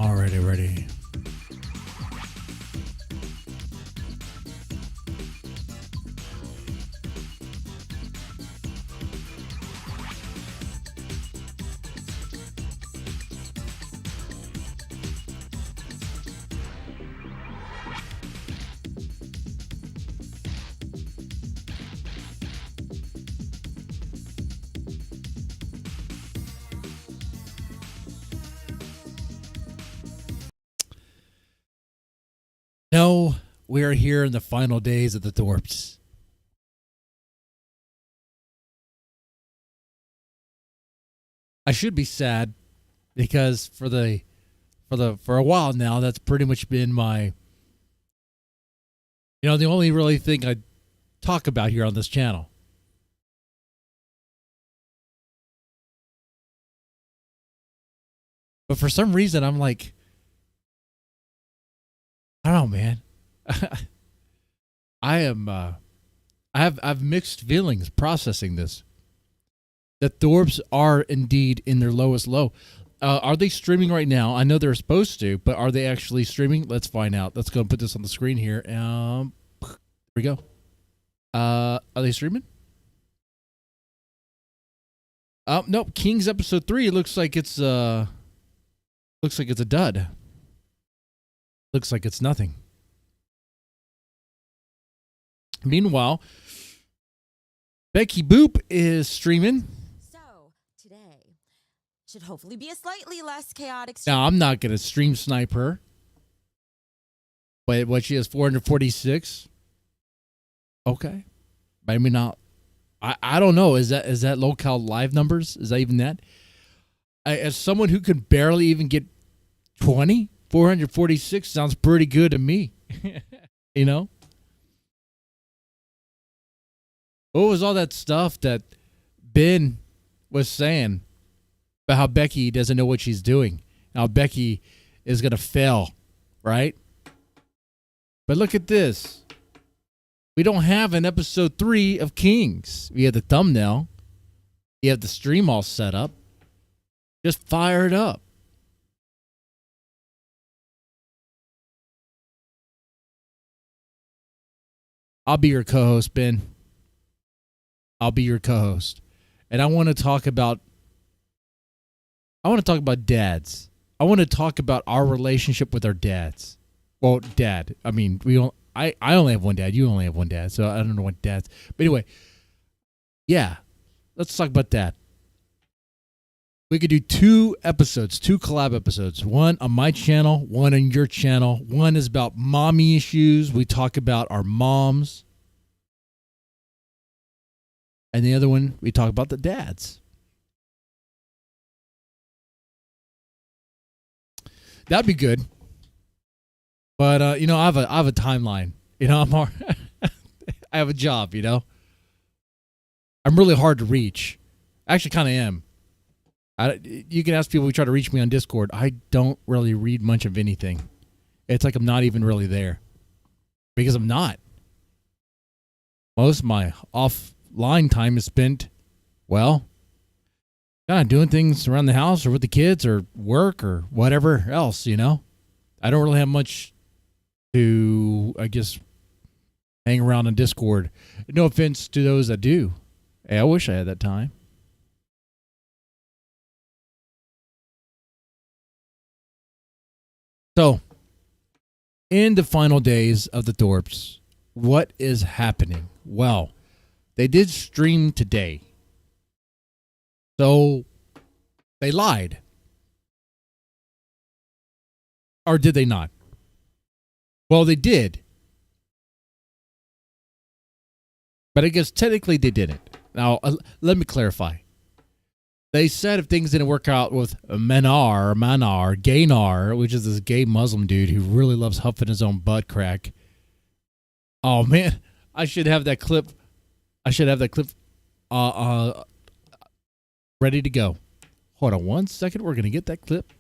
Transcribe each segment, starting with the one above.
Already ready. No, we are here in the final days of the Thorps. I should be sad because for a while now, that's pretty much been my, the only really thing I talk about here on this channel. But for some reason, I'm like, I don't know, man. I've mixed feelings processing this. The Thorps are indeed in their lowest low. Are they streaming right now? I know they're supposed to, but are they actually streaming? Let's find out. Let's go and put this on the screen here. There we go. Are they streaming? Nope. Kings episode 3. It looks like it's a dud. Looks like it's nothing. Meanwhile, Becky Boop is streaming. So, today should hopefully be a slightly less chaotic Now, I'm not going to stream snipe her. But what, she has 446? Okay. Maybe not. I don't know. Is that local live numbers? Is that even that? As someone who can barely even get 20, 446 sounds pretty good to me. You know? What was all that stuff that Ben was saying about how Becky doesn't know what she's doing? How Becky is going to fail, right? But look at this. We don't have an episode 3 of Kings. We have the thumbnail. You have the stream all set up. Just fire it up. I'll be your co-host, Ben. I'll be your co-host. And I want to talk about dads. I want to talk about our relationship with our dads. Well, dad. I mean, I only have one dad. You only have one dad. So I don't know what dads. But anyway, yeah. Let's talk about that. We could do 2 episodes, 2 collab episodes. One on my channel, one on your channel. One is about mommy issues. We talk about our moms. And the other one, we talk about the dads. That'd be good. But, I have a timeline. I have a job, I'm really hard to reach. I actually kind of am. You can ask people who try to reach me on Discord. I don't really read much of anything. It's like I'm not even really there. Because I'm not. Most of my offline time is spent, kind of doing things around the house or with the kids or work or whatever else, I don't really have much to, I guess, hang around on Discord. No offense to those that do. Hey, I wish I had that time. So, in the final days of the Thorps, what is happening? Well, they did stream today. So, they lied. Or did they not? Well, they did. But I guess technically they didn't. Now, let me clarify. They said if things didn't work out with Gaynar, which is this gay Muslim dude who really loves huffing his own butt crack. Oh, man. I should have that clip. Ready to go. Hold on 1 second. We're going to get that clip.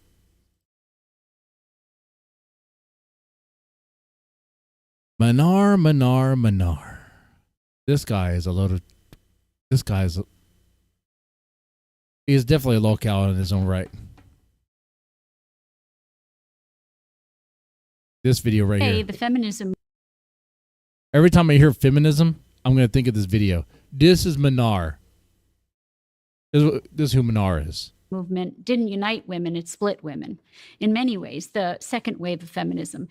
Manar. This guy is he is definitely a locale in his own right. This video right Hey, here. the feminism Every time I hear feminism, I'm going to think of this video. This is Manar. This is who Manar is. movement didn't unite women, it split women. In many ways, the second wave of feminism,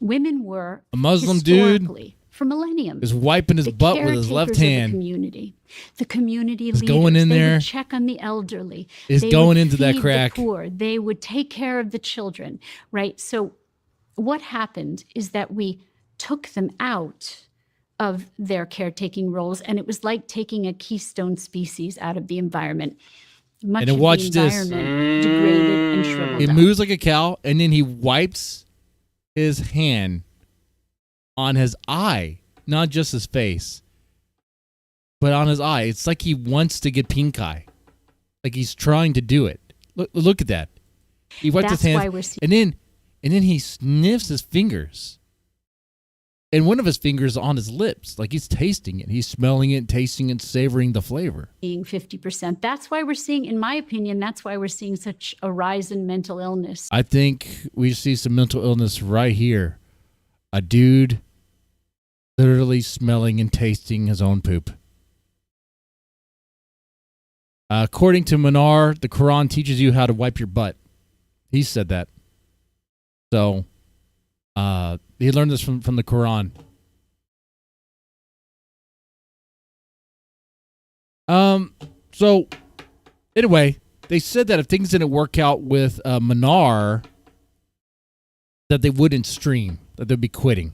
women were A Muslim dude historically, for millennium, is wiping his the butt with his left caretakers of hand. The community, the community Is leaders, going in they there. would check on the elderly. Is They going would into that feed crack. The poor. They would take care of the children, right? So what happened is that we took them out of their caretaking roles, and it was like taking a keystone species out of the environment. Much And then of watch the this. environment degraded and shriveled He up. moves like a cow, and then he wipes his hand on his eye, not just his face, but on his eye. It's like he wants to get pink eye, like he's trying to do it. Look at that. He wipes That's his hands, why we're seeing and then he sniffs his fingers, and one of his fingers on his lips, like he's tasting it. He's smelling it, tasting it, savoring the flavor. 50%. That's why we're seeing, in my opinion, that's why we're seeing such a rise in mental illness. I think we see some mental illness right here. A dude literally smelling and tasting his own poop. According to Manar, the Quran teaches you how to wipe your butt. He said that. So, he learned this from the Quran. So, anyway, they said that if things didn't work out with Manar, that they wouldn't stream, that they'd be quitting.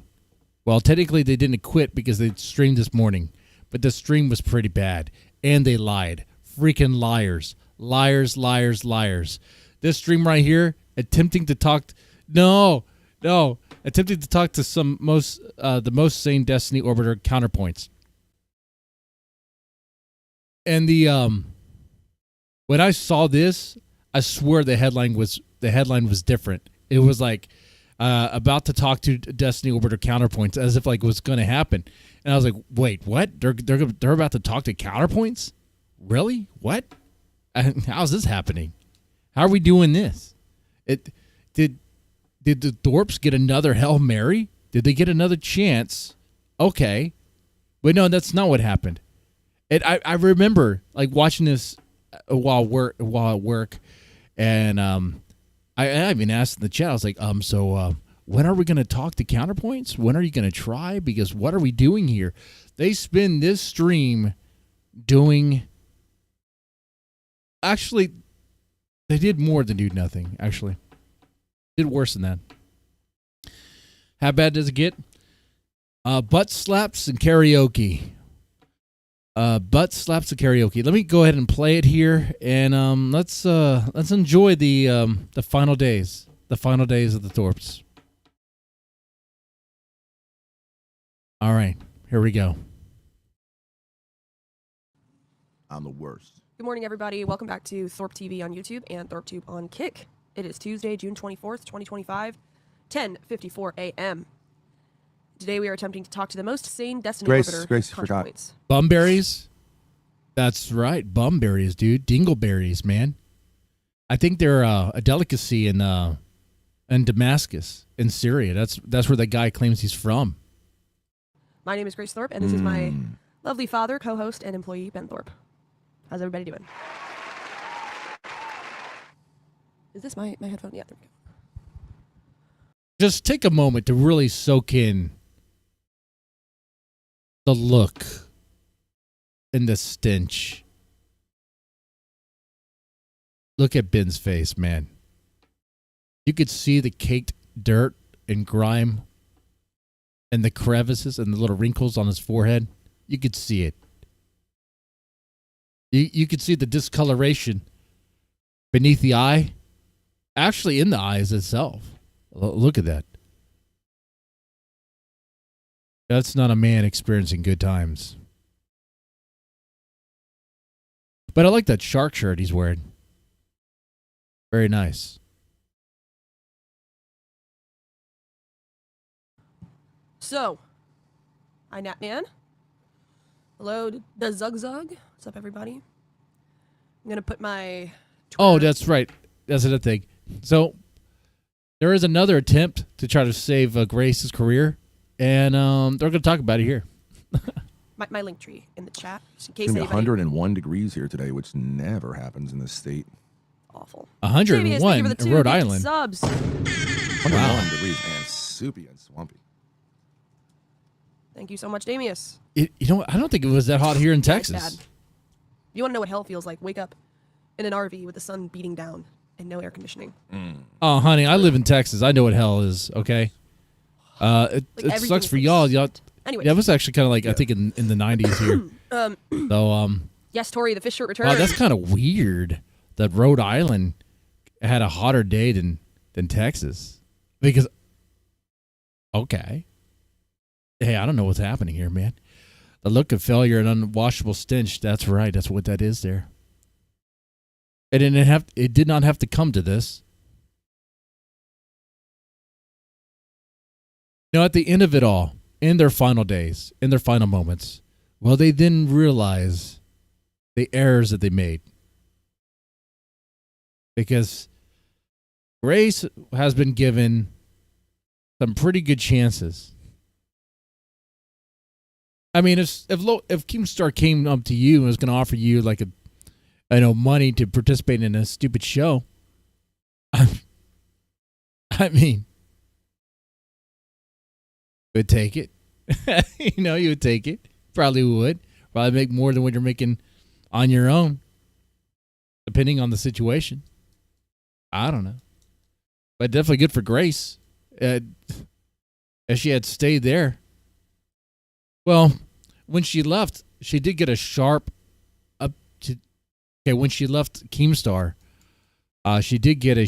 Well, technically they didn't quit because they streamed this morning, but the stream was pretty bad, and they lied. Freaking liars. Liars, liars, liars. This stream right here, attempting to talk... attempting to talk to the most sane Destiny Orbiter counterpoints. And when I saw this, I swear the headline was different. It was like about to talk to Destiny Orbiter counterpoints, as if like it was going to happen. And I was like, wait, what? They're about to talk to counterpoints? Really? What? How's this happening? How are we doing this? Did the Thorps get another Hail Mary? Did they get another chance? Okay. But no, that's not what happened. And I remember like watching this while at work, and I even asked in the chat, I was like, so when are we going to talk to counterpoints? When are you going to try? Because what are we doing here? They spend this stream doing... Actually, they did more than do nothing, actually. Did worse than that. How bad does it get? Butt slaps and karaoke. Butt slaps and karaoke. Let me go ahead and play it here, and let's enjoy the final days. The final days of the Thorps. All right, here we go. I'm the worst. Good morning, everybody. Welcome back to Thorp TV on YouTube and ThorpTube on Kick. It is Tuesday, June 24th, 2025, 10:54 a.m. Today we are attempting to talk to the most sane Destiny Orbiter Grace, you forgot. ContraPoints. Bumberries? That's right, bumberries, dude. Dingleberries, man. I think they're a delicacy in Damascus, in Syria. That's where that guy claims he's from. My name is Grace Thorpe, and this is my lovely father, co-host, and employee, Ben Thorpe. How's everybody doing? Is this my headphone? Yeah, there we go. Just take a moment to really soak in the look and the stench. Look at Ben's face, man. You could see the caked dirt and grime and the crevices and the little wrinkles on his forehead. You could see it. You could see the discoloration beneath the eye, actually in the eyes itself. Look at that. That's not a man experiencing good times. But I like that shark shirt he's wearing. Very nice. So, hi, Natman. Hello, the Zug Zug. What's up, everybody? I'm going to put my... Oh, that's right. That's another thing. So, there is another attempt to try to save Grace's career, and they're going to talk about it here. My link tree in the chat, just in It's case gonna be anybody. 101 degrees here today, which never happens in this state. Awful. 101 JBS, in thank you for the Rhode 2 Island. subs. 101 degrees and soupy and swampy. Thank you so much, Damius. You know what? I don't think it was that hot here in Yeah, it's Texas. bad. You want to know what hell feels like? Wake up in an RV with the sun beating down and no air conditioning. Oh, honey, I live in Texas. I know what hell is, okay? It everything sucks is for like y'all. Y'all. Anyways. Yeah, it was actually kind of like, I think, in the 90s here. So, Yes, Tori, the fish shirt returns. wow, that's kind of weird that Rhode Island had a hotter day than Texas. Because, okay. Hey, I don't know what's happening here, man. The look of failure and unwashable stench, that's right. That's what that is there. It did not have to come to this. You know, at the end of it all, in their final days, in their final moments, well, they then realize the errors that they made. Because Grace has been given some pretty good chances. I mean, if Keemstar came up to you and was going to offer you like money to participate in a stupid show, I mean, you would take it. You would take it. Probably would. Probably make more than what you're making on your own, depending on the situation. I don't know. But definitely good for Grace. If she had stayed there. Well, when she left, she did get a sharp when she left Keemstar, she did get a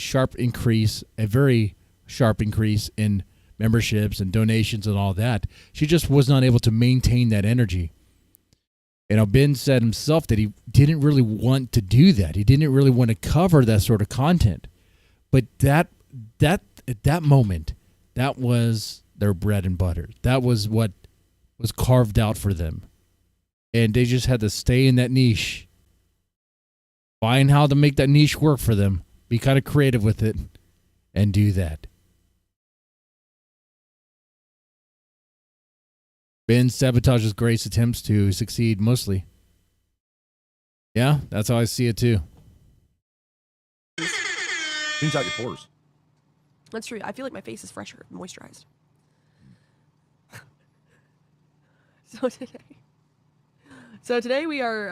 very sharp increase in memberships and donations and all that. She just was not able to maintain that energy. Ben said himself that he didn't really want to do that. He didn't really want to cover that sort of content. But that at that moment, that was their bread and butter. That was what was carved out for them. And they just had to stay in that niche. Find how to make that niche work for them. Be kind of creative with it. And do that. Ben sabotages Grace's attempts to succeed mostly. Yeah, that's how I see it too. Cleans out your pores. That's true. I feel like my face is fresher, moisturized. So today we are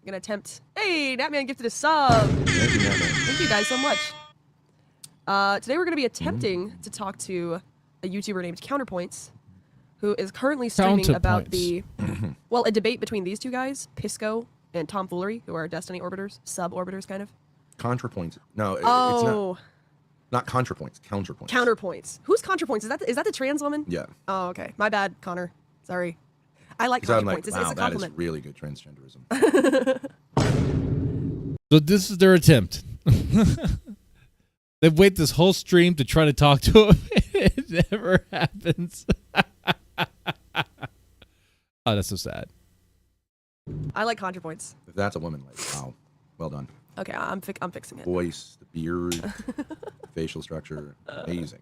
gonna attempt. Hey, Natman gifted a sub. Thank you, Natman. Thank you guys so much. Today we're gonna be attempting to talk to a YouTuber named Counterpoints, who is currently streaming about a debate between these two guys, Pisco and Tomfoolery, who are Destiny orbiters, sub-orbiters kind of. Contrapoints. No, Oh. it's not contrapoints. Counterpoints. Counterpoints. Who's Counterpoints? Is that the trans woman? Yeah. Oh, okay. My bad, Connor. Sorry. I like Because I'm Counterpoints. like, It's wow, a that is compliment. really good transgenderism. So this is their attempt. They've waited this whole stream to try to talk to him. It never happens. Oh, that's so sad. I like Counterpoints. If that's a woman, like, wow, well done. Okay, I'm fixing it. Voice, the beard, facial structure, amazing.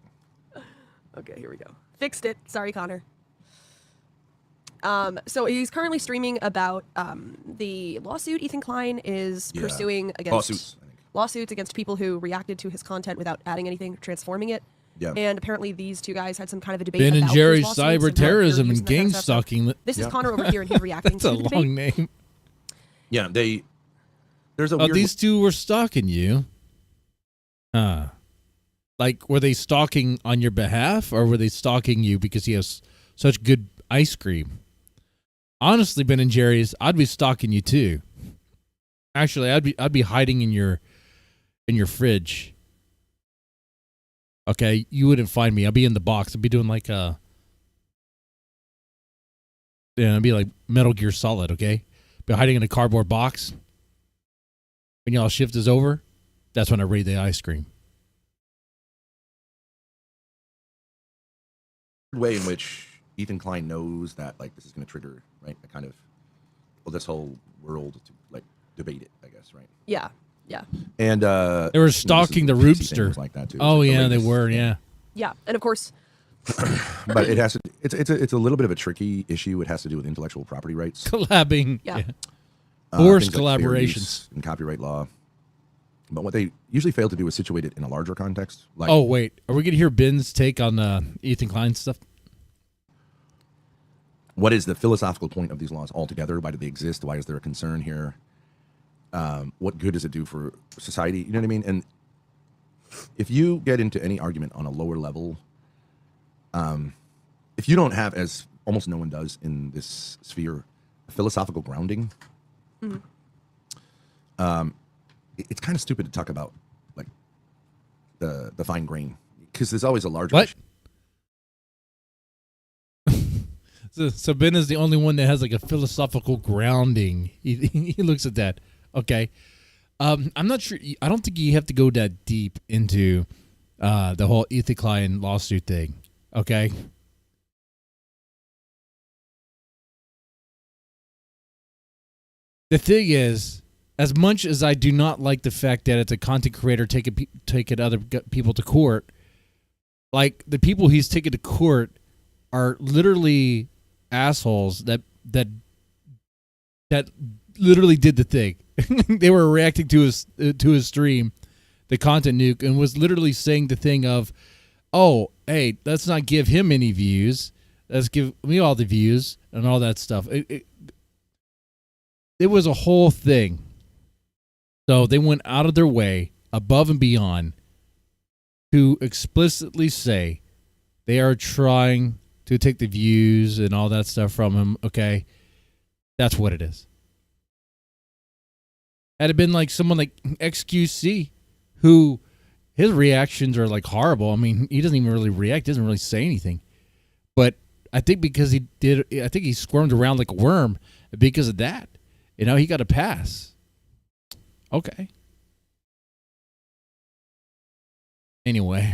Okay, here we go. Fixed it. Sorry, Connor. So he's currently streaming about the lawsuit Ethan Klein is pursuing against lawsuits against people who reacted to his content without adding anything, transforming it. Yeah. And apparently these two guys had some kind of a debate Ben and about Jerry's those lawsuits cyber and how they're terrorism using and that kind gang of stuff. stalking. This is Connor over here, and he's reacting That's to a the long debate. name. Yeah, there's a Oh, weird... these two were stalking you. Like, were they stalking on your behalf, or were they stalking you because he has such good ice cream? Honestly, Ben and Jerry's, I'd be stalking you too. Actually, I'd be hiding in your fridge. Okay, you wouldn't find me. I'd be in the box. I'd be doing like I'd be like Metal Gear Solid. Okay, be hiding in a cardboard box. When y'all shift is over, that's when I raid the ice cream. way in which Ethan Klein knows that like this is going to trigger, right, a kind of, well, this whole world to like debate it, I guess, right? Yeah. Yeah. And They were stalking the PC thing rooster. was like that too. Oh It's like the yeah, they latest were. thing. Yeah. Yeah. And of course, But it has to. It's a little bit of a tricky issue. It has to do with intellectual property rights, Collabing. Yeah. Forced things like fair collaborations. use and copyright law. But what they usually fail to do is situate it in a larger context. Like, Oh wait, are we gonna hear Ben's take on Ethan Klein stuff? what is the philosophical point of these laws altogether? Why do they exist? Why is there a concern here? What good does it do for society? You know what I mean? And if you get into any argument on a lower level, if you don't have, as almost no one does in this sphere, a philosophical grounding, it's kind of stupid to talk about like the fine grain, because there's always a larger What? issue. So Ben is the only one that has like a philosophical grounding. He looks at that. Okay. I'm not sure. I don't think you have to go that deep into the whole Ethan Klein lawsuit thing. Okay. The thing is, as much as I do not like the fact that it's a content creator taking other people to court, like the people he's taking to court are literally assholes that literally did the thing. They were reacting to his stream, the content nuke, and was literally saying the thing of, oh, hey, let's not give him any views. Let's give me all the views and all that stuff. It was a whole thing. So they went out of their way, above and beyond, to explicitly say they are trying to take the views and all that stuff from him. Okay, that's what it is. Had it been like someone like XQC, who his reactions are like horrible. I mean, he doesn't even really react, doesn't really say anything. But I think because he squirmed around like a worm, because of that, he got a pass. Okay. Anyway.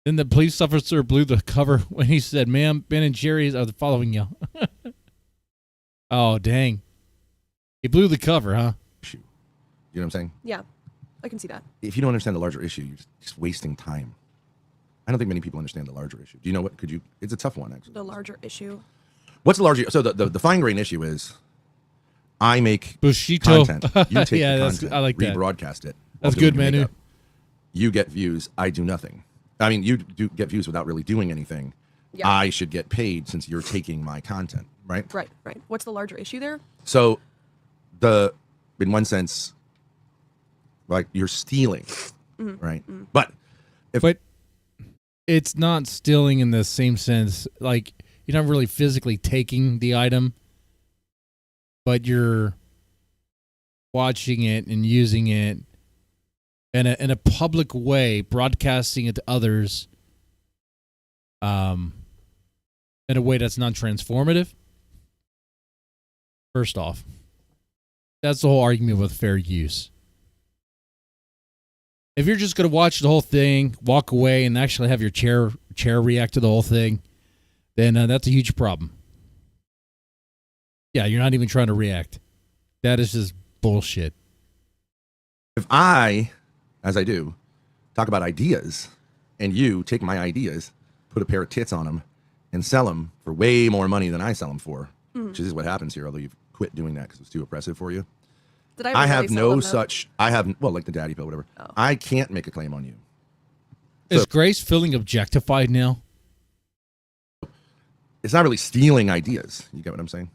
Then the police officer blew the cover when he said, "Ma'am, Ben and Jerry's are following you." Oh, dang. He blew the cover, huh? You know what I'm saying? yeah, I can see that. If you don't understand the larger issue, you're just wasting time. I don't think many people understand the larger issue. Do you know what? It's a tough one, actually. The larger issue. What's the larger? So the fine grain issue is, I make Bushito. content. You take Yeah, the that's- content, I like that. rebroadcast it. That's while doing good, your Manu. makeup. You get views. I do nothing. I mean, you do get views without really doing anything. Yeah. I should get paid since you're taking my content, right? Right. What's the larger issue there? So, in one sense, like you're stealing, right? But But it's not stealing in the same sense. Like, you're not really physically taking the item, but you're watching it and using it in a public way, broadcasting it to others in a way that's non-transformative. First off, that's the whole argument with fair use. If you're just going to watch the whole thing, walk away, and actually have your chair react to the whole thing, then that's a huge problem. Yeah, you're not even trying to react. That is just bullshit. if I, as I do, talk about ideas, and you take my ideas, put a pair of tits on them, and sell them for way more money than I sell them for, which is what happens here, although you've quit doing that because it's too oppressive for you. Did I I have really sell no them, though? such, like the daddy pill, whatever. Oh. I can't make a claim on you. Is Grace feeling objectified now? It's not really stealing ideas. You get what I'm saying?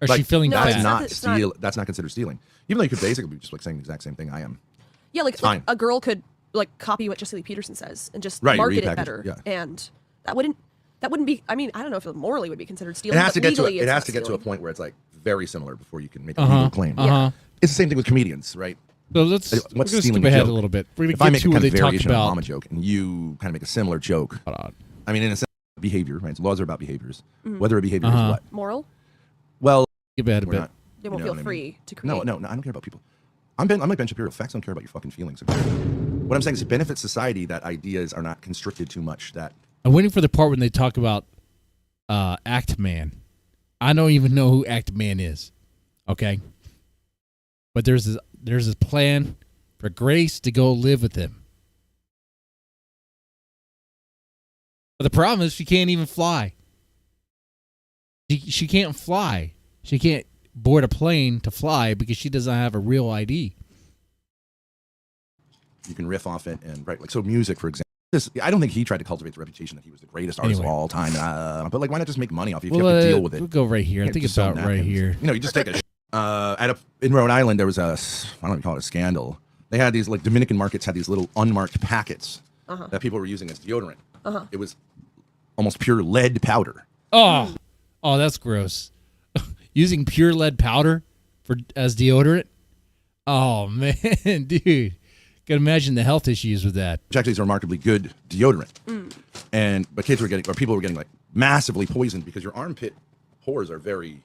Or is Like, she feeling No, bad? That's not It's not- steal. That's not considered stealing. Even though you could basically be just like saying the exact same thing I am. Yeah, like fine. a girl could like copy what Jesse Lee Peterson says and just Right, market repackage it it, better, yeah. and that wouldn't be. I mean, I don't know if it morally would be considered stealing. It has but to get to legally it it's has not to get to a stealing. point where it's like very similar before you can make a legal claim. Uh-huh. It's the same thing with comedians, right? So let's What's we're gonna skip stealing a ahead joke? a little bit. We're If gonna I get make to a where kind they of talk variation of a about. mama joke and you kind of make a similar joke, Hold on. I mean, in a sense, behavior, right? So laws are about behaviors. Whether a behavior is what? Moral. Well, Skip ahead a we're bit. not. They won't you know feel what I free mean? to create. No, I don't care about people. I'm like Ben Shapiro. Facts don't care about your fucking feelings. What I'm saying is it benefits society that ideas are not constricted too much. That I'm waiting for the part when they talk about Act Man. I don't even know who Act Man is. Okay. But there's this plan for Grace to go live with him. But the problem is she can't even fly. She can't fly. She can't board a plane to fly because she doesn't have a real ID. You can riff off it and right, like so. Music, for example. I don't think he tried to cultivate the reputation that he was the greatest artist of all time. But like, why not just make money off you if you have to deal with it? We'll go right here. I think it's about right here. You know, you just take in Rhode Island, there was I don't know, call it a scandal. They had these like Dominican markets had these little unmarked packets that people were using as deodorant. It was almost pure lead powder. Oh, that's gross. Using pure lead powder as deodorant. Oh man, dude. Can imagine the health issues with that. Which actually is a remarkably good deodorant. But people were getting like massively poisoned because your armpit pores are very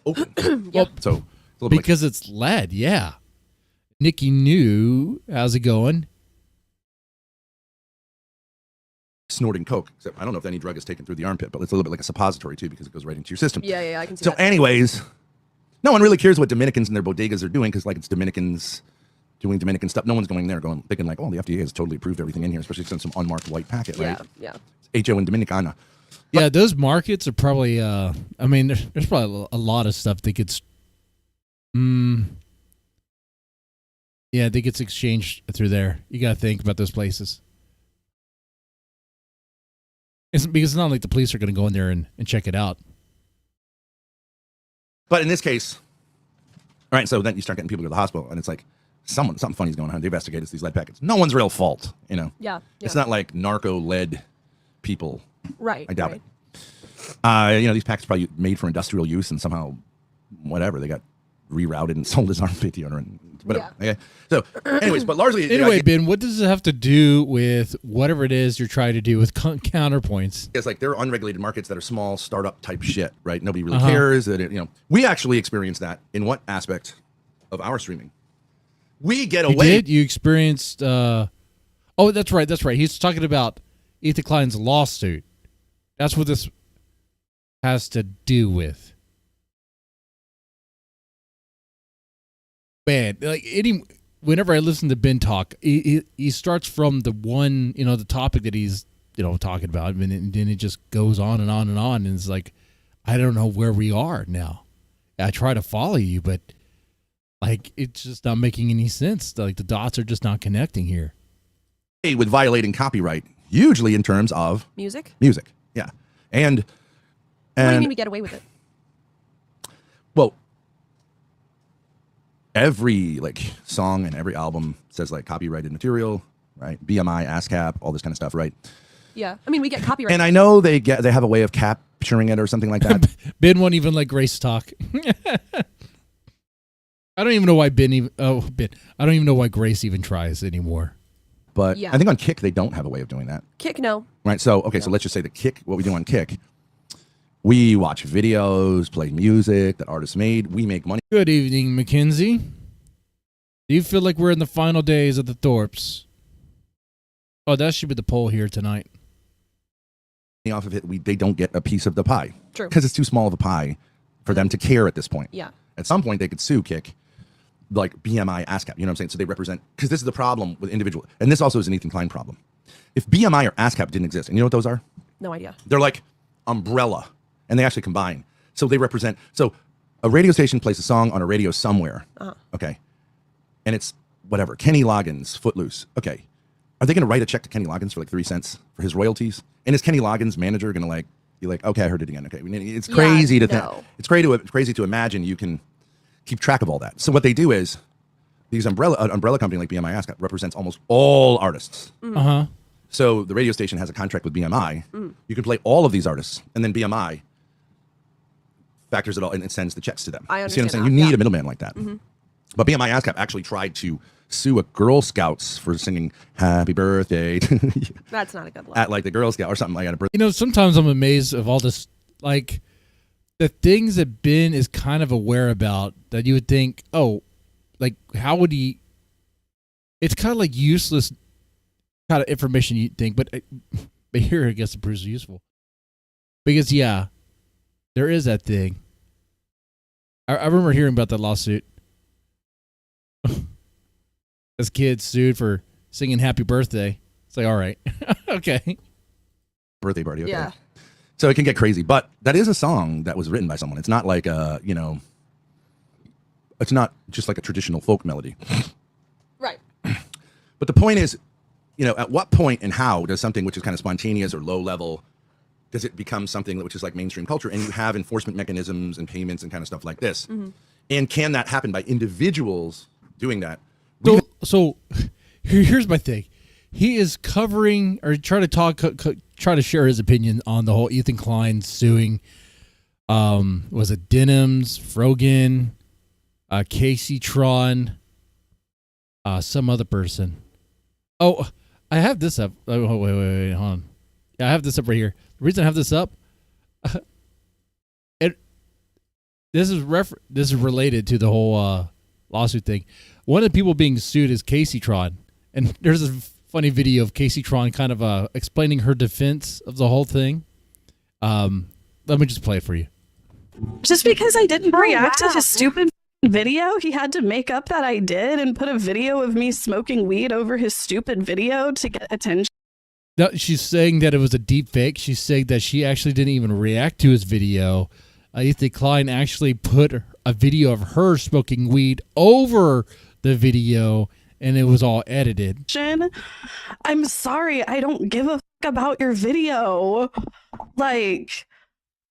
open. Well, so it's a little because it's lead, yeah. Nikki New, how's it going? Snorting coke. Except I don't know if any drug is taken through the armpit, but it's a little bit like a suppository too because it goes right into your system. Yeah, I can see So that. anyways, no one really cares what Dominicans and their bodegas are doing because like it's Dominicans doing Dominican stuff. No one's going there thinking like, oh, the FDA has totally approved everything in here, especially since some unmarked white packet, right? Yeah. HO and Dominicana. Yeah, those markets are probably, I mean, there's probably a lot of stuff that gets, that gets exchanged through there. You got to think about those places. Because it's not like the police are going to go in there and check it out. But in this case, all right, so then you start getting people to the hospital, and it's like, something funny's going on. They investigate it's these lead packets. No one's real fault, you know. Yeah. It's not like narco lead people. Right. I doubt it. You know, these packets probably made for industrial use, and somehow, whatever, they got rerouted and sold as armpit deodorant. Whatever. Yeah. Okay. So, anyways, but largely. Anyway, Ben, what does it have to do with whatever it is you're trying to do with counterpoints? It's like there are unregulated markets that are small startup type shit, right? Nobody really cares. That you know, we actually experience that in what aspect of our streaming? We get away. You did? You experienced... oh, that's right. He's talking about Ethan Klein's lawsuit. That's what this has to do with. Man, like whenever I listen to Ben talk, he starts from the one, the topic that he's, talking about, and then it just goes on and on and on, and it's like, I don't know where we are now. I try to follow you, but like it's just not making any sense. Like the dots are just not connecting here. With violating copyright, hugely in terms of Music, yeah, and what do you mean we get away with it? Well, every like song and every album says like copyrighted material, right? BMI, ASCAP, all this kind of stuff, right? Yeah, I mean we get copyright. And I know they have a way of capturing it or something like that. Ben won't even let Grace talk. I don't even know why Ben. I don't even know why Grace even tries anymore. But Yeah. I think on Kick they don't have a way of doing that. Kick, no. Right. So okay. So let's just say the Kick. What we do on Kick, we watch videos, play music that artists made. We make money. Good evening, Mackenzie. Do you feel like we're in the final days of the Thorps? Oh, that should be the poll here tonight. Off of it, they don't get a piece of the pie. True. Because it's too small of a pie for them to care at this point. Yeah. At some point, they could sue Kick, like BMI, ASCAP. You know what I'm saying? So they represent, because this is the problem with individual, and this also is an Ethan Klein problem. If BMI or ASCAP didn't exist, and you know what those are? No idea. They're like umbrella, and they actually combine. So they represent, so a radio station plays a song on a radio somewhere. Okay. And it's whatever, Kenny Loggins, Footloose. Okay. Are they going to write a check to Kenny Loggins for like 3 cents for his royalties? And is Kenny Loggins' manager going to be like, okay, I heard it again. Okay. It's crazy to think. It's crazy to imagine you can keep track of all that. So what they do is these umbrella company like BMI ASCAP represents almost all artists. So the radio station has a contract with BMI. You can play all of these artists, and then BMI factors it all and sends the checks to them. I You see what I'm saying? understand You that, need a middleman like that. But BMI ASCAP actually tried to sue a Girl Scouts for singing "Happy Birthday" That's not a good look. at like the Girl Scout or something like that. Sometimes I'm amazed of all this, like the things that Ben is kind of aware about that you would think, oh, like how would he? It's kind of like useless kind of information you think, but here I guess it proves useful because There is that thing. I remember hearing about that lawsuit. This kid sued for singing "Happy Birthday." It's like, all right, okay. Birthday party. Okay. Yeah. So it can get crazy, but that is a song that was written by someone. It's not like it's not just like a traditional folk melody. Right. But the point is, at what point and how does something which is kind of spontaneous or low level, does it become something which is like mainstream culture, and you have enforcement mechanisms and payments and kind of stuff like this? Mm-hmm. And can that happen by individuals doing that? So here's my thing. He is covering or try to share his opinion on the whole Ethan Klein suing. Was it Denims, Frogan, Casey Tron, some other person. Oh, I have this up. Oh, wait, hold on. Yeah, I have this up right here. The reason I have this up, this is related to the whole lawsuit thing. One of the people being sued is Casey Tron, and there's a funny video of Casey Tron kind of explaining her defense of the whole thing. Let me just play it for you. Just because I didn't react to his stupid video, he had to make up that I did and put a video of me smoking weed over his stupid video to get attention. No, she's saying that it was a deep fake. She's saying that she actually didn't even react to his video. Ethan Klein actually put a video of her smoking weed over the video, and it was all edited. I'm sorry, I don't give a fuck about your video. Like,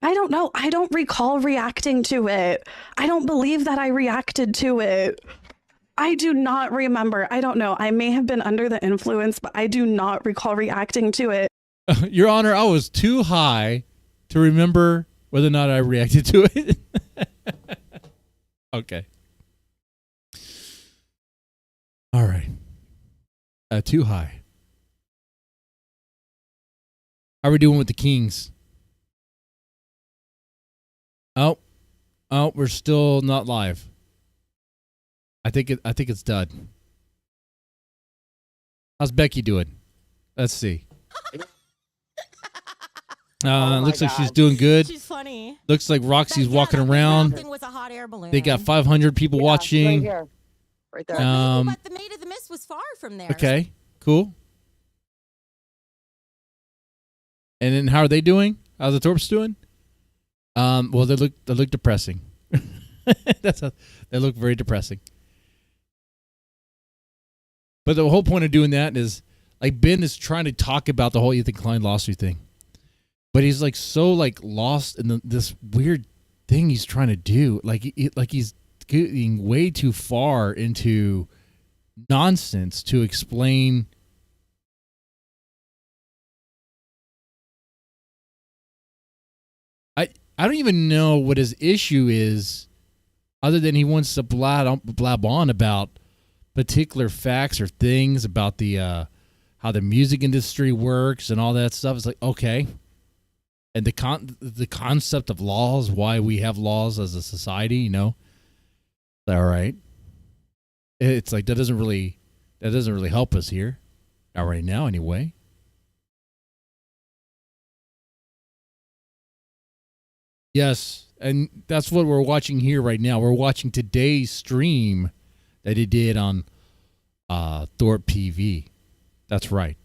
I don't know. I don't recall reacting to it. I don't believe that I reacted to it. I do not remember. I don't know. I may have been under the influence, but I do not recall reacting to it. Your Honor, I was too high to remember whether or not I reacted to it. Okay. All right. Too high. How are we doing with the Kings? Oh, we're still not live. I think it's done. How's Becky doing? Let's see. Looks like she's doing good. She's funny. Looks like Roxy's walking around. Was a hot air balloon. They got 500 people watching. Right here. Right there. But the Maid of the Mist was far from there. Okay, cool. And then how are they doing? How's the Thorps doing? Well, they look depressing. They look very depressing. But the whole point of doing that is, like, Ben is trying to talk about the whole Ethan Klein lawsuit thing, but he's like so like lost in this weird thing he's trying to do. Like he's getting way too far into nonsense to explain. I don't even know what his issue is, other than he wants to blab on about particular facts or things about the how the music industry works and all that stuff. It's like, okay, and the concept of laws, why we have laws as a society, you know. All right, it's like that doesn't really help us here, not right now anyway. Yes, and that's what we're watching here right now. We're watching today's stream that he did on Thorp TV. That's right.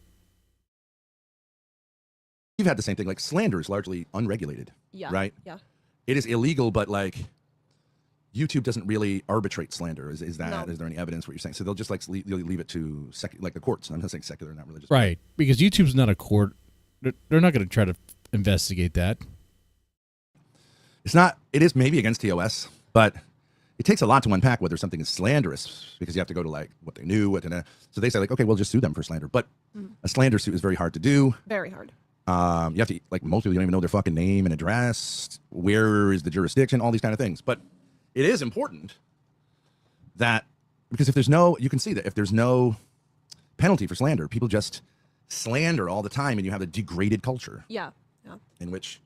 You've had the same thing. Like, slander is largely unregulated. Yeah. Right? Yeah. It is illegal, but like YouTube doesn't really arbitrate slander. Is that? No. Is there any evidence what you're saying? So they'll just like leave it to like the courts. I'm not saying secular, not religious. Right, because YouTube's not a court. They're not going to try to investigate that. It's not. It is maybe against TOS, but it takes a lot to unpack whether something is slanderous, because you have to go to like what they knew, so they say like, okay, we'll just sue them for slander. But a slander suit is very hard to do. Very hard. You have to, like, most people, you don't even know their fucking name and address. Where is the jurisdiction? All these kind of things. But it is important that, because if there's no, you can see that if there's no penalty for slander, people just slander all the time, and you have a degraded culture. Yeah. Yeah. In which.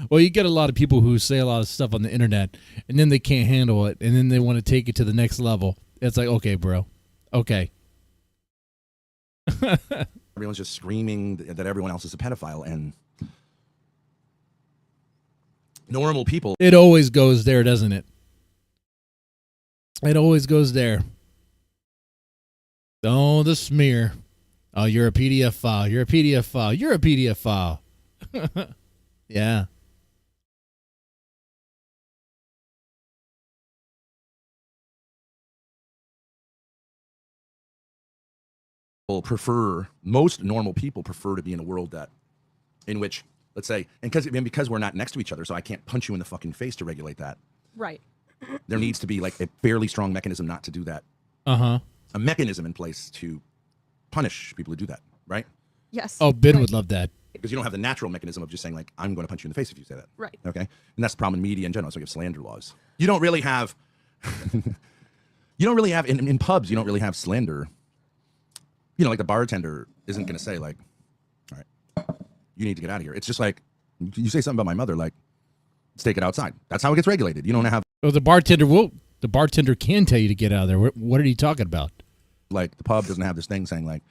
Well, you get a lot of people who say a lot of stuff on the internet, and then they can't handle it, and then they want to take it to the next level. It's like, okay, bro. Okay. Everyone's just screaming that everyone else is a pedophile, and normal people. It always goes there, doesn't it? It always goes there. Oh, the smear. Oh, you're a PDF file. You're a PDF file. You're a PDF file. Yeah. Most normal people prefer to be in a world in which, let's say, and because we're not next to each other, so I can't punch you in the fucking face to regulate that. Right. There needs to be like a fairly strong mechanism not to do that. Uh-huh. A mechanism in place to punish people who do that, right? Yes. Oh, Ben would love that. Because you don't have the natural mechanism of just saying like, I'm going to punch you in the face if you say that. Right. Okay. And that's the problem in media in general. So you have slander laws. You don't really have, in pubs, you don't really have slander. You know, like the bartender isn't going to say like, all right, you need to get out of here. It's just like, you say something about my mother, like, let's take it outside. That's how it gets regulated. You don't have. Oh, the bartender can tell you to get out of there. What are you talking about? Like the pub doesn't have this thing saying like,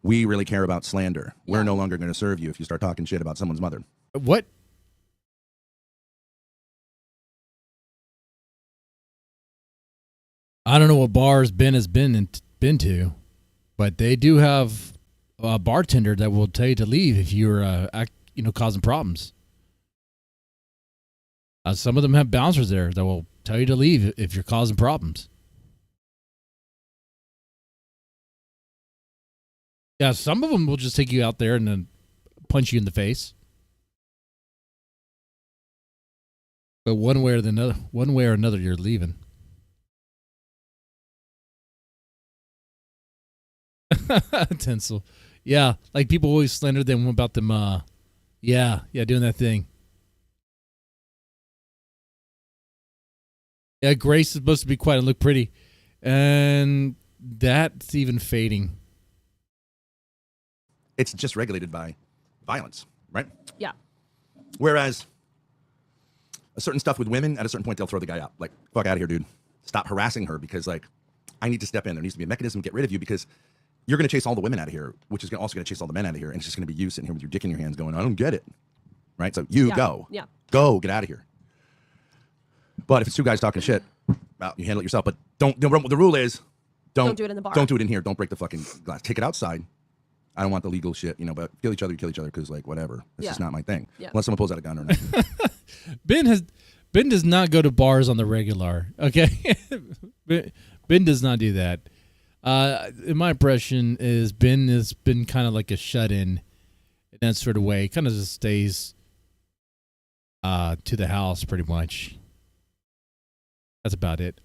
we really care about slander. We're no longer going to serve you if you start talking shit about someone's mother. What? I don't know what bars Ben has been to, but they do have a bartender that will tell you to leave if you're, causing problems. Some of them have bouncers there that will tell you to leave if you're causing problems. Yeah, some of them will just take you out there and then punch you in the face. But one way or another, you're leaving. Tinsel. Yeah, like people always slander them about them, doing that thing. Yeah, Grace is supposed to be quiet and look pretty. And that's even fading. It's just regulated by violence, right? Yeah. Whereas a certain stuff with women, at a certain point, they'll throw the guy out. Like, fuck out of here, dude. Stop harassing her because, like, I need to step in. There needs to be a mechanism to get rid of you because you're going to chase all the women out of here, which is also going to chase all the men out of here. And it's just going to be you sitting here with your dick in your hands going, I don't get it. Right? So you go. Yeah. Go. Get out of here. But if it's two guys talking shit, well, you handle it yourself. But the rule is don't do it in the bar. Don't do it in here. Don't break the fucking glass. Take it outside. I don't want the legal shit, but kill each other because, like, whatever. It's just not my thing. Yeah. Unless someone pulls out a gun or not. Ben does not go to bars on the regular, okay? Ben does not do that. In my impression is Ben has been kind of like a shut-in in that sort of way. Kind of just stays to the house pretty much. That's about it.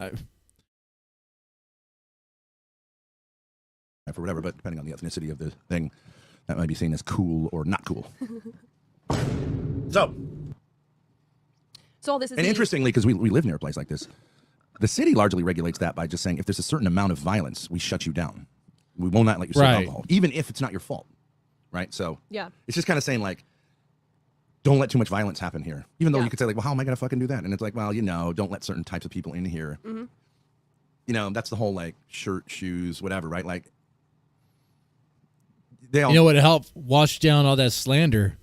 For whatever, but depending on the ethnicity of the thing, that might be seen as cool or not cool. So all this is interestingly, because we live near a place like this, the city largely regulates that by just saying if there's a certain amount of violence, we shut you down. We will not let you serve alcohol, even if it's not your fault, right? So it's just kind of saying like, don't let too much violence happen here. Even though you could say like, well, how am I going to fucking do that? And it's like, well, don't let certain types of people in here. Mm-hmm. That's the whole like shirt, shoes, whatever, right? Like. You know what helped wash down all that slander?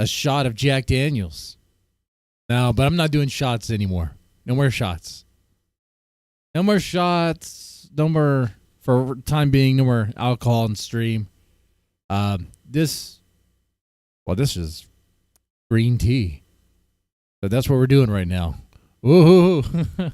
A shot of Jack Daniels. No, but I'm not doing shots anymore. No more shots. No more shots. No more, for time being, no more alcohol and stream. This is green tea. But that's what we're doing right now. Woohoo!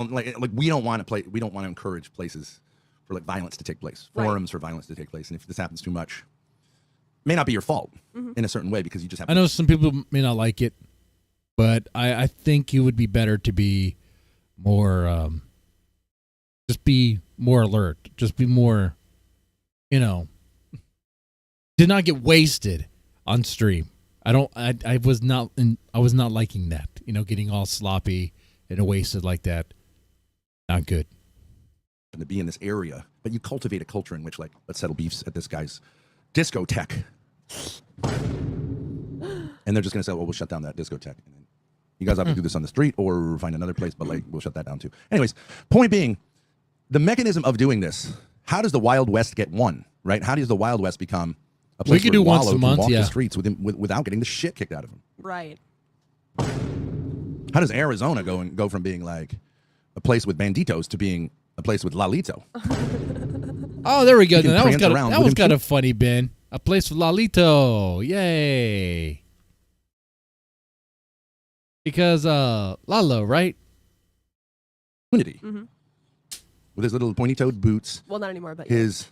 like we don't want to encourage places for like violence to take place, forums for violence to take place, and if this happens too much, it may not be your fault in a certain way because you just have. I know some people may not like it, but I think it would be better to be more, just be more alert, just be more, did not get wasted on stream. I was not liking that, getting all sloppy and wasted like that. Not good. To be in this area, but you cultivate a culture in which, like, let's settle beefs at this guy's discotheque, and they're just gonna say, well, we'll shut down that discotheque. And then you guys have to do this on the street or find another place, but like we'll shut that down too. Anyways, point being, the mechanism of doing this, how does the Wild West get won, right? How does the Wild West become A place We could where do once Wallow a can month, walk yeah. the streets without getting the shit kicked out of him. Right. How does Arizona go from being like a place with banditos to being a place with Lalito? Oh, there we go. You can That was prance kind around of with him, too. funny, Ben. A place for Lalito. Yay. Because Lalo, right? Unity. Mhm. With his little pointy-toed boots, Well, not anymore, but yeah. his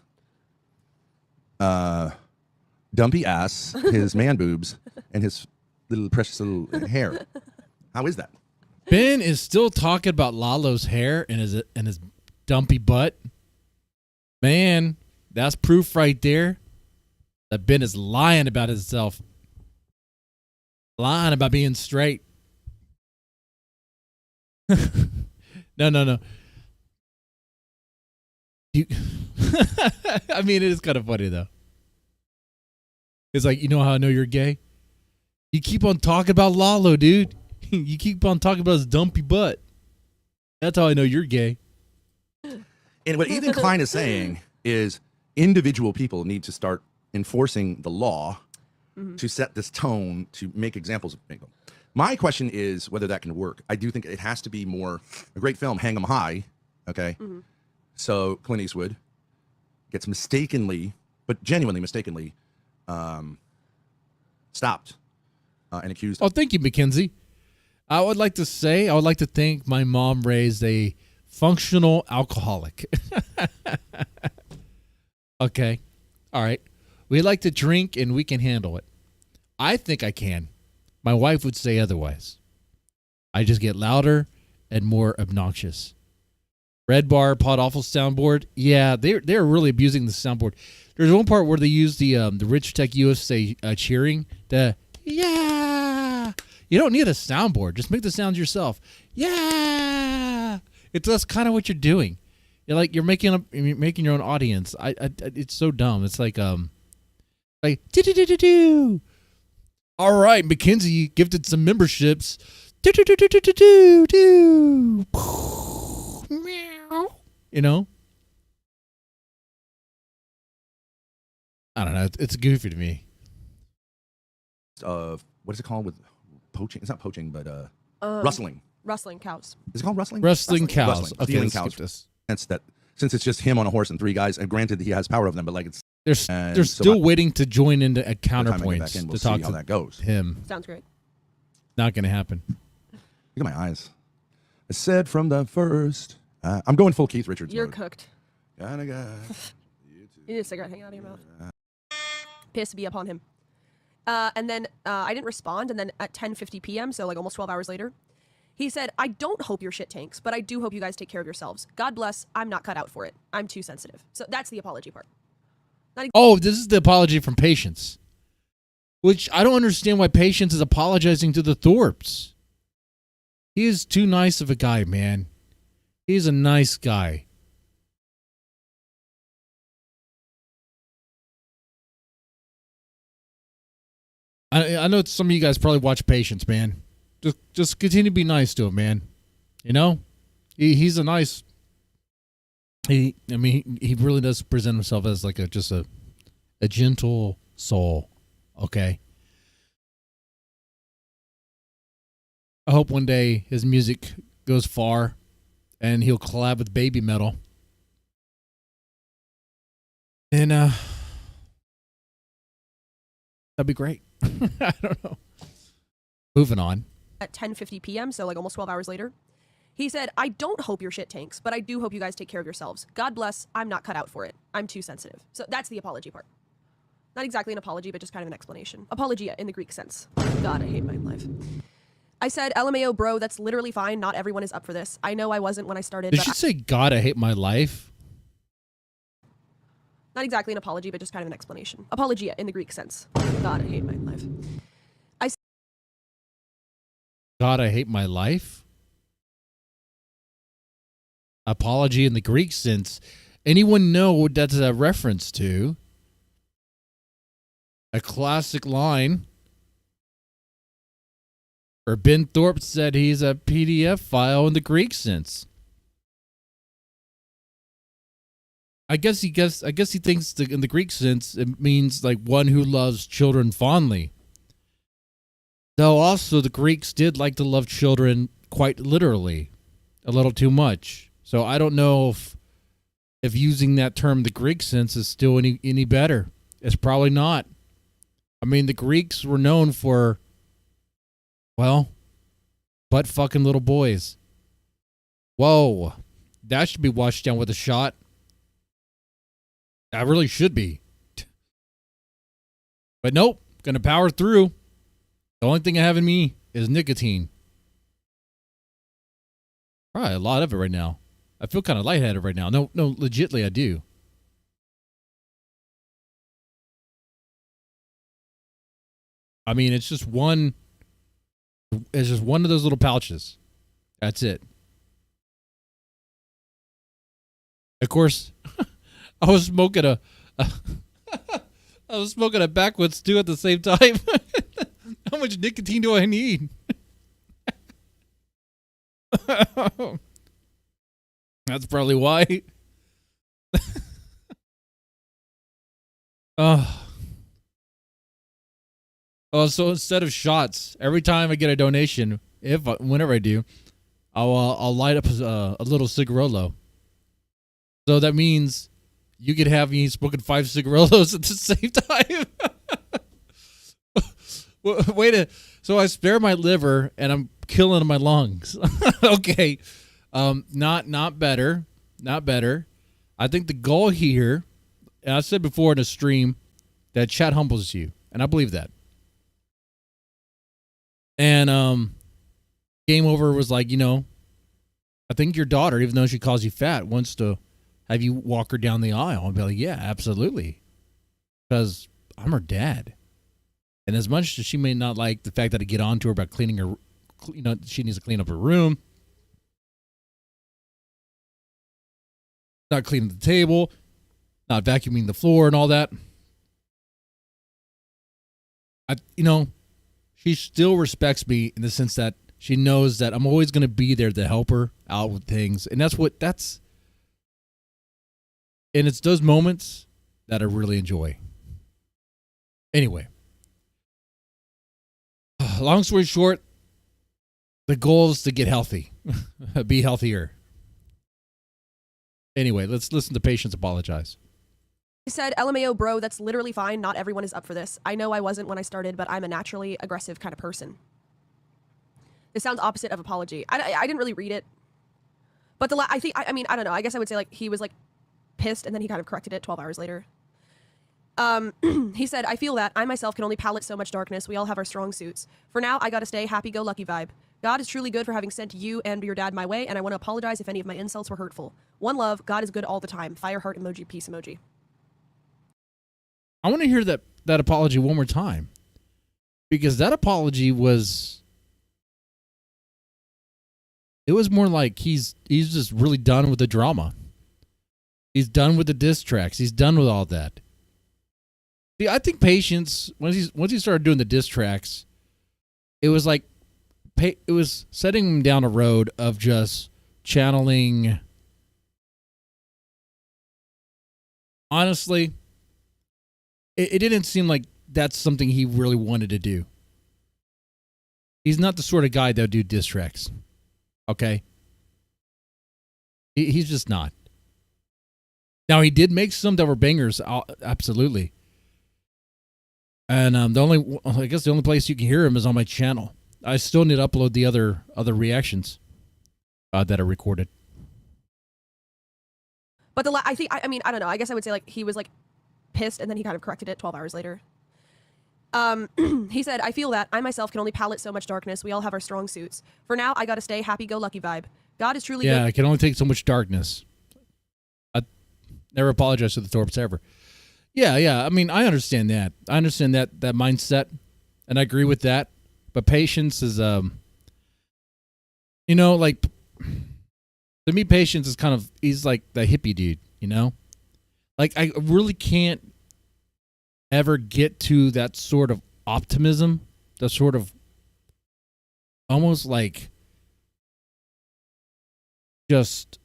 dumpy ass, his man boobs, and his little precious little hair. How is that? Ben is still talking about Lalo's hair and his dumpy butt. Man, that's proof right there that Ben is lying about himself. Lying about being straight. No. You, I mean, it is kind of funny, though. It's like, you know how I know you're gay? You keep on talking about Lalo, dude. You keep on talking about his dumpy butt. That's how I know you're gay. And what Ethan Klein is saying is individual people need to start enforcing the law to set this tone, to make examples of people. My question is whether that can work. I do think it has to be more a great film, Hang 'em High, okay? So Clint Eastwood gets mistakenly, but genuinely mistakenly, stopped and accused. Oh, thank you, Mackenzie. I would like to think my mom raised a functional alcoholic. Okay. All right. We like to drink and we can handle it. I think I can. My wife would say otherwise. I just get louder and more obnoxious. Red Bar, Pod Awful soundboard. Yeah, they're really abusing the soundboard. There's one part where they use the Rich Tech USA cheering. Yeah. You don't need a soundboard. Just make the sounds yourself. Yeah. That's kind of what you're doing. You're making your own audience. It's so dumb. It's like do. All right, Mackenzie gifted some memberships. Do. Meow. You know? I don't know. It's goofy to me. What is it called with poaching? It's not poaching, but rustling. Rustling cows. Is it called rustling? Wrestling cows. Rustling. Okay, Stealing let's cows. skip this. Since it's just him on a horse and three guys, and granted he has power over them, but like it's They're so still waiting to join into a by the time I get counterpoints back in, we'll to talk see how to that goes. him. Sounds great. Not going to happen. Look at my eyes. I said from the first. I'm going full Keith Richards. You're mode. cooked. Gotta go. You need a cigarette hanging out of your mouth. Pissed to be upon him. And then I didn't respond. And then at 10:50 p.m., so like almost 12 hours later, he said, I don't hope your shit tanks, but I do hope you guys take care of yourselves. God bless. I'm not cut out for it. I'm too sensitive. So that's the apology part. Oh, this is the apology from Patience. Which I don't understand why Patience is apologizing to the Thorps. He is too nice of a guy, man. He's a nice guy. I know some of you guys probably watch Patience, man. Just continue to be nice to him, man. You know? He's a nice... He really does present himself as like a gentle soul. Okay? I hope one day his music goes far and he'll collab with Baby Metal. And that'd be great. I don't know. Moving on. At 10:50 p.m., so like almost 12 hours later, he said, I don't hope your shit tanks, but I do hope you guys take care of yourselves. God bless. I'm not cut out for it. I'm too sensitive. So that's the apology part. Not exactly an apology, but just kind of an explanation. Apologia in the Greek sense. God, I hate my life. I said, LMAO, bro, that's literally fine. Not everyone is up for this. I know I wasn't when I started. Did she say, God, I hate my life? Not exactly an apology, but just kind of an explanation. Apologia in the Greek sense. God, I hate my life. God, I hate my life? Apology in the Greek sense. Anyone know what that's a reference to? A classic line. Or Ben Thorp said he's a PDF file in the Greek sense. I guess he thinks in the Greek sense it means like one who loves children fondly. Though also the Greeks did like to love children quite literally, a little too much. So I don't know if using that term the Greek sense is still any better. It's probably not. I mean, the Greeks were known for, well, butt fucking little boys. Whoa, that should be washed down with a shot. That really should be. But nope, gonna power through. The only thing I have in me is nicotine. Probably a lot of it right now. I feel kind of lightheaded right now. No, legitly I do. I mean, it's just one of those little pouches. That's it. Of course, I was smoking a backwards too at the same time. How much nicotine do I need? That's probably why. So instead of shots, every time I get a donation, whenever I do, I'll light up a little cigarillo. So that means you could have me smoking 5 cigarillos at the same time. So I spare my liver and I'm killing my lungs. Okay. Not better. I think the goal here, and I said before in a stream, that chat humbles you. And I believe that. And Game Over was like, I think your daughter, even though she calls you fat, wants to have you walk her down the aisle. And be like, yeah, absolutely. Because I'm her dad. And as much as she may not like the fact that I get on to her about cleaning her, she needs to clean up her room. Not cleaning the table. Not vacuuming the floor and all that. She still respects me in the sense that she knows that I'm always going to be there to help her out with things. And and it's those moments that I really enjoy. Anyway. Long story short, the goal is to get healthy. Be healthier. Anyway, let's listen to Patience apologize. He said, LMAO, bro, that's literally fine. Not everyone is up for this. I know I wasn't when I started, but I'm a naturally aggressive kind of person. This sounds opposite of apology. I didn't really read it. But I don't know. I guess I would say like he was like pissed and then he kind of corrected it 12 hours later. He said, I feel that I myself can only palate so much darkness. We all have our strong suits. For now, I gotta stay happy-go-lucky vibe. God is truly good for having sent you and your dad my way, and I want to apologize if any of my insults were hurtful. One love. God is good all the time. Fire heart emoji, peace emoji. I want to hear that apology one more time. Because that apology was... It was more like he's just really done with the drama. He's done with the diss tracks. He's done with all that. See, I think Patience, once he started doing the diss tracks, it was like, it was setting him down a road of just channeling. Honestly, it didn't seem like that's something he really wanted to do. He's not the sort of guy that would do diss tracks. Okay? He's just not. Now, he did make some that were bangers, absolutely. And the only place you can hear him is on my channel. I still need to upload the other reactions that are recorded. But I don't know. I guess I would say like he was like pissed and then he kind of corrected it 12 hours later. He said, I feel that I myself can only palate so much darkness. We all have our strong suits. For now, I gotta stay happy-go-lucky vibe. God is truly good. Yeah, I can only take so much darkness. I never apologize to the Thorps ever. Yeah. I mean, I understand that. I understand that mindset, and I agree with that. But Patience is, like, to me, Patience is kind of, he's like the hippie dude, Like, I really can't ever get to that sort of optimism, that sort of almost like just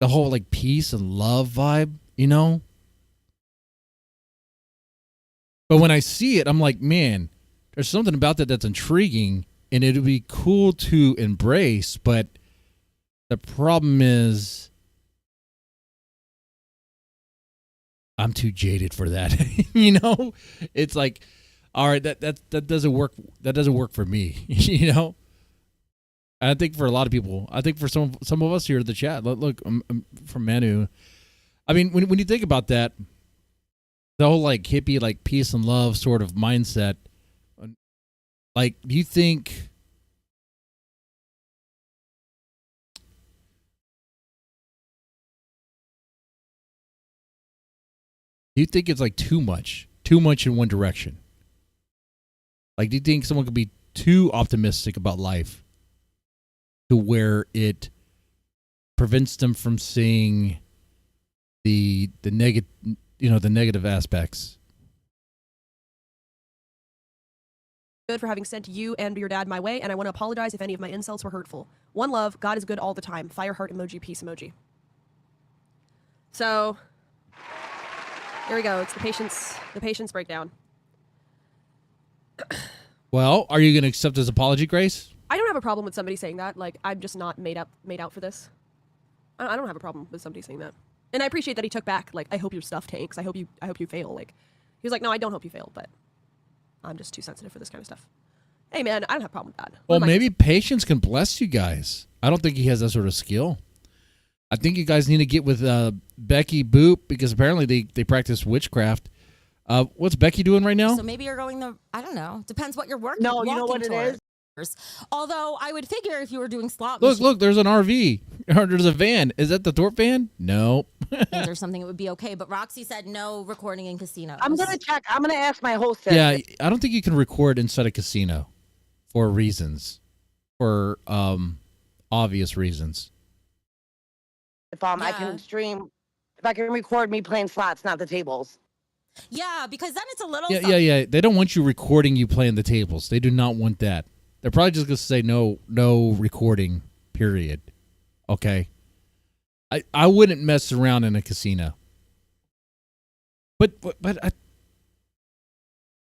the whole like peace and love vibe you know? But when I see it, I'm like, man, there's something about that that's intriguing, and it would be cool to embrace, but the problem is I'm too jaded for that. You know? It's like, all right, that doesn't work. That doesn't work for me, you know? And I think for a lot of people, I think for some of us here in the chat, look, from Manu, I mean, when you think about that, the whole like hippie, like peace and love sort of mindset, like, do you think it's like too much in one direction? Like, do you think someone could be too optimistic about life to where it prevents them from seeing the negative, the negative aspects? Good for having sent you and your dad my way, and I want to apologize if any of my insults were hurtful. One love. God is good all the time. Fire heart emoji, peace emoji. So, here we go. It's the patience breakdown. Well, are you going to accept his apology, Grace? I don't have a problem with somebody saying that. Like, I'm just not made out for this. I don't have a problem with somebody saying that. And I appreciate that he took back, like, I hope your stuff tanks. I hope you fail. Like, he was like, no, I don't hope you fail, but I'm just too sensitive for this kind of stuff. Hey, man, I don't have a problem with that. Well, maybe patience can bless you guys. I don't think he has that sort of skill. I think you guys need to get with Becky Boop, because apparently they practice witchcraft. What's Becky doing right now? So maybe you're going I don't know. Depends what you're working. No, you know what it is? Although I would figure if you were doing slot Look, there's an RV. Or there's a van. Is that the Thorp van? No. or something, it would be okay. But Roxy said no recording in casinos. I'm going to check. I'm going to ask my hostess. Yeah, I don't think you can record inside a casino for reasons. For obvious reasons. If I can stream, if I can record me playing slots, not the tables. Yeah, because then it's a little. Yeah. They don't want you recording you playing the tables. They do not want that. They're probably just going to say no recording, period. Okay? I wouldn't mess around in a casino. But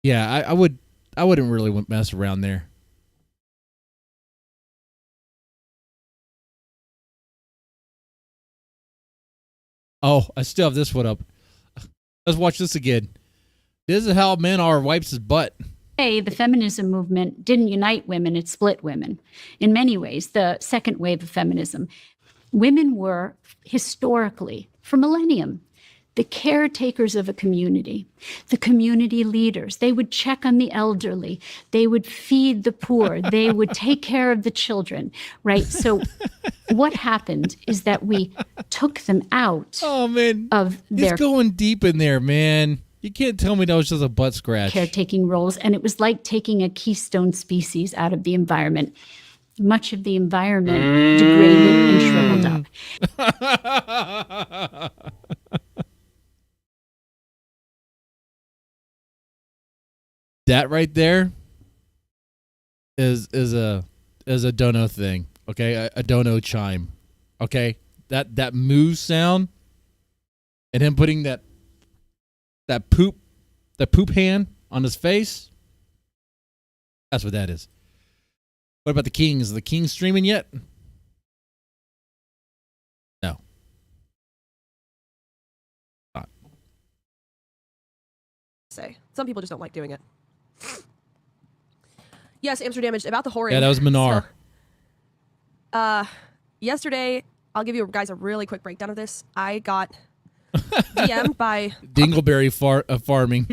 I wouldn't really mess around there. Oh, I still have this one up. Let's watch this again. This is how men wipes his butt. The feminism movement didn't unite women, it split women. In many ways, the second wave of feminism, women were historically, for millennium, the caretakers of a community, the community leaders. They would check on the elderly. They would feed the poor. They would take care of the children, right? So what happened is that we took them out of their... It's going deep in there, man. You can't tell me that was just a butt scratch. Caretaking roles, and it was like taking a keystone species out of the environment. Much of the environment degraded and shriveled up. That right there is a dono thing. Okay, a dono chime. Okay, that moo sound, and him putting that poop hand on his face. That's what that is. What about the Kings? Is the Kings streaming yet? No. Not. Say some people just don't like doing it. Yes, Amsterdam about the whoring. Yeah, that was Minar. So, yesterday, I'll give you guys a really quick breakdown of this. I got DM'd by Dingleberry farming.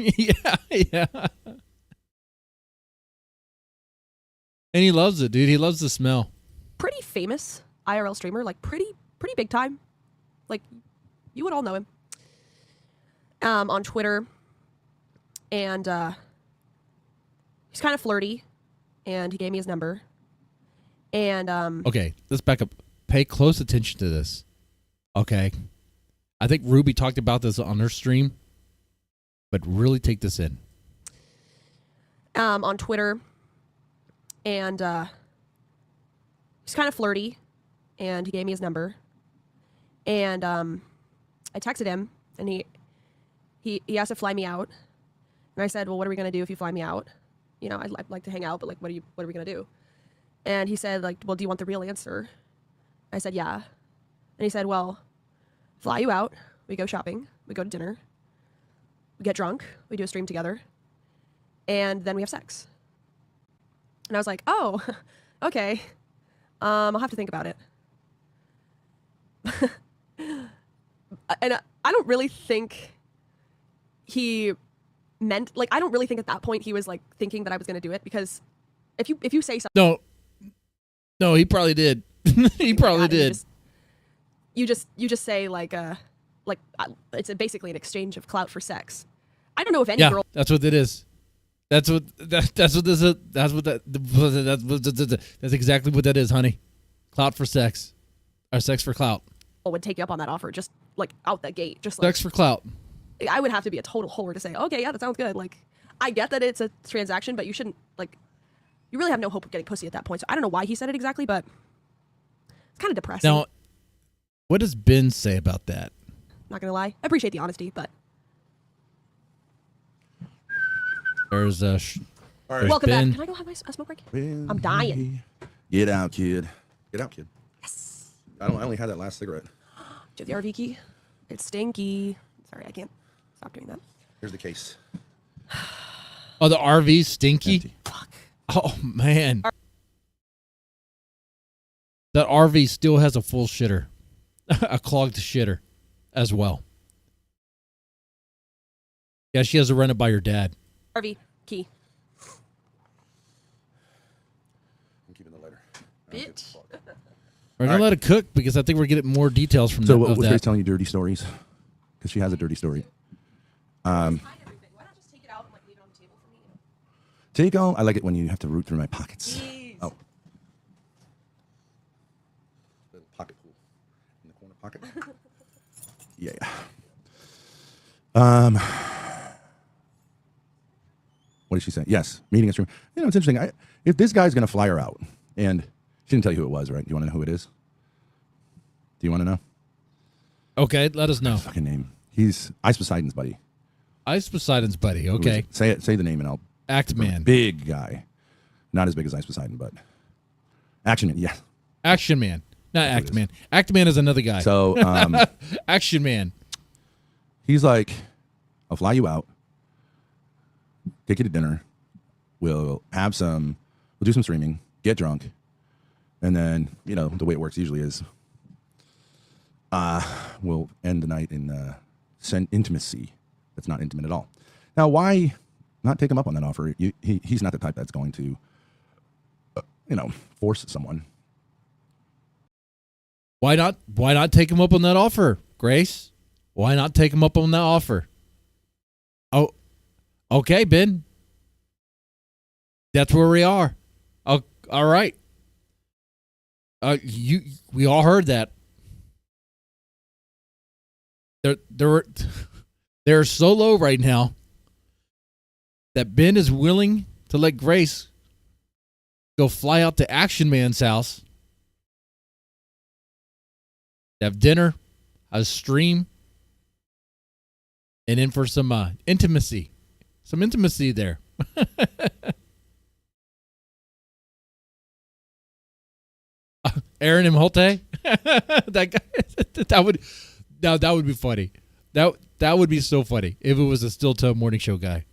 yeah. And he loves it, dude. He loves the smell. Pretty famous IRL streamer, like pretty big time. Like, you would all know him. On Twitter. And he's kind of flirty. And he gave me his number. And okay, let's back up. Pay close attention to this. Okay. I think Ruby talked about this on her stream, but really take this in. On Twitter, and he's kind of flirty, and he gave me his number, and I texted him, and he asked to fly me out, and I said, well, what are we gonna do if you fly me out? You know, I'd like to hang out, but like, what are we gonna do? And he said, like, well, do you want the real answer? I said, yeah. And he said, well, fly you out. We go shopping. We go to dinner. We get drunk. We do a stream together. And then we have sex. And I was like, oh, okay. I'll have to think about it. And I don't really think he meant, like, I don't really think at that point he was like thinking that I was going to do it, because if you say something. No, he probably did. He probably did. You just say like it's basically an exchange of clout for sex. I don't know if any girl. That's what it is. That's exactly what that is, honey. Clout for sex, or sex for clout. Would take you up on that offer, just like out the gate, just like sex for clout. I would have to be a total whore to say, okay, yeah, that sounds good. Like, I get that it's a transaction, but you shouldn't, like, you really have no hope of getting pussy at that point. So I don't know why he said it exactly, but it's kind of depressing. Now, what does Ben say about that? Not gonna lie, I appreciate the honesty, but there's All right. welcome Ben. back. Can I go have a smoke break? I'm dying. Get out, kid. Get out, kid. Yes. I only had that last cigarette. Do you have the RV key? It's stinky. Sorry, I can't stop doing that. Here's the case. Oh, the RV's stinky? Empty. Fuck. Oh, man. That RV still has a full shitter. A clogged shitter as well. Yeah, she has to run it by your dad. RV key. I'm keeping the lighter. Bitch. We're going to let it cook because I think we're getting more details from So that. what was Grace telling you dirty stories? Because she has a dirty story. Why not just take it out and like leave it on the table for me? Take all. I like it when you have to root through my pockets. Jeez. Oh. Little pocket pool in the corner pocket. Yeah. What did she say? Yes, meeting a stream. You know, it's interesting. If this guy's gonna fly her out, and she didn't tell you who it was, right? Do you want to know who it is? Do you want to know? Okay, let us know. Fucking name. He's Ice Poseidon's buddy. Ice Poseidon's buddy. Okay. Say it. Say the name, and I'll. Act Man. Big guy. Not as big as Ice Poseidon, but Action Man. Yeah. Action Man. Not Act Man. Act Man is another guy. So Action Man. he's like, I'll fly you out, take you to dinner, we'll do some streaming, get drunk, and then, you know, the way it works usually is we'll end the night in intimacy that's not intimate at all. Now, why not take him up on that offer? He's not the type that's going to, force someone. Why not take him up on that offer, Grace? Why not take him up on that offer? Oh, okay, Ben. That's where we are. Oh, all right. We all heard that. They're so low right now that Ben is willing to let Grace go fly out to Action Man's house, have dinner, a stream, and in for some intimacy. Some intimacy there. Aaron Imholte? That guy, that would be funny. That would be so funny if it was a Still Toe morning show guy.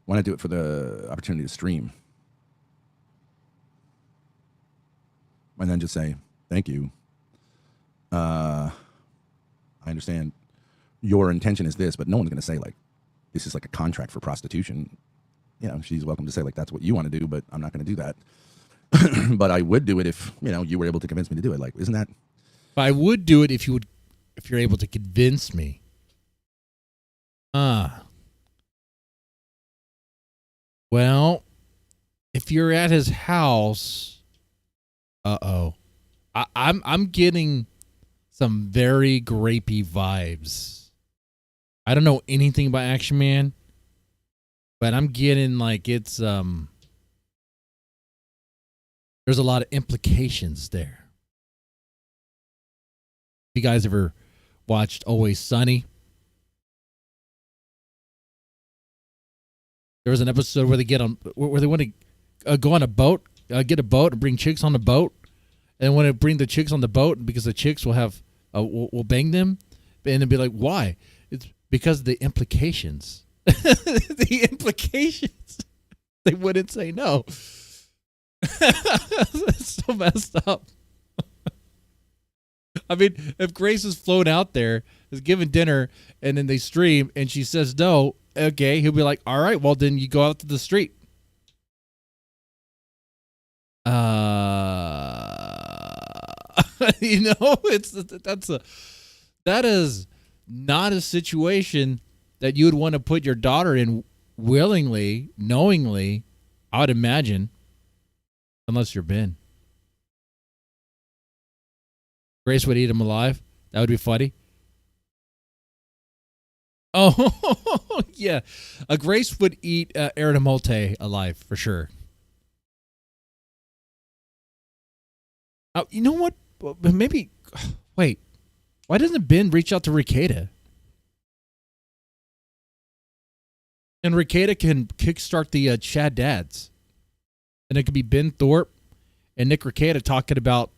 Why not do it for the opportunity to stream? And then just say, thank you. I understand your intention is this, but no one's going to say, like, this is like a contract for prostitution. You know, she's welcome to say, like, that's what you want to do, but I'm not going to do that. But I would do it if, you were able to convince me to do it. Like, isn't that? But I would do it if you're able to convince me. Well, if you're at his house, I'm getting some very grapey vibes. I don't know anything about Action Man, but I'm getting like it's there's a lot of implications there. You guys ever watched Always Sunny? There was an episode where they want to go on a boat, get a boat and bring chicks on the boat, and want to bring the chicks on the boat because the chicks will have will bang them, and they'll be like, why? It's because of the implications. The implications. They wouldn't say no. That's so messed up. I mean, if Grace is flown out there, is given dinner, and then they stream, and she says no, okay, he'll be like, all right, well, then you go out to the street. You know, that is not a situation that you would want to put your daughter in willingly, knowingly, I would imagine, unless you're Ben. Grace would eat him alive. That would be funny. Oh, yeah. Grace would eat Aaron Molte alive for sure. You know what? Maybe. Wait. Why doesn't Ben reach out to Ricada? And Ricada can kickstart the Chad Dads. And it could be Ben Thorp and Nick Ricada talking about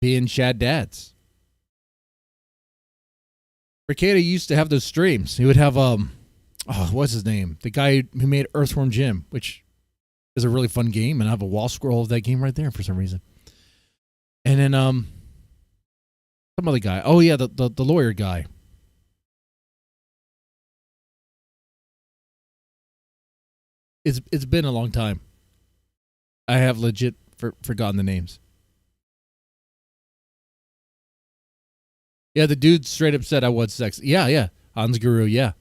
being Chad Dads. Ricada used to have those streams. He would have what's his name? The guy who made Earthworm Jim, which is a really fun game, and I have a wall scroll of that game right there for some reason. And then some other guy. Oh yeah, the lawyer guy. It's been a long time. I have legit forgotten the names. Yeah, the dude straight up said I want sex. Yeah. Hans Guru, yeah.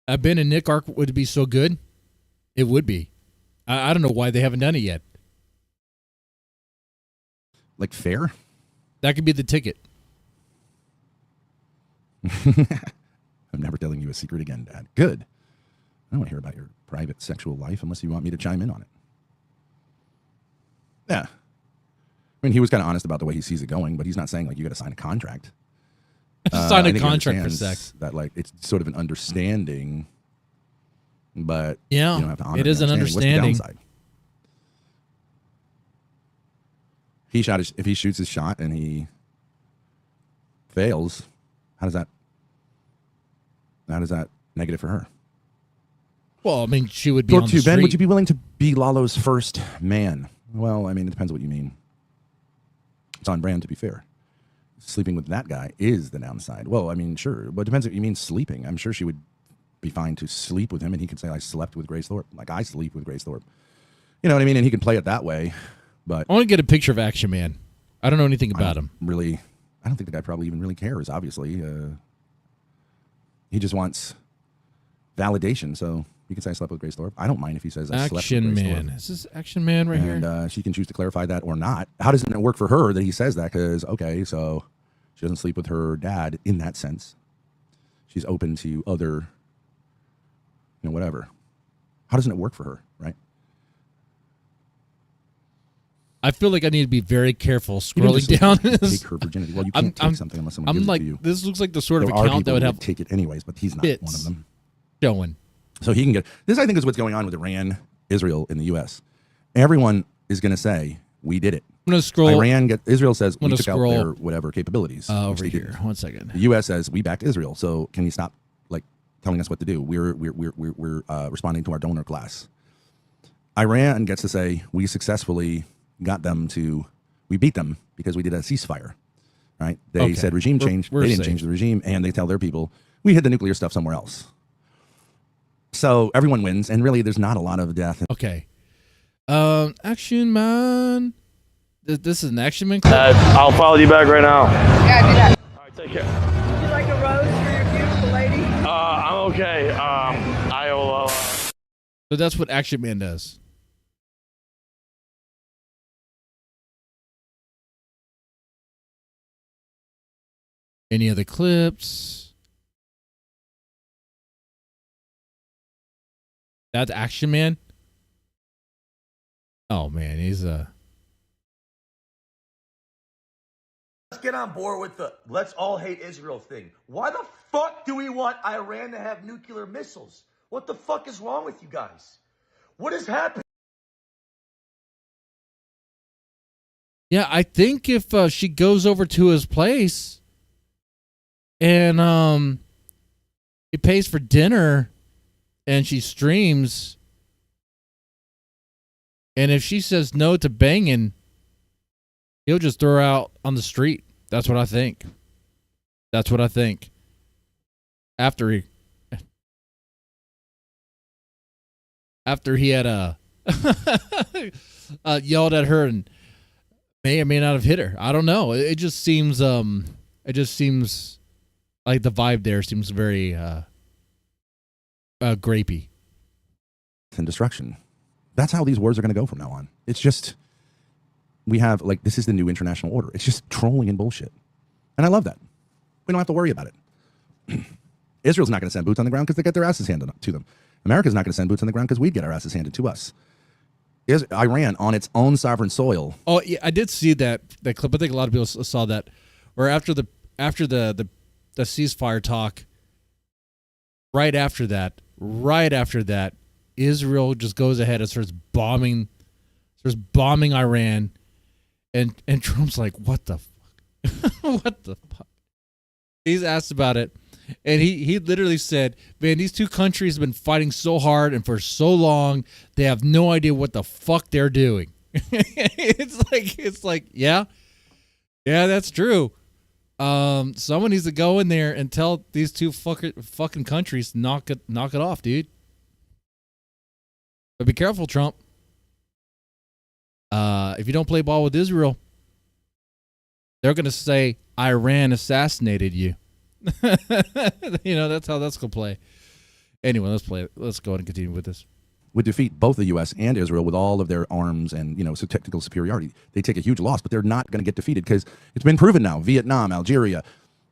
Ben and Nick arc would be so good. It would be. I don't know why they haven't done it yet. Like fair? That could be the ticket. I'm never telling you a secret again, Dad. Good. I don't want to hear about your private sexual life unless you want me to chime in on it. Yeah. I mean, he was kind of honest about the way he sees it going, but he's not saying, like, you got to sign a contract. Sign a contract for sex. That, like, it's sort of an understanding, but yeah, you don't have to honor it is an understanding. What's the downside? If he shoots his shot and he fails, how does that negative for her? Well, I mean, she would be on the street. Ben, would you be willing to be Lalo's first man? Well, I mean, it depends what you mean. It's on brand, to be fair. Sleeping with that guy is the downside. Well, I mean, sure. But it depends what you mean sleeping. I'm sure she would be fine to sleep with him, and he could say, I slept with Grace Thorp. Like, I sleep with Grace Thorp. You know what I mean? And he can play it that way. But I want to get a picture of Action Man. I don't know anything about him. Really, I don't think the guy probably even really cares, obviously. He just wants validation, so you can say I slept with Grace Thorp. I don't mind if he says I slept with Grace Thorp. Is this Action Man right here? And she can choose to clarify that or not. How does it work for her that he says that? Because, okay, so she doesn't sleep with her dad in that sense. She's open to other, whatever. How doesn't it work for her, right? I feel like I need to be very careful scrolling down this. Take her virginity. Well, you can't take something unless someone gives it to you. This looks like the sort of account that would have take it anyways, but he's not one of them. Showing. So he can get this. I think is what's going on with Iran, Israel, in the U.S. Everyone is going to say we did it. I'm going to scroll. Israel says we took out their whatever capabilities. Over here, 1 second. The U.S. says we backed Israel. So can you stop telling us what to do? We're responding to our donor class. Iran gets to say we successfully we beat them because we did a ceasefire, right? They said regime change. They didn't change the regime, and they tell their people we hid the nuclear stuff somewhere else. So everyone wins, and really, there's not a lot of death. Okay, Action Man. This is an Action Man clip? I'll follow you back right now. Yeah, do that. All right, take care. Would you like a rose for your beautiful lady? I'm okay. I will. So that's what Action Man does. Any other clips? That's Action Man. Oh man, he's Let's get on board with the let's all hate Israel thing. Why the fuck do we want Iran to have nuclear missiles? What the fuck is wrong with you guys? What has happened? Yeah, I think if she goes over to his place and he pays for dinner and she streams, and if she says no to banging, he'll just throw her out on the street. That's what I think. That's what I think. After he had yelled at her and may or may not have hit her. I don't know. It just seems like the vibe there seems very grapey. And destruction. That's how these wars are going to go from now on. It's just, we have, like, this is the new international order. It's just trolling and bullshit. And I love that. We don't have to worry about it. Israel's not going to send boots on the ground because they get their asses handed to them. America's not going to send boots on the ground because we'd get our asses handed to us. Is Iran on its own sovereign soil? Oh, yeah, I did see that clip. I think a lot of people saw that. Where after the ceasefire talk, right after that, Israel just goes ahead and starts bombing Iran, and Trump's like, "What the fuck? What the fuck?" He's asked about it, and he literally said, "Man, these two countries have been fighting so hard and for so long, they have no idea what the fuck they're doing." It's like, yeah, that's true. Someone needs to go in there and tell these two fucking countries knock it off, dude. But be careful, Trump. If you don't play ball with Israel, they're gonna say Iran assassinated you. That's how that's gonna play. Anyway, let's play it. Let's go ahead and continue with this. Would defeat both the U.S. and Israel with all of their arms and, so technical superiority. They take a huge loss, but they're not going to get defeated because it's been proven now. Vietnam, Algeria.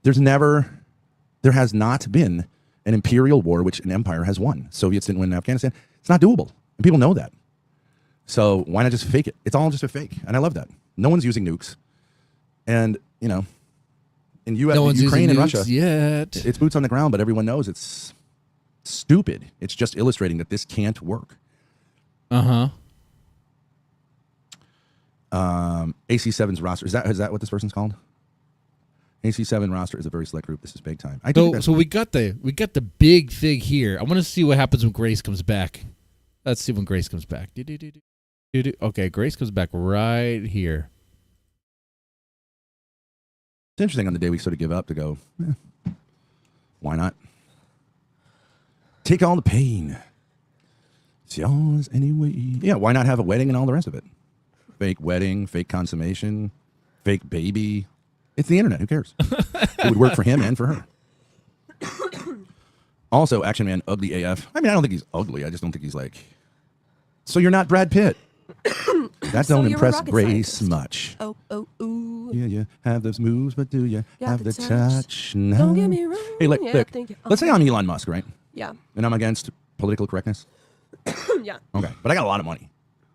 There has not been an imperial war which an empire has won. Soviets didn't win in Afghanistan. It's not doable, and people know that. So why not just fake it? It's all just a fake, and I love that. No one's using nukes, and in Ukraine and Russia, yet. It's boots on the ground, but everyone knows it's stupid. It's just illustrating that this can't work. AC7's roster, is that what this person's called? AC7 roster is a very select group. This is big time. So we got the big thing here. I want to see what happens when Grace comes back. Let's see when Grace comes back. Okay, Grace comes back right here. It's interesting on the day we sort of give up to go, why not? Take all the pain. It's yours anyway. Yeah, why not have a wedding and all the rest of it? Fake wedding, fake consummation, fake baby. It's the internet. Who cares? It would work for him and for her. Also, Action Man, ugly AF. I mean, I don't think he's ugly. I just don't think he's like... So you're not Brad Pitt. That don't impress Grace much. Oh, ooh. Yeah. Have those moves, but do you have the touch? No. Don't get me wrong. Hey, look. Let's say I'm Elon Musk, right? Yeah. And I'm against political correctness. Yeah. Okay, but I got a lot of money.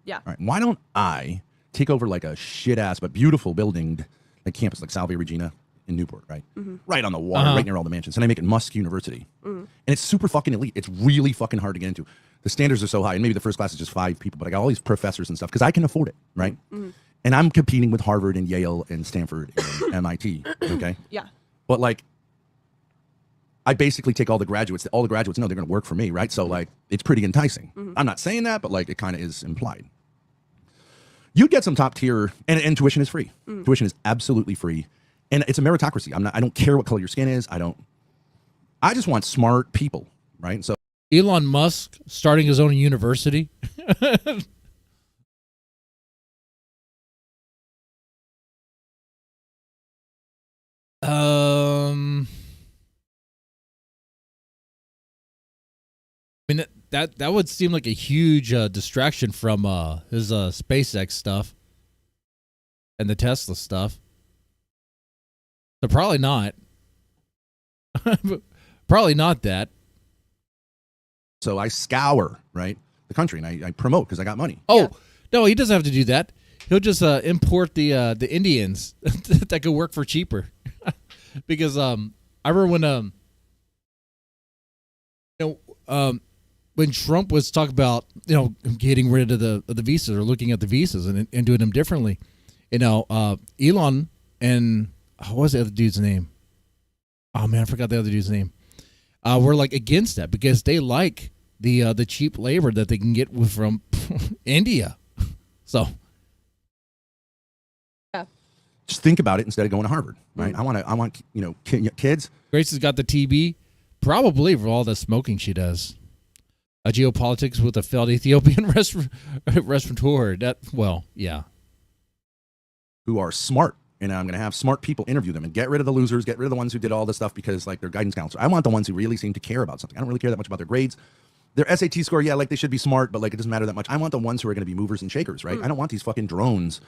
Yeah. All right. Why don't I take over like a shit ass but beautiful building, like campus, like Salve Regina in Newport, right? Mm-hmm. Right on the water, right near all the mansions, and I make it Musk University. Mm-hmm. And it's super fucking elite. It's really fucking hard to get into. The standards are so high, and maybe the first class is just 5 people, but I got all these professors and stuff because I can afford it, right? Mm-hmm. And I'm competing with Harvard and Yale and Stanford and MIT. Okay. Yeah. But like, I basically take all the graduates know they're going to work for me, right? So like, it's pretty enticing. Mm-hmm. I'm not saying that, but like, it kind of is implied. You'd get some top tier, and tuition is free. Mm. Tuition is absolutely free, and it's a meritocracy. I don't care what color your skin is. I just want smart people, right? So Elon Musk starting his own university. I mean, that would seem like a huge distraction from his SpaceX stuff and the Tesla stuff. So probably not. Probably not that. So I scour, right, the country, and I promote because I got money. Oh, no, he doesn't have to do that. import the Indians that could work for cheaper. Because I remember when Trump was talking about getting rid of the visas or looking at the visas and doing them differently, Elon and what was the other dude's name? Oh man, I forgot the other dude's name. We're like against that because they like the cheap labor that they can get from India. So just think about it instead of going to Harvard, right? I want kids. Grace has got the TB, probably for all the smoking she does. A geopolitics with a failed Ethiopian restaurateur. Yeah. Who are smart. And I'm going to have smart people interview them and get rid of the losers, get rid of the ones who did all this stuff because like they're guidance counselor. I want the ones who really seem to care about something. I don't really care that much about their grades. Their SAT score, yeah, like they should be smart, but like it doesn't matter that much. I want the ones who are going to be movers and shakers, right? I don't want these fucking drones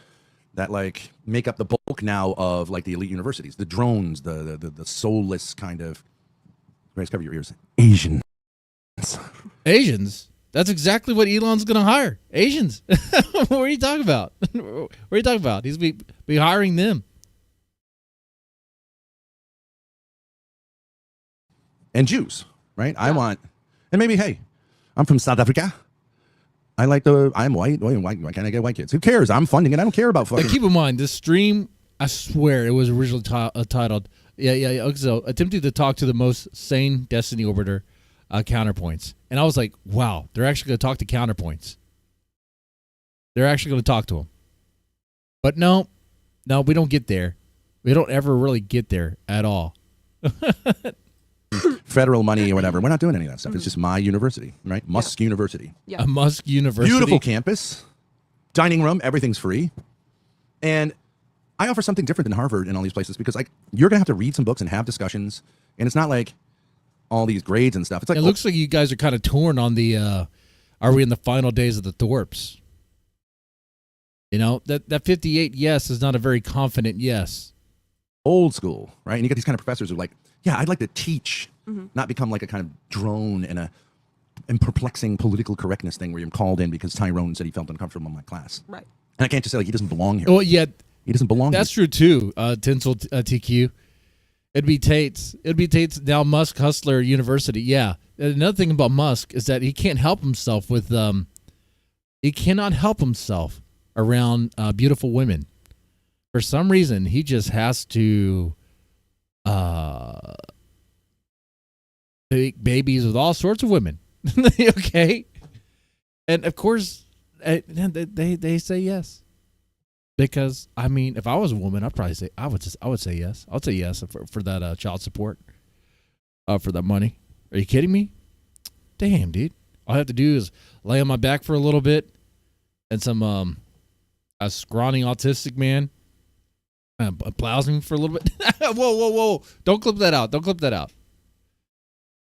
that like make up the bulk now of like the elite universities. The drones, the soulless kind of, Grace, cover your ears. Asians? That's exactly what Elon's going to hire. Asians. What are you talking about? What are you talking about? He's be hiring them. And Jews, right? Yeah. I want, and maybe, hey, I'm from South Africa. I'm white. Why can't I get white kids? Who cares? I'm funding it. I don't care about fucking. Keep in mind, this stream, I swear, it was originally titled, so attempting to talk to the most sane Destiny Orbiter counterpoints. And I was like, wow, they're actually going to talk to counterpoints. They're actually going to talk to them. But no, we don't get there. We don't ever really get there at all. Federal money or whatever. We're not doing any of that stuff. It's just my university, right? Musk University. Yeah. A Musk University. Beautiful campus. Dining room. Everything's free. And I offer something different than Harvard and all these places because like you're going to have to read some books and have discussions. And it's not like all these grades and stuff. It's like it looks like you guys are kind of torn on the are we in the final days of the Thorps? That 58 yes is not a very confident yes. Old school, right? And you get these kind of professors who are like, yeah, I'd like to teach, not become like a kind of drone in a perplexing political correctness thing where you're called in because Tyrone said he felt uncomfortable in my class. Right. And I can't just say like he doesn't belong here. Well, yeah. He doesn't belong That's here. true too, Tinsel TQ. It'd be Tate's now Musk Hustler University. Yeah. Another thing about Musk is that he can't help himself with he cannot help himself around beautiful women. For some reason, he just has to make babies with all sorts of women. Okay? And of course, they say yes. Because I mean, if I was a woman, I'd probably say I would say yes. I'll say yes for that child support, for that money. Are you kidding me? Damn, dude. All I have to do is lay on my back for a little bit, and some a scrawny autistic man plows me for a little bit. Whoa! Don't clip that out. I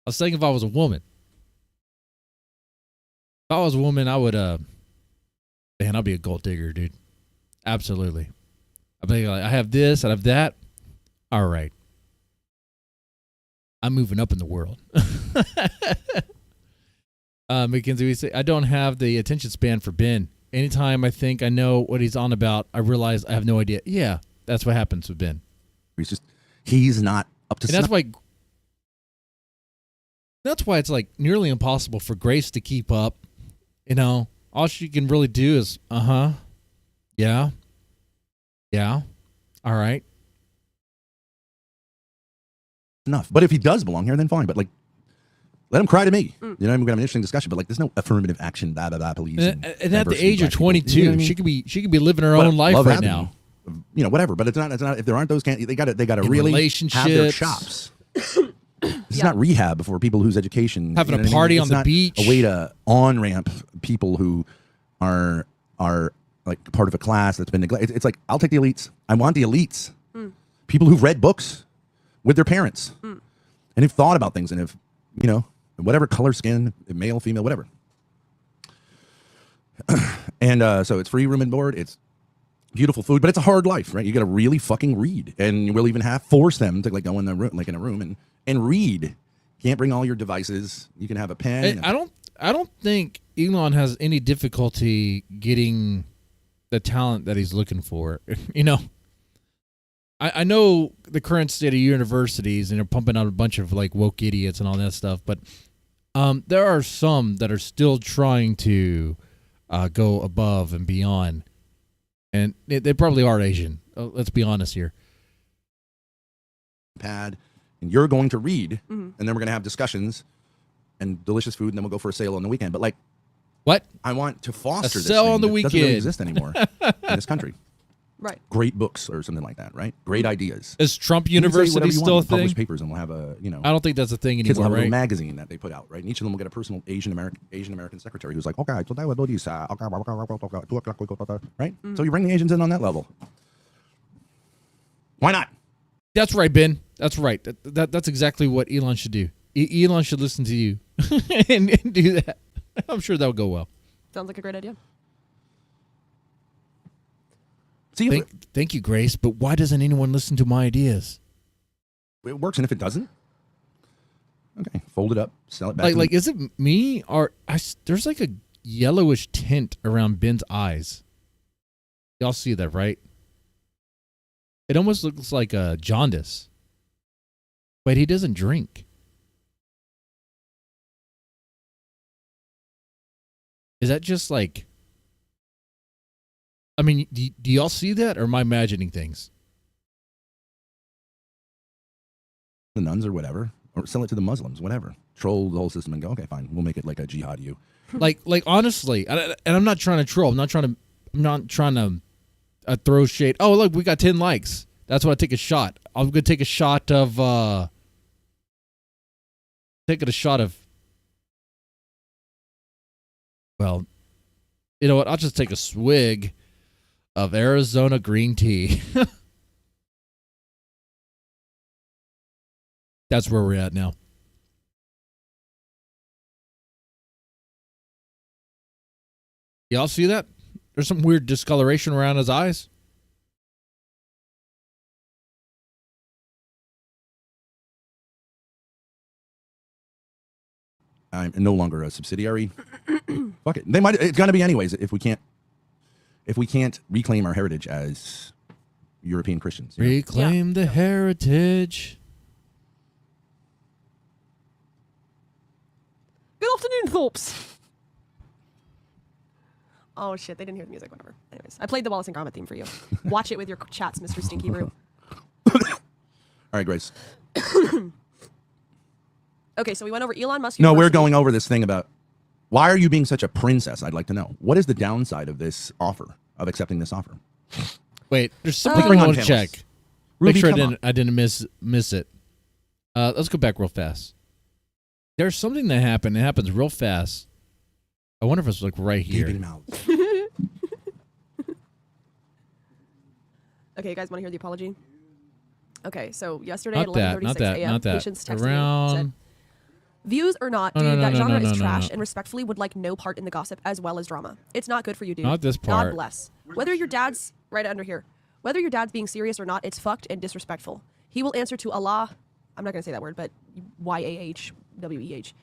was saying if I was a woman. If I was a woman, I would man, I'd be a gold digger, dude. Absolutely. I'd be like, I have this, I have that. All right. I'm moving up in the world. Mackenzie, we say, I don't have the attention span for Ben. Anytime I think I know what he's on about, I realize I have no idea. Yeah, that's what happens with Ben. He's not up to snuff. That's why it's like nearly impossible for Grace to keep up. All she can really do is, yeah, all right. Enough. But if he does belong here, then fine. But like, let him cry to me. I'm going to have an interesting discussion. But like, there's no affirmative action. Blah blah blah. Police. And at the age of 22, I mean? she could be living her own life right now. Whatever. But it's not. If there aren't those, they got to really have their chops. This is not rehab for people whose education having a party on the beach. A way to on ramp people who are like part of a class that's been neglected. It's like, I'll take the elites. I want the elites. People who've read books with their parents and have thought about things and have, whatever color skin, male, female, whatever. And so it's free room and board. It's beautiful food, but it's a hard life, right? You got to really fucking read, and we'll even force them to like go in the room, like in a room and read. You can't bring all your devices. You can have a pen. I don't think Elon has any difficulty getting the talent that he's looking for. You know, I know the current state of universities and they're pumping out a bunch of like woke idiots and all that stuff, but there are some that are still trying to go above and beyond, and they probably are Asian. Let's be honest here. Pad, and you're going to read, and then we're going to have discussions and delicious food, and then we'll go for a sale on the weekend. But like, what? I want to foster a this sale thing on the that weekend doesn't really exist anymore in this country. Right. Great books or something like that, right? Great ideas. Is Trump You can say whatever University you still a want, thing? publish papers, and we'll have a, you know. I don't think that's a thing Kids will anymore, have a little right? magazine that they put out, right? And each of them will get a personal Asian American secretary who's like, okay, today we'll do this, right? So you bring the Asians in on that level. Why not? That's right, Ben. That's right. That's exactly what Elon should do. Elon should listen to you and do that. I'm sure that would go well. Sounds like a great idea. See, thank you, Grace. But why doesn't anyone listen to my ideas? It works, and if it doesn't, okay, fold it up, sell it back. Like, is it me or there's like a yellowish tint around Ben's eyes? Y'all see that, right? It almost looks like a jaundice. But he doesn't drink. Is that just like... I mean, do y'all see that, or am I imagining things? The nuns or whatever, or sell it to the Muslims, whatever. Troll the whole system and go, okay, fine, we'll make it like a jihad you. Like honestly, and I'm not trying to troll. I'm not trying to throw shade. Oh, look, we got 10 likes. That's what I take a shot. I'm gonna take a shot of well, you know what? I'll just take a swig of Arizona green tea. That's where we're at now. Y'all see that? There's some weird discoloration around his eyes. I'm no longer a subsidiary. Fuck it. They might. It's gonna be anyways if we can't reclaim our heritage as European Christians. You know? Reclaim the heritage. Good afternoon, Thorps. Oh shit, they didn't hear the music. Whatever. Anyways, I played the Wallace and Gromit theme for you. Watch it with your chats, Mr. Stinky Brew. All right, Grace. Okay, so we went over Elon Musk. No, we're University. going over this thing about why are you being such a princess? I'd like to know. What is the downside of this offer, of accepting this offer? Wait, there's something Bring I on want to panelists. check. Ruby, Make sure come I didn't miss it. Let's go back real fast. There's something that happened. It happens real fast. I wonder if it's like right here. Okay, you guys want to hear the apology? Okay, so yesterday Not at that, 11:36 a.m., not that. patients texted me and Around. said, "Views or not, No, dude, no, that no, genre no, is no, trash no. and respectfully would like no part in the gossip as well as drama. It's not good for you, dude. Not this part. God bless. Whether your dad's right under here, whether your dad's being serious or not, it's fucked and disrespectful. He will answer to Allah. I'm not gonna say that word, but YAHWEH.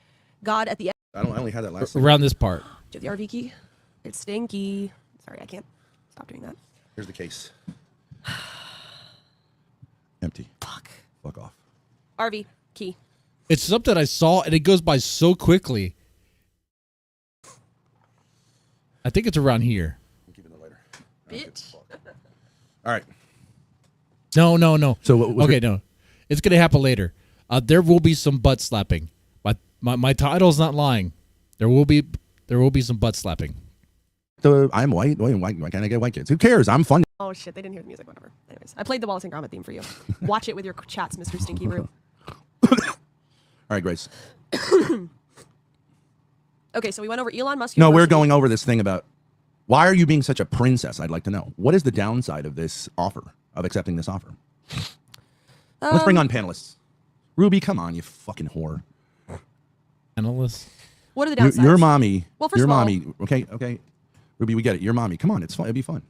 God at the end. I only had that last. Around this part. Do you have the RV key? It's stinky. Sorry, I can't stop doing that. Here's the case. Empty. Fuck. Fuck off. RV key. It's something I saw, and it goes by so quickly. I think it's around here. I'm keeping it later. Bitch. All right. No. So what was okay, it? no. It's going to happen later. There will be some butt slapping. My title's not lying. There will be some butt slapping. I'm white. Why can't I get white kids? Who cares? I'm fun. Oh shit, they didn't hear the music. Whatever. Anyways, I played the Wallace and Gromit theme for you. Watch it with your chats, Mr. Stinky Brew. All right, Grace. Okay, so we went over Elon Musk. No, we're University. going over this thing about why are you being such a princess? I'd like to know. What is the downside of this offer, of accepting this offer? Let's bring on panelists. Ruby, come on, you fucking whore. Analyst. What are the downsides? Your mommy. Well, first your of all, mommy. Okay. Ruby, we get it. Your mommy. Come on, it's fun. It'd be fun.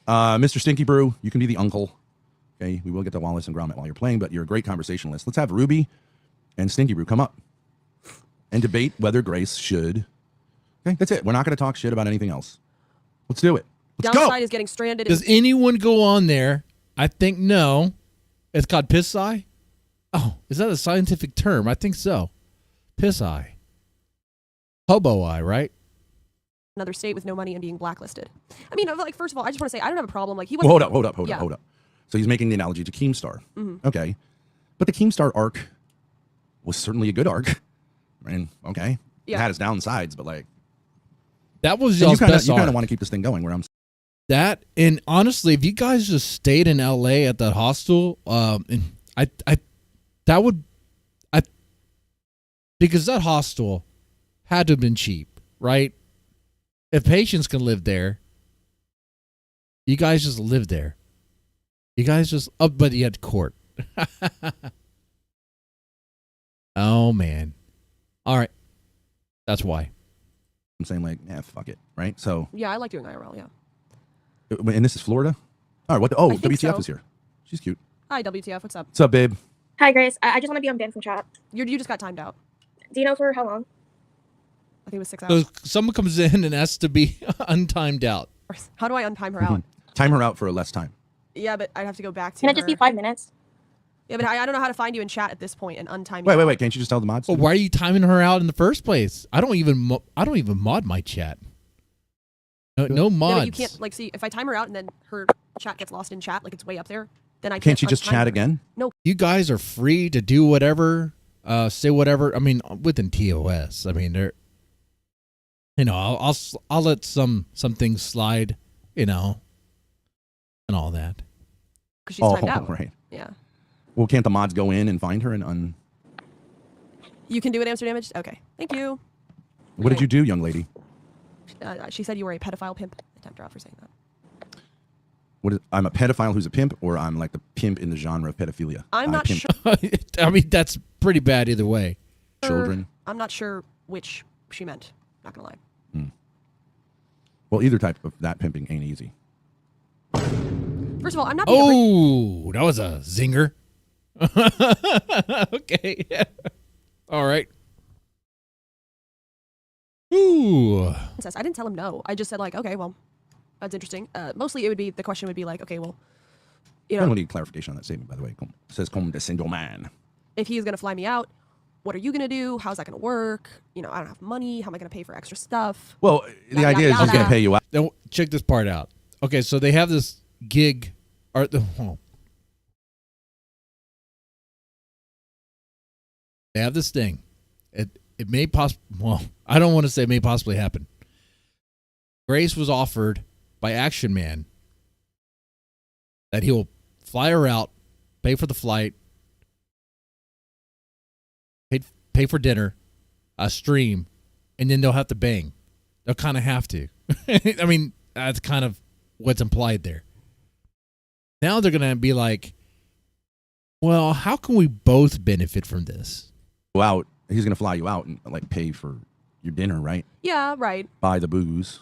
Mr. Stinky Brew, you can be the uncle. Okay, we will get to Wallace and Gromit while you're playing, but you're a great conversationalist. Let's have Ruby and Stinky Brew come up and debate whether Grace should. Okay, that's it. We're not going to talk shit about anything else. Let's do it. Downside is getting stranded. Does anyone go on there? I think no. It's called piss eye. Oh, is that a scientific term? I think so. Piss eye. Hobo eye, right? Another state with no money and being blacklisted. I mean, like, first of all, I just want to say I don't have a problem. Like, he Well, wasn't. hold up. So he's making the analogy to Keemstar. Okay. But the Keemstar arc was certainly a good arc. And, okay. It had its downsides, but, like. That was y'all's best You kind arc. of want to keep this thing going where I'm. That, and honestly, if you guys just stayed in LA at that hostel, and because that hostel had to have been cheap, right? If patients can live there, you guys just live there. You guys just, but you had court. Oh, man. All right. That's why. I'm saying, like, fuck it, right? So. Yeah, I like doing IRL, yeah. And this is Florida? All right, what the, oh, WTF so. is here. She's cute. Hi, WTF, what's up? What's up, babe? Hi, Grace. I just want to be unbanned from chat. You just got timed out. Do you know for how long? I think it was 6 hours. So someone comes in and has to be untimed out. How do I untime her out? Time her out for a less time. Yeah, but I'd have to go back to Can it just be 5 minutes? Yeah, but I don't know how to find you in chat at this point and untime you. Wait. Can't you just tell the mods? Well, why are you timing her out in the first place? I don't even mod my chat. No mods. Yeah, but you can't, like, see, if I time her out and then her chat gets lost in chat, like it's way up there, then I Can't she just chat her. again? No. You guys are free to do whatever, say whatever. I mean, within TOS. I mean, they're, you know, I'll let some things slide, you know, and all that. Because she's timed out. Right. Yeah. Well, can't the mods go in and find her and You can do it, Amsterdam. Okay. Thank you. What did you do, young lady? She said you were a pedophile pimp. I tapped her out for saying that. I'm a pedophile who's a pimp, or I'm like the pimp in the genre of pedophilia? I'm not sure. I mean, that's pretty bad either way. Children? I'm not sure which she meant. Not going to lie. Well, either type of that pimping ain't easy. First of all, I'm not. Oh, that was a zinger. Okay. All right. Ooh. I didn't tell him no. I just said, like, okay, well, that's interesting. Mostly the question would be like, okay, well, you know. I don't need clarification on that statement, by the way. It says "Como descendo man." If he's going to fly me out, what are you going to do? How's that going to work? You know, I don't have money. How am I going to pay for extra stuff? Well, the idea is he's going to pay you out. Now, check this part out. Okay, so they have this gig. They have this thing. It may I don't want to say it may possibly happen. Grace was offered by Action Man that he'll fly her out, pay for the flight, pay for dinner, a stream, and then they'll have to bang. They'll kind of have to. I mean, that's kind of what's implied there. Now they're going to be like, well, how can we both benefit from this? Out. He's going to fly you out and like pay for your dinner, right? Yeah, right. Buy the booze.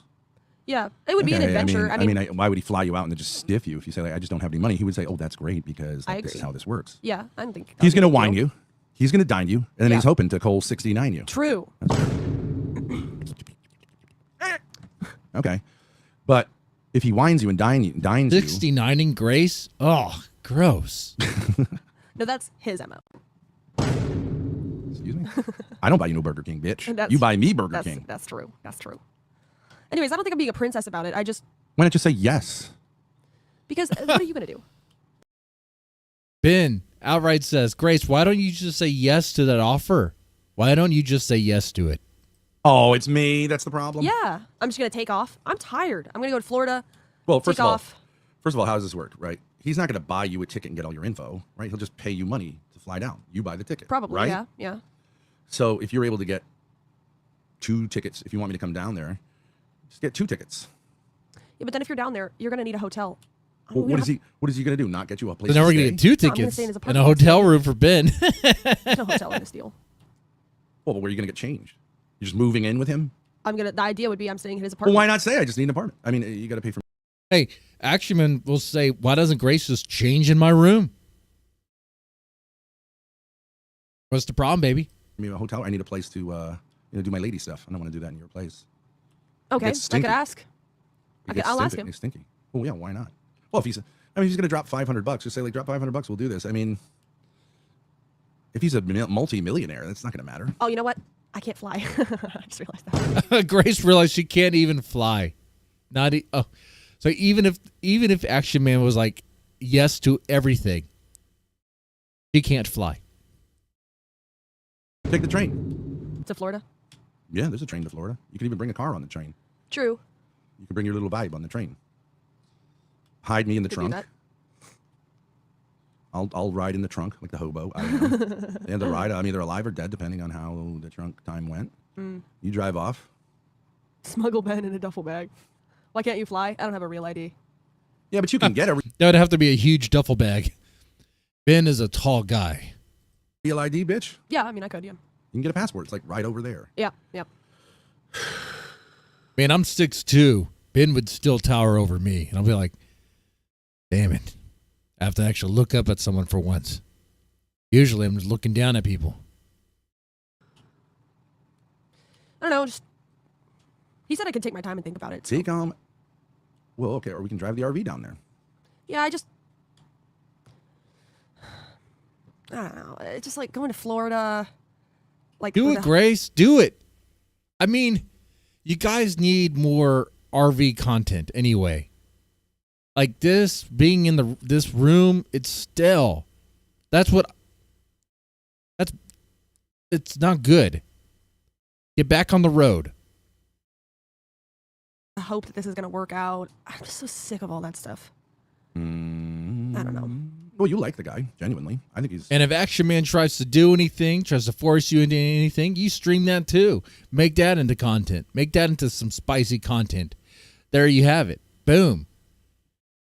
Yeah, it would be an adventure. I mean, why would he fly you out and then just stiff you if you say, like, I just don't have any money? He would say, oh, that's great because like, this is how this works. Yeah, I don't think he's going to wine you. He's going to dine you, and then he's hoping to Cole 69 you. True. Okay, but if he wines you and dines you, 69ing Grace? Oh, gross. No, that's his MO. Excuse me? I don't buy you no Burger King, bitch. You buy me Burger King. That's true. That's true. Anyways, I don't think I'm being a princess about it. Why don't you say yes? Because what are you going to do? Ben outright says, Grace, why don't you just say yes to that offer? Why don't you just say yes to it? Oh, it's me. That's the problem. Yeah, I'm just going to take off. I'm tired. I'm going to go to Florida. Well, first of all, how does this work, right? He's not going to buy you a ticket and get all your info, right? He'll just pay you money to fly down. You buy the ticket. Probably, right? Yeah. So if you're able to get 2 tickets, if you want me to come down there, just get 2 tickets. Yeah, but then if you're down there, you're going to need a hotel. Well, what is he going to do? Not get you a place? So now we're going to get 2 tickets and a hotel room for Ben. There's no hotel in this deal. Well, but where are you going to get changed? You're just moving in with him? The idea would be I'm staying in his apartment. Well, why not say I just need an apartment? I mean, you got to pay for. Hey, Actionman will say, why doesn't Grace just change in my room? What's the problem, baby? I mean, a hotel. I need a place to do my lady stuff. I don't want to do that in your place. Okay, I could ask. Okay, I'll ask him. He's thinking. Oh yeah, why not? Well, if he's going to drop $500, just say like drop $500, we'll do this. I mean, if he's a multi-millionaire, that's not going to matter. Oh, you know what? I can't fly. I just realized that. Grace realized she can't even fly. So even if Action Man was like yes to everything, she can't fly. Take the train to Florida. Yeah, there's a train to Florida. You can even bring a car on the train. True. You can bring your little vibe on the train. Hide me in the trunk. I'll ride in the trunk like the hobo. I am. And the ride, I'm either alive or dead, depending on how the trunk time went. You drive off. Smuggle Ben in a duffel bag. Why can't you fly? I don't have a real ID. Yeah, but you can get a That would have to be a huge duffel bag. Ben is a tall guy. real ID, bitch. Yeah, I mean, I could, yeah. You can get a passport. It's like right over there. Yeah, yeah. Man, I'm 6'2". Ben would still tower over me. And I'll be like, damn it. I have to actually look up at someone for once. Usually I'm just looking down at people. I don't know, just... He said I could take my time and think about it. Take well, okay, or we can drive the RV down there. Yeah, I don't know. It's just like going to Florida. Like do it, Grace. Do it. I mean, you guys need more RV content anyway. Like this, being in this room, it's stale. It's not good. Get back on the road. I hope that this is going to work out. I'm just so sick of all that stuff. I don't know. Well, you like the guy, genuinely. I think he's... And if Action Man tries to do anything, tries to force you into anything, you stream that too. Make that into content. Make that into some spicy content. There you have it. Boom.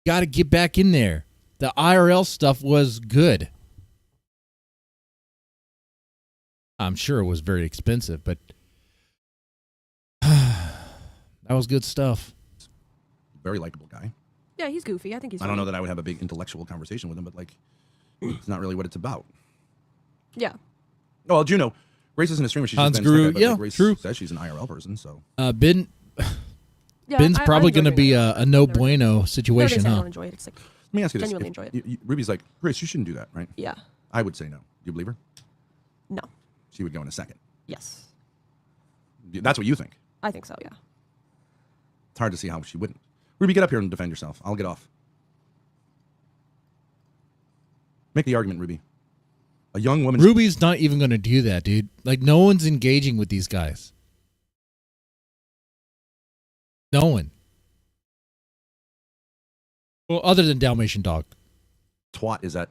Got to get back in there. The IRL stuff was good. I'm sure it was very expensive, but that was good stuff. Very likable guy. Yeah, he's goofy. I think he's I don't know that I would have a big intellectual conversation with him, but like, it's not really what it's about. Yeah. Well, Juno, Grace isn't a streamer. She's Hans just been Guru, sick, but yeah, like Grace true. says she's an IRL person, so. Ben, Yeah, Ben's I probably enjoy going to doing be that. a no bueno situation, I huh? don't enjoy it. It's like, Let me ask you this. genuinely enjoy it. Ruby's like, Grace, you shouldn't do that, right? Yeah. I would say no. Do you believe her? No. She would go in a second. Yes. That's what you think. I think so, yeah. It's hard to see how she wouldn't. Ruby, get up here and defend yourself. I'll get off. Make the argument, Ruby. A young woman. Ruby's not even going to do that, dude. Like, no one's engaging with these guys. No one. Well, other than Dalmatian Dog. Twat is at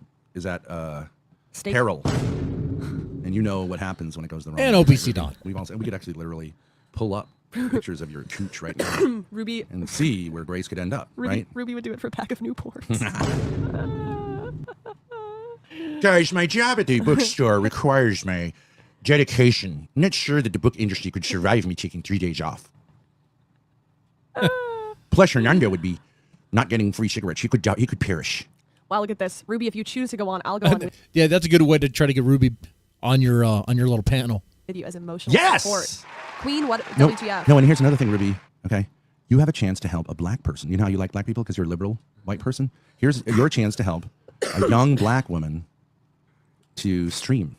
Steak. peril. And you know what happens when it goes the wrong And way. OBC Dog. We could actually literally pull up pictures of your cooch right now Ruby and see where Grace could end up, right? Ruby would do it for a pack of Newports. Guys, my job at the bookstore requires my dedication. I'm not sure that the book industry could survive me taking 3 days off. Plus, Hernando would be not getting free cigarettes. He could perish. Wow, look at this. Ruby, if you choose to go on, I'll go on with Yeah, that's a good way to try to get Ruby on your little panel. you as emotional Yes! support. Queen, what? No, WTF? no, and here's another thing, Ruby. Okay, you have a chance to help a black person. You know how you like black people because you're a liberal white person. Here's your chance to help a young black woman to stream.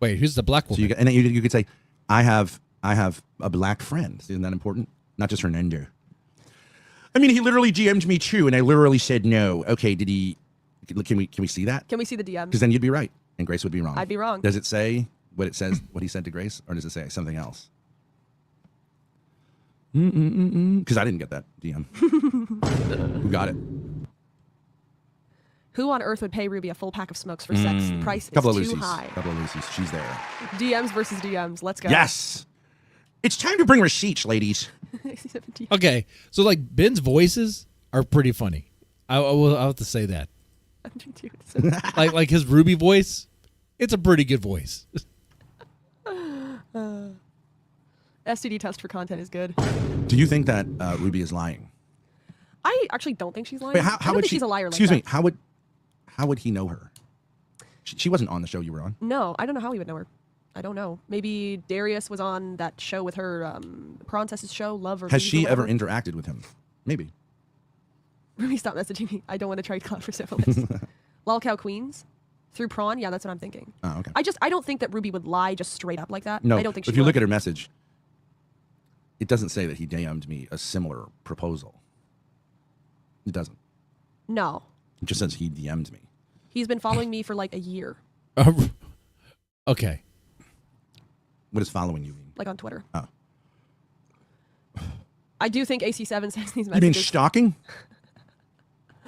Wait, who's the black woman? So you could say, I have a black friend. Isn't that important? Not just Hernando. I mean, he literally DM'd me too, and I literally said no. Okay, did he? Can we see that? Can we see the DMs? Because then you'd be right, and Grace would be wrong. I'd be wrong. Does it say what it says? What he said to Grace, or does it say something else? Because I didn't get that DM. Who got it? Who on earth would pay Ruby a full pack of smokes for sex? The price is Couple of too Lucy's. high. Couple of Lucy's. She's there. DMs versus DMs. Let's go. Yes. It's time to bring receipts, ladies. Okay, so like Ben's voices are pretty funny. I'll have to say that. like his Ruby voice, it's a pretty good voice. STD test for content is good. Do you think that Ruby is lying? I actually don't think she's lying. Wait, I don't how would think she? she's a liar. Excuse like me. How would he know her? She wasn't on the show you were on. No, I don't know how he would know her. I don't know. Maybe Darius was on that show with her, Prawn Test's show, Love or Has Bees or she ever whatever. interacted with him? Maybe. Ruby, stop messaging me. I don't want to trade Clout for syphilis. Lolcow Queens through Prawn. Yeah, that's what I'm thinking. Oh, okay. I don't think that Ruby would lie just straight up like that. No, I don't think she if you would. look at her message, it doesn't say that he DM'd me a similar proposal. It doesn't. No. It just says he DM'd me. He's been following me for like a year. Okay. What does following you mean? Like on Twitter. Oh. I do think AC7 sends these You messages. mean stalking?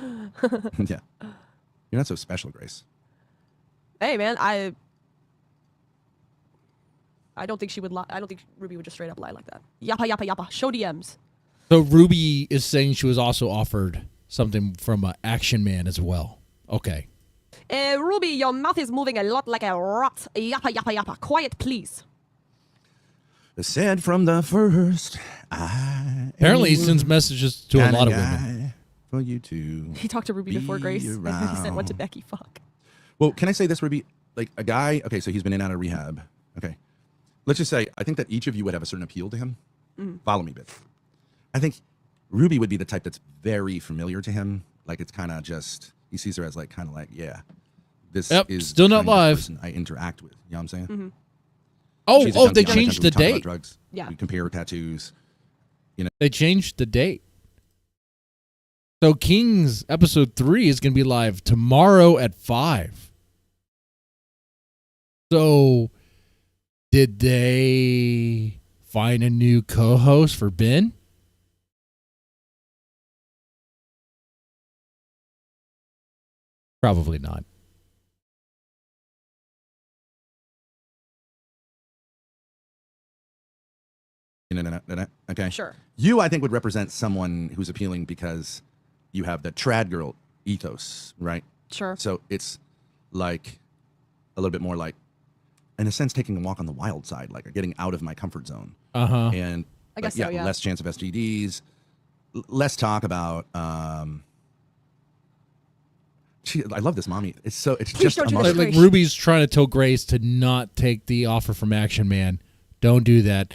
Yeah. You're not so special, Grace. Hey, man, I don't think she would lie. I don't think Ruby would just straight up lie like that. Yappa, yappa, yappa. Show DMs. So Ruby is saying she was also offered something from Action Man as well. Okay. Ruby, your mouth is moving a lot like a rat. Yappa, yappa, yappa. Quiet, please. Said from the first. Apparently, he sends messages to a lot of women. For you to He talked to Ruby before Grace, and then he sent one to Becky. Fuck. Well, can I say this, Ruby? Like a guy, okay, so he's been in and out of rehab. Okay. Let's just say, I think that each of you would have a certain appeal to him. Follow me, bitch. I think Ruby would be the type that's very familiar to him. Like it's kind of just, he sees her as like, kind of like, yeah, this is still the not kind of live. person I interact with. You know what I'm saying? Oh, She's a oh, junkie they on changed we the talk about date. drugs. Yeah. We compare tattoos. You know. They changed the date. So Kings episode 3 is going to be live tomorrow at 5. So did they find a new co-host for Ben? Probably not. No. Okay. Sure. You, I think, would represent someone who's appealing because you have the trad girl ethos, right? Sure. So it's like a little bit more like, in a sense, taking a walk on the wild side, like getting out of my comfort zone. Uh-huh. And I guess yeah, so, yeah. less chance of STDs, less talk about. I love this, mommy. It's Please just don't do emotional. this. Like Ruby's trying to tell Grace to not take the offer from Action Man. Don't do that.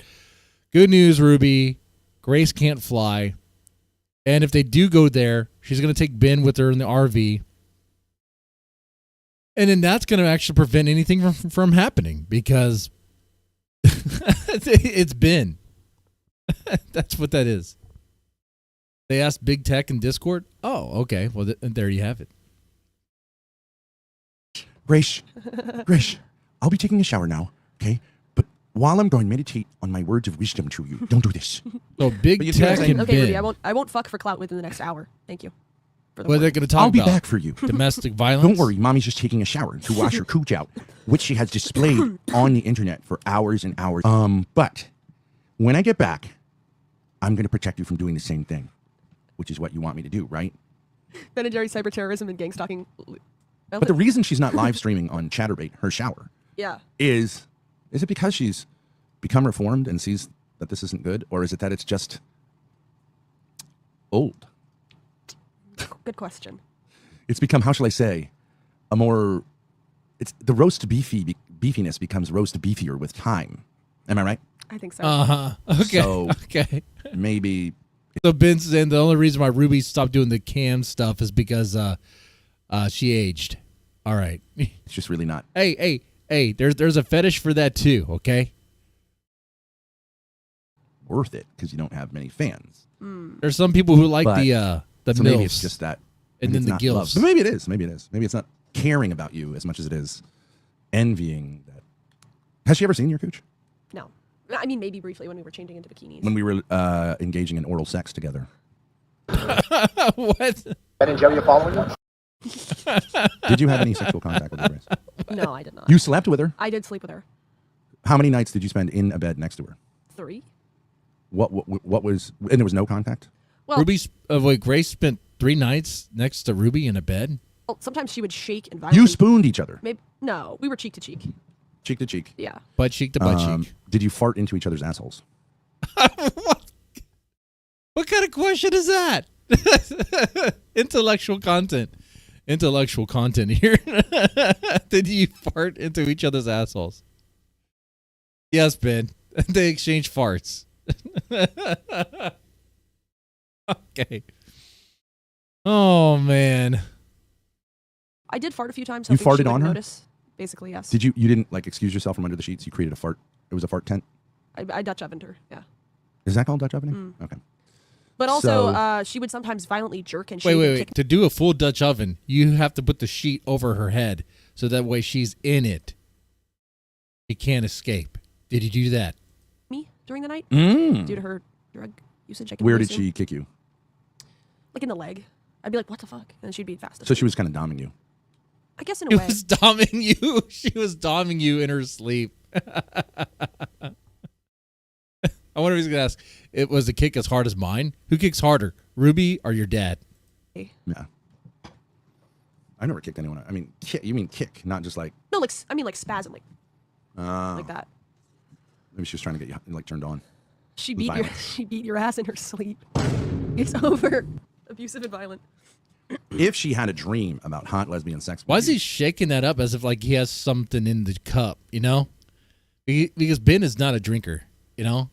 Good news, Ruby. Grace can't fly. And if they do go there, she's going to take Ben with her in the RV. And then that's going to actually prevent anything from happening because it's Ben. That's what that is. They asked Big Tech in Discord. Oh, okay. Well, there you have it. Grace, I'll be taking a shower now, okay? But while I'm going to meditate on my words of wisdom to you, don't do this. So Big Tech and Okay, Ruby, Ben. I won't fuck for Clout within the next hour. Thank you. What are they going to talk I'll be about? back for you. Domestic violence? Don't worry, mommy's just taking a shower to wash her cooch out, which she has displayed on the internet for hours and hours. But when I get back, I'm going to protect you from doing the same thing, which is what you want me to do, right? Ben and Jerry cyber terrorism and gang stalking. But the reason she's not live streaming on Chatterbait, her shower, Yeah. is it because she's become reformed and sees that this isn't good, or is it that it's just old? Good question. It's become, how shall I say, it's the roast beefiness becomes roast beefier with time. Am I right? I think so. Uh-huh. Okay. So okay. maybe. So Ben's saying the only reason why Ruby stopped doing the cam stuff is because she aged. All right. It's just really not. Hey, there's a fetish for that too, okay? Worth it because you don't have many fans. There's some people who like But- the So maybe milfs it's just that. and maybe then it's the not gilfs. love. But maybe it is. Maybe it's not caring about you as much as it is envying that. Has she ever seen your cooch? No. I mean, maybe briefly when we were changing into bikinis. When we were engaging in oral sex together. What? Ben and Jerry are following you? Did you have any sexual contact with her, Grace? No, I did not. You slept with her? I did sleep with her. How many nights did you spend in a bed next to her? 3. What was, and there was no contact? Well, Grace spent 3 nights next to Ruby in a bed? well, sometimes she would shake and violently. You spooned each other, Maybe, no, we were cheek to cheek. cheek to cheek. Yeah. Butt cheek to butt cheek. Did you fart into each other's assholes? What kind of question is that? Intellectual content here. Did you fart into each other's assholes? Yes, Ben. They exchange farts. Okay. Oh man. I did fart a few times. You hoping she farted on wouldn't her? Notice. Basically, yes. Did you didn't like excuse yourself from under the sheets? You created a fart. It was a fart tent. I Dutch ovened her. Yeah. Is that called Dutch ovening? Okay. But also, So- she would sometimes violently jerk and shake. Wait. To do a full Dutch oven, you have to put the sheet over her head so that way she's in it. She can't escape. Did you do that? Me during the night Mm. due to her drug usage. I can Where only did assume. she kick you? Like in the leg. I'd be like, "What the fuck?" And she'd be fast. So she was kind of doming you. I guess in She a way. was doming you. She was doming you in her sleep. I wonder if he's gonna ask. It was the kick as hard as mine. Who kicks harder, Ruby or your dad? Yeah. I never kicked anyone. I mean, you mean kick, not just like. No, like I mean, like spasm, like that. Maybe she was trying to get you like turned on. She With beat your violence. she beat your ass in her sleep. It's over. Abusive and violent. If she had a dream about hot lesbian sex, Why is he shaking that up as if like he has something in the cup? You know, because Ben is not a drinker. You know,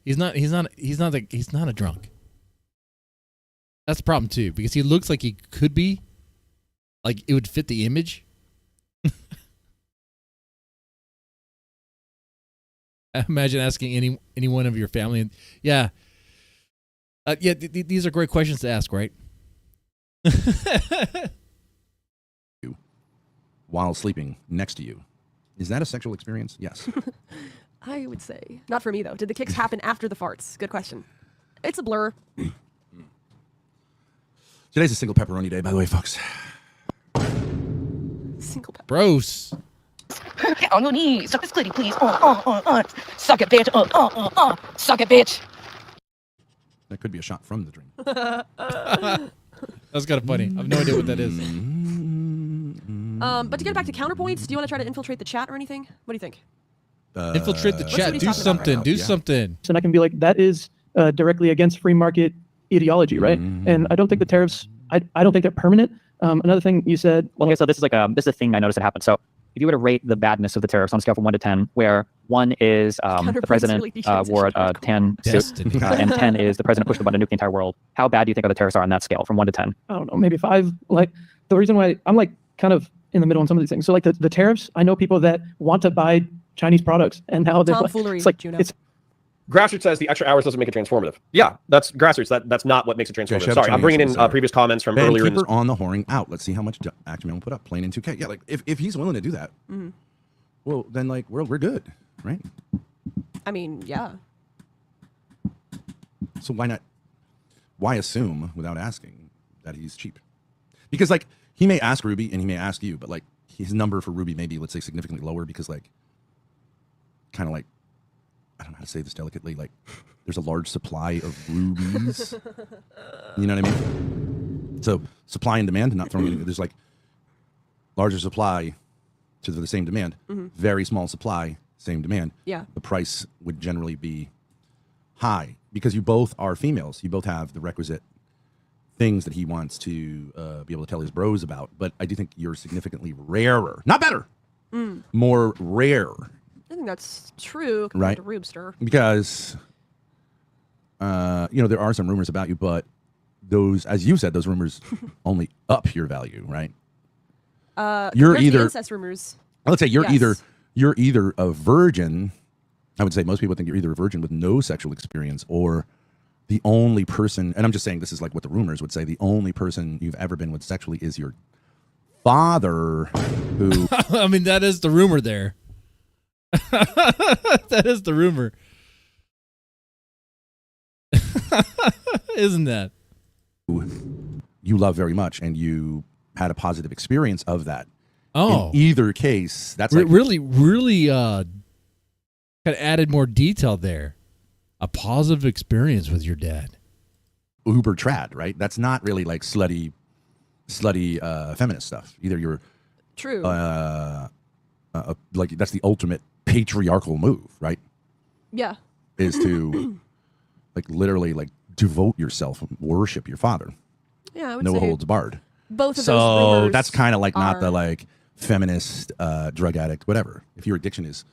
he's not a drunk. That's the problem too, because he looks like he could be. Like it would fit the image. Imagine asking any one of your family. Yeah. These are great questions to ask, right? While sleeping next to you, is that a sexual experience? Yes. I would say not for me though. Did the kicks happen after the farts? Good question. It's a blur. Today's a single pepperoni day, by the way, folks. Single pepper. Gross. Get on your knees. Suck this clitty, please. Suck it, bitch. Suck it, bitch. That could be a shot from the dream. That's kind of funny. I have no idea what that is. But to get back to counterpoints, do you want to try to infiltrate the chat or anything? What do you think? Infiltrate the chat. Do something. Do something. And I can be like, that is directly against free market ideology, right? And I don't think the tariffs, I don't think they're permanent. Another thing you said. Well, so this is a thing I noticed that happened. So if you were to rate the badness of the tariffs on a scale from 1 to 10, where 1 is the president wore a tan suit, and 10 is the president pushed the button to nuke the entire world, how bad do you think the tariffs are on that scale from 1 to 10? I don't know, maybe 5. Like the reason why I'm like kind of in the middle on some of these things. So like the tariffs, I know people that want to buy Chinese products and how they're Tomfoolery, it's like Juno. it's Grassroots says the extra hours doesn't make it transformative. Yeah, that's grassroots. That's not what makes it transformative. Sorry, I'm bringing in previous comments from Ben, earlier keep in this. her on the whoring out. Let's see how much action we'll put up. Plain in 2K. Yeah, like if he's willing to do that, well then like we're good, right? I mean, yeah. So why not? Why assume without asking that he's cheap? Because like he may ask Ruby and he may ask you, but like his number for Ruby may be, let's say, significantly lower because like kind of like, I don't know how to say this delicately, like there's a large supply of rubies. You know what I mean? So supply and demand, not throwing anything. There's like larger supply to the same demand, very small supply, same demand. Yeah. The price would generally be high because you both are females. You both have the requisite things that he wants to be able to tell his bros about. But I do think you're significantly rarer, not better, more rare. I think that's true Right. compared to Rubster. Because, there are some rumors about you, but those, as you said, those rumors only up your value, right? You're compared to the either incest rumors. Let's say you're Yes. either a virgin. I would say most people think you're either a virgin with no sexual experience or the only person, and I'm just saying this is like what the rumors would say, the only person you've ever been with sexually is your father, who I mean, that is the rumor there. That is the rumor. Isn't that? you love very much and you had a positive experience of that. Oh. In either case, that's like really kind of added more detail there. A positive experience with your dad. uber trad, right? That's not really like slutty feminist stuff. Either you're True. Like that's the ultimate patriarchal move, right? Yeah. Is to like literally like devote yourself, worship your father. Yeah, I would no say holds barred. both of so those rumors that's kind of like not the are- like feminist drug addict, whatever. If your addiction is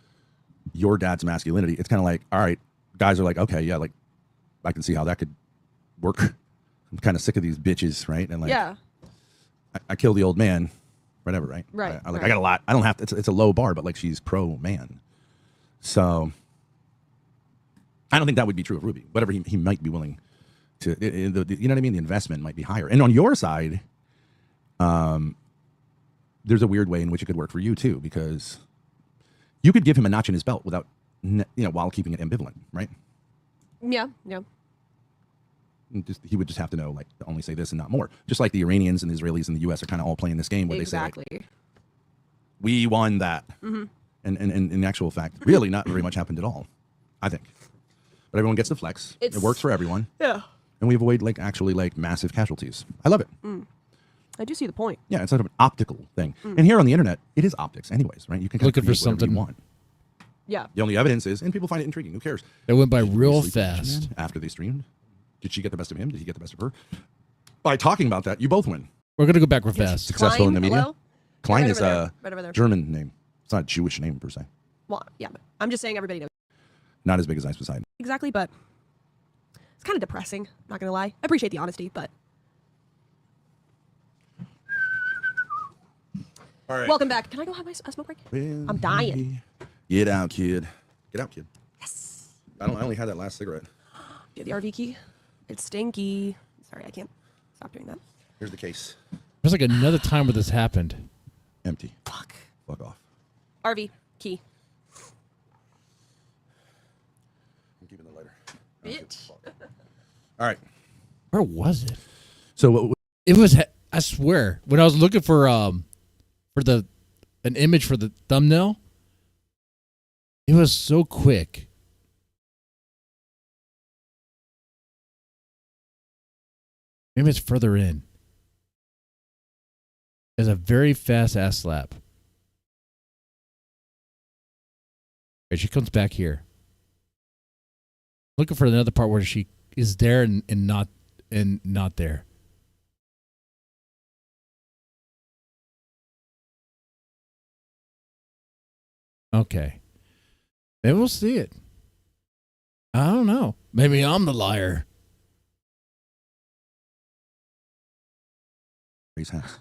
your dad's masculinity, it's kind of like, all right, guys are like, okay, yeah, like I can see how that could work. I'm kind of sick of these bitches, right? And like, yeah. I kill the old man, whatever, right? Right. I got a lot. I don't have to. It's a low bar, but like she's pro man, so I don't think that would be true of Ruby. Whatever he might be willing to, you know what I mean? The investment might be higher. And on your side, there's a weird way in which it could work for you too, because you could give him a notch in his belt without, while keeping it ambivalent, right? Yeah, yeah. He would just have to know, like, to only say this and not more. Just like the Iranians and the Israelis and the U.S. are kind of all playing this game where they say, like, we won that. Mm-hmm. And in actual fact, really not very much happened at all, I think. But everyone gets to flex. It works for everyone. Yeah. And we avoid, like, actually, like, massive casualties. I love it. I do see the point. Yeah, it's sort of an optical thing. And here on the internet, it is optics anyways, right? You can kind Looking of for create whatever something you want. Yeah. The only evidence is, and people find it intriguing. Who cares? It went by real Did you sleep with fast. the man after they streamed. Did she get the best of him? Did he get the best of her? By talking about that, you both win. We're gonna go back real fast. Successful in the media. Hello? Klein Right is over there. a Right over there. German name. It's not a Jewish name per se. Well, yeah, but I'm just saying everybody knows. Not as big as Ice Poseidon. Exactly, but it's kind of depressing. Not gonna lie. I appreciate the honesty, but. All right. Welcome back. Can I go have my smoke break? I'm dying. Get out, kid. Get out, kid. Yes. I only had that last cigarette. Do you have the RV key? It's stinky. Sorry, I can't stop doing that. Here's the case. There's like another time where this happened. Empty. Fuck. Fuck off. RV key. I'm keeping the lighter. Bitch. All right. Where was it? So it was. I swear, when I was looking for an image for the thumbnail, it was so quick. Maybe it's further in. It's a very fast ass slap. Okay, she comes back here. Looking for another part where she is there and not there. Okay. Maybe we'll see it. I don't know. Maybe I'm the liar. Race has.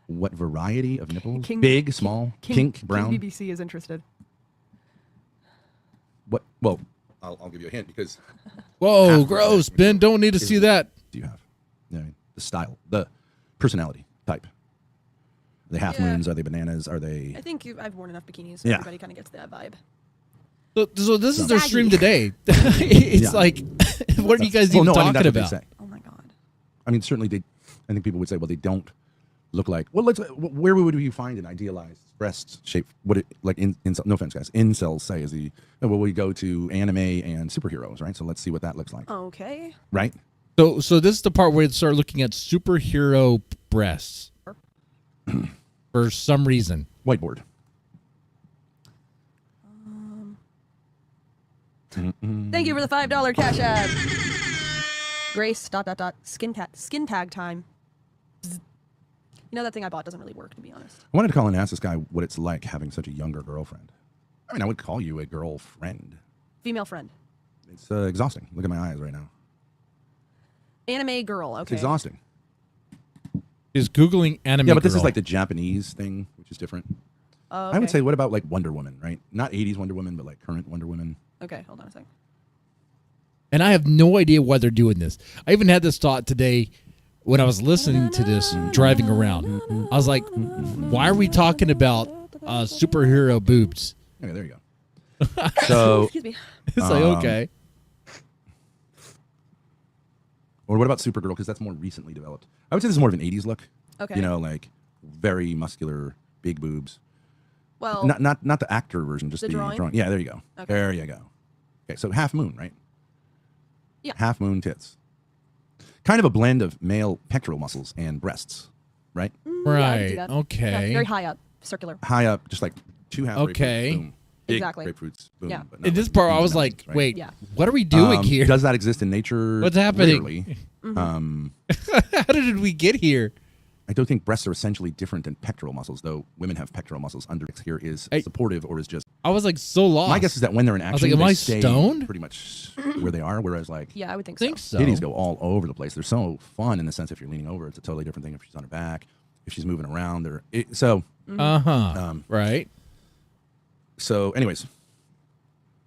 What variety of nipples? King- Big, small, kink, brown. King BBC is interested. What? Well, I'll give you a hint because. Whoa, gross. Ben, don't need to see that. Do you have? Yeah, the style, the personality type. Are they half moons? Are they bananas? Are they? I think I've worn enough bikinis, so Yeah. everybody kind of gets that vibe. So this is their stream today. It's like, what are you guys even talking that's what they about? say. Oh my god. I mean, certainly I think people would say, well, they don't look like. Well, where would you find an idealized breast shape? What it like? No offense, guys. Incels say is well, we go to anime and superheroes, right? So let's see what that looks like. Okay. Right. So this is the part where they start looking at superhero breasts for some reason. Whiteboard. Thank you for the $5 cash ad. Grace ... skin tag time. Bzz. You know that thing I bought doesn't really work, to be honest. I wanted to call and ask this guy what it's like having such a younger girlfriend. I mean, I would call you a girlfriend. Female friend. It's exhausting. Look at my eyes right now. Anime girl. Okay. It's exhausting. Is Googling anime Yeah, but this girl. is like the Japanese thing, which is different. Oh, I would okay. say, what about like Wonder Woman, right? Not 80s Wonder Woman, but like current Wonder Woman. Okay, hold on a second. And I have no idea why they're doing this. I even had this thought today when I was listening to this driving around. I was like, why are we talking about superhero boobs? Okay, there you go. So, Excuse me. It's like, okay. Or what about Supergirl? Because that's more recently developed. I would say this is more of an 80s look. Okay. You know, like very muscular, big boobs. Well, not the actor version, just the the drawing? Yeah, there you go. Okay. There you go. Okay, so half moon, right? Yeah. Half moon tits. Kind of a blend of male pectoral muscles and breasts, right? Yeah, I can see Right. that. Okay. Yeah, very high up, circular. High up, just like two half Okay. grapefruits, boom. Big Exactly. grapefruits, boom. Yeah. But not In this like part, I huge was like, amounts, right? wait, Yeah. what are we doing here? Does that exist in nature? What's happening? Rarely. Mm-hmm. How did we get here? I don't think breasts are essentially different than pectoral muscles, though women have pectoral muscles. Under here is supportive or is just. I was like so lost. My guess is that when they're in I was action, like, am they I stay stoned? pretty much where they are. Whereas like, Yeah, I would think so. titties go all over the place. They're so fun in the sense if you're leaning over, it's a totally different thing if she's on her back, if she's moving around. Right. So, anyways,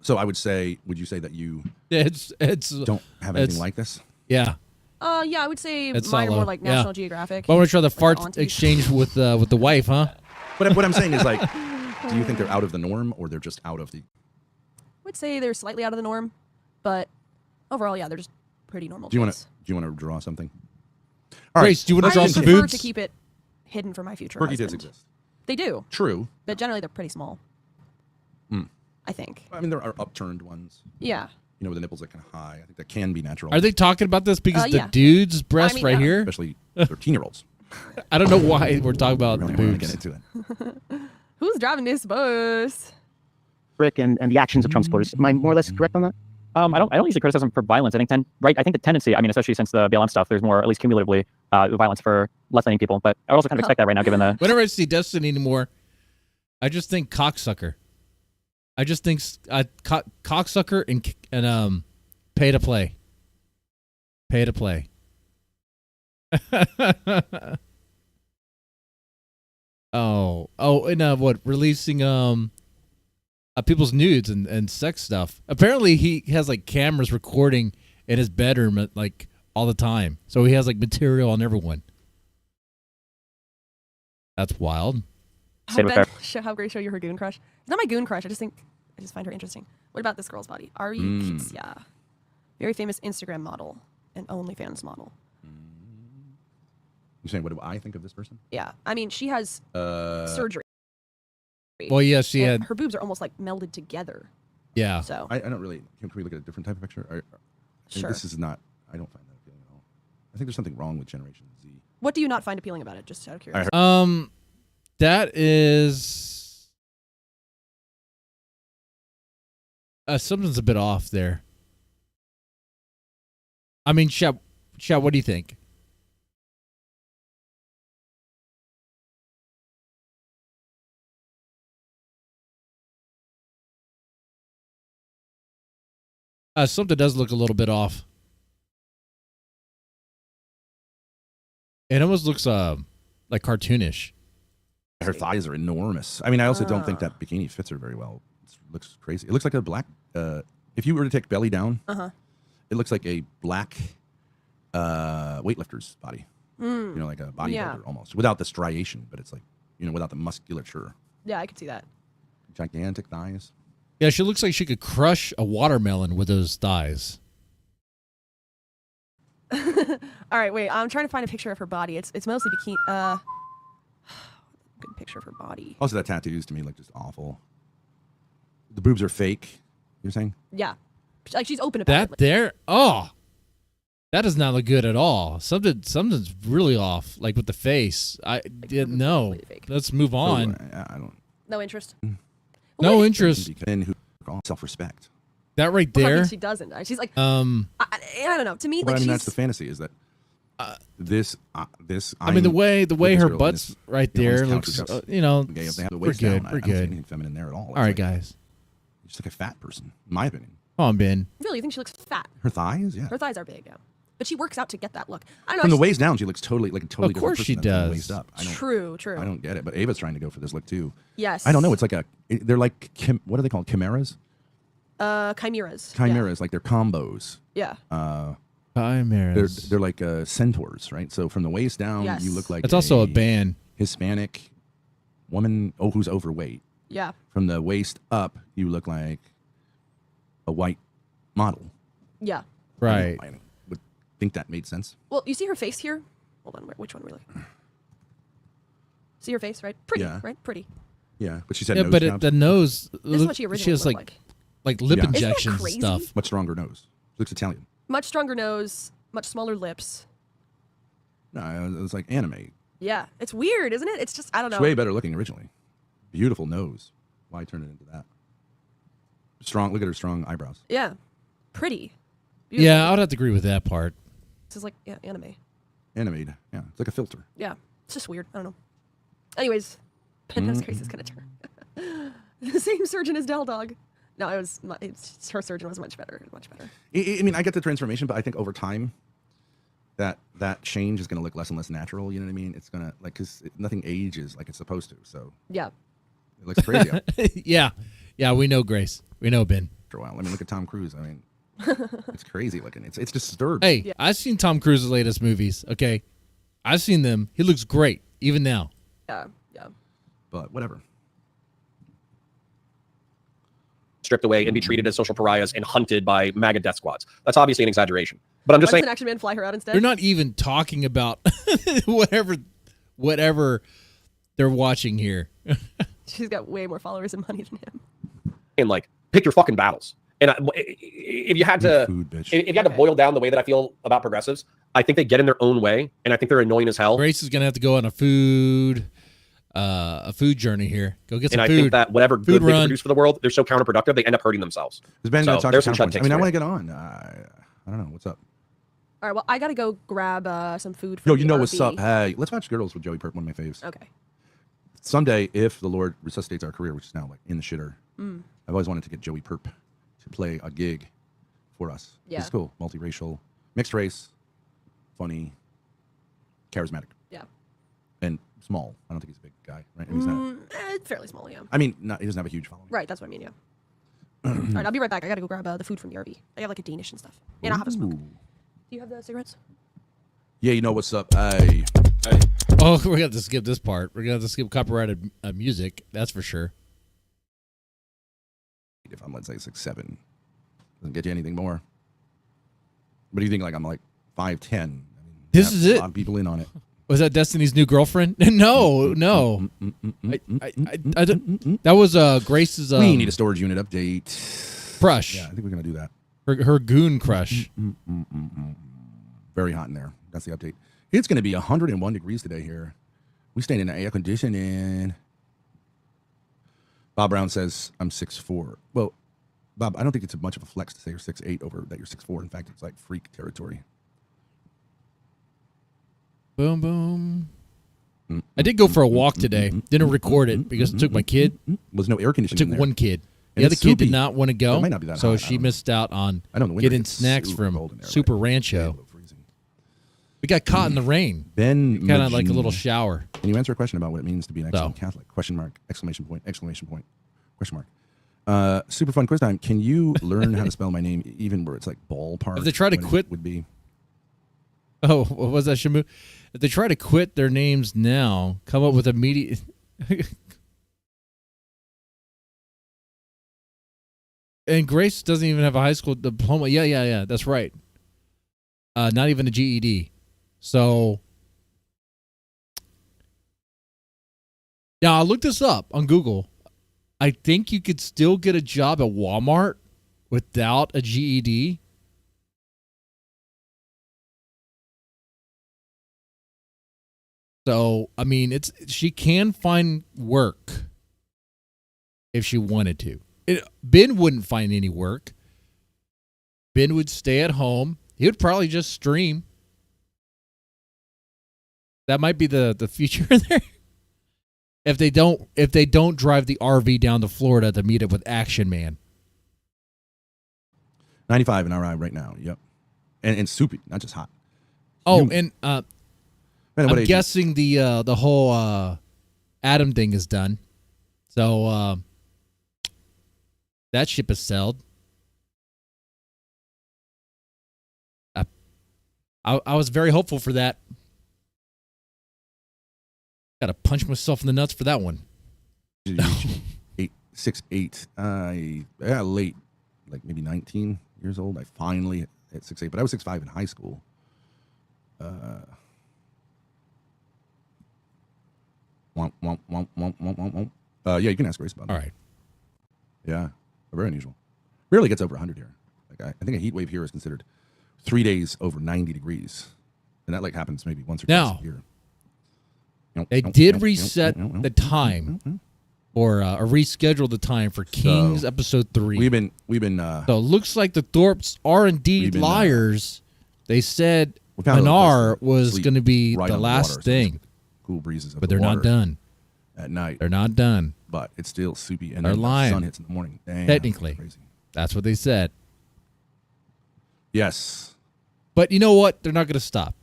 so I would say, would you say that you it's don't have anything like this? Yeah. Yeah, I would say It's mine are more solid. like Yeah. National Geographic. But I want to try the like fart aunties. exchange with the wife, huh? But what I'm saying is like, do you think they're out of the norm or they're just out of the? I would say they're slightly out of the norm, but overall, yeah, they're just pretty normal. Do you want tits. to draw something? Grace, do you want to draw I some prefer boobs? to keep it hidden for my future. Quirky tits husband. exist. They do. True. But generally, they're pretty small. I think. I mean, there are upturned ones. Yeah. You know, with the nipples that kind of high. I think that can be natural. Are they talking about this because the yeah. dude's breast right here? Especially 13-year-olds. I don't know why we're talking about really boobs. want to get into it. Who's driving this bus? Rick and the actions of Trump supporters. Am I more or less correct on that? I don't usually criticize them for violence. I think I think the tendency, I mean, especially since the BLM stuff, there's more, at least cumulatively, violence for less-than people. But I also kind of expect that right now, given the. Whenever I see Destiny anymore, I just think cocksucker. I just think cocksucker and pay to play. Pay to play. And what, releasing people's nudes and sex stuff. Apparently he has like cameras recording in his bedroom like all the time. So he has like material on everyone. That's wild. Have Grace show you her goon crush. It's not my goon crush. I just find her interesting. What about this girl's body? Ari Kitsia. Very famous Instagram model and OnlyFans model. You're saying, what do I think of this person? Yeah. I mean, she has surgery. Well, yeah, she And had. her boobs are almost like melded together. Yeah. So I don't really. Can we look at a different type of picture? Sure. This is not. I don't find that appealing at all. I think there's something wrong with Generation Z. what do you not find appealing about it? Just out of curiosity. That is. Something's a bit off there. I mean, Shep, what do you think? Something does look a little bit off. It almost looks like cartoonish. Her thighs are enormous. I mean, I also don't think that bikini fits her very well. It looks crazy. It looks like a black. If you were to take belly down, it looks like a black weightlifter's body. You know, like a bodybuilder almost, without the striation, but it's like, you know, without the musculature. Yeah, I could see that. Gigantic thighs. Yeah, she looks like she could crush a watermelon with those thighs. All right, wait. I'm trying to find a picture of her body. It's mostly bikini. Good picture of her body. Also, that tattoos to me look just awful. The boobs are fake. You're saying? Yeah, like she's open about That there, that does not look good at all. Something's really off, like with the face. I didn't know. Let's move on. I don't. No interest. No interest. Men who self-respect. That right Well, I there. mean, she doesn't. She's like, I don't know. To me, But like I mean, she's. that's the fantasy. Is that this? I mean, the way her girl butt's in this, right you know, there this looks, counter dress. you know, Okay, if they have the we're waist good. down, We're I don't see good. anything feminine there at all. All right, guys. She's like a fat person, in my opinion. Come on, Ben. Really, you think she looks fat? Her thighs, yeah. Her thighs are big, yeah. But she works out to get that look. I don't know. From the she's- waist down, she looks totally like a totally Of course different person she than from the does. waist up. I don't, True. I don't get it, but Ava's trying to go for this look too. Yes. I don't know. It's like they're like what are they called? Chimeras. Chimeras. Chimeras, like they're combos. Yeah. Chimeras. They're like centaurs, right? So from the waist down, Yes. you look like It's also a band. Hispanic woman, who's overweight. Yeah. From the waist up, you look like a white model. Yeah. Right. I would think that made sense. Well, you see her face here? Hold on. Which one are we looking at? See her face, right? Pretty, Yeah. right? Pretty. Yeah, but she said Yeah, nose but job. the nose. This is what she originally has looked like lip Yeah. Isn't that injections and crazy? stuff. Much stronger nose. She looks Italian. Much stronger nose, much smaller lips. No, it was like anime. Yeah. It's weird, isn't it? It's just, I don't know. It's way better looking originally. Beautiful nose. Why turn it into that? Strong. Look at her strong eyebrows. Yeah. Pretty. Beautiful. Yeah, I would have to agree with that part. This is like, yeah, anime. Animated. Yeah, it's like a filter. Yeah. It's just weird. I don't know. Anyways, Penda's Grace is gonna turn the same surgeon as Del Dog. No, her surgeon was much better. Much better. I mean, I get the transformation, but I think over time, that change is going to look less and less natural. You know what I mean? It's going to, like, because nothing ages like it's supposed to. So yeah, it looks crazy. Yeah, we know Grace. We know Ben. For a while. I mean, look at Tom Cruise. I mean, it's crazy looking. It's disturbing. Hey, I've seen Tom Cruise's latest movies. Okay, I've seen them. He looks great even now. Yeah. But whatever. Stripped away and be treated as social pariahs and hunted by MAGA death squads. That's obviously an exaggeration. But I'm just saying. An Action Man fly her out instead? They're not even talking about whatever they're watching here. She's got way more followers and money than him. And like, pick your fucking battles. And if you had to, if you had to boil down the way that I feel about progressives, I think they get in their own way, and I think they're annoying as hell. Grace is gonna have to go on a food journey here. Go get some food. And I think that whatever good they run. produce for the world, they're so counterproductive, they end up hurting themselves. Is Ben going to talk there's to some I mean, I want to get on. I don't know. What's up? All right, well, I got to go grab some food. Yo, you know what's up? Hey, let's watch Girls with Joey Perp, one of my faves. Okay. Someday, if the Lord resuscitates our career, which is now like in the shitter, I've always wanted to get Joey Perp to play a gig for us. Yeah. It's cool. Multiracial, mixed race, funny, charismatic. Yeah. And small. I don't think he's a big guy, right? He's not. Fairly small, yeah. I mean, he doesn't have a huge following. Right, that's what I mean, yeah. All right, I'll be right back. I got to go grab the food from the RV. I have like a Danish and stuff. And I'll have a smoke. Do you have the cigarettes? Yeah, you know what's up? Hey. Oh, we're going to have to skip this part. We're going to have to skip copyrighted music. That's for sure. If I'm, let's say, 6'7", doesn't get you anything more. But do you think like I'm like 5'10"? I mean, this is it. A lot of people in on it. Was that Destiny's new girlfriend? No. That was Grace's. We need a storage unit update. Crush. Yeah, I think we're gonna do that. Her goon crush. Very hot in there. That's the update. It's gonna be 101 degrees today here. We staying in the air conditioning. Bob Brown says I'm 6'4". Well, Bob, I don't think it's much of a flex to say you're 6'8" over that you're 6'4". In fact, it's like freak territory. Boom, boom. I did go for a walk today. Didn't record it because I took my kid. Was no air conditioning. I took one kid. The other kid did not want to go, might not be that so hot. she missed out on getting snacks from Super Rancho. We got caught in the rain. Ben, kind of like a little shower. Can you answer a question about what it means to be an excellent Catholic? Question mark, exclamation point, exclamation point, question mark. Super fun quiz time. Can you learn how to spell my name even where it's like ballpark? If they try to quit, would be. Oh, what was that, Shamu? If they try to quit their names now, come up with immediate. And Grace doesn't even have a high school diploma. Yeah. That's right. Not even a GED. So, now I looked this up on Google. I think you could still get a job at Walmart without a GED. So, I mean, she can find work if she wanted to. Ben wouldn't find any work. Ben would stay at home. He would probably just stream. That might be the future there. If they don't drive the RV down to Florida to meet up with Action Man. 95 in our eye right now. Yep. And soupy, not just hot. Oh, and I'm guessing the whole Adam thing is done. So that ship has sailed. I was very hopeful for that. Got to punch myself in the nuts for that one. 6'8". Late, like maybe 19 years old. I finally hit 6'8", but I was 6'5" in high school. Yeah, you can ask Grace about it. All right. Yeah, very unusual. Rarely gets over 100 here. Like I think a heat wave here is considered 3 days over 90 degrees, and that like happens maybe once or twice a year. They did reset the time, or reschedule the time for Kings episode 3. We've been. So it looks like the Thorps are indeed liars. They said Pinar was going to be the last thing. cool breezes of But the they're not water done. at night. They're not done. But it's still soupy, and They're then lying. the sun hits in the morning. Damn, Technically. crazy. That's what they said. Yes. But you know what? They're not going to stop.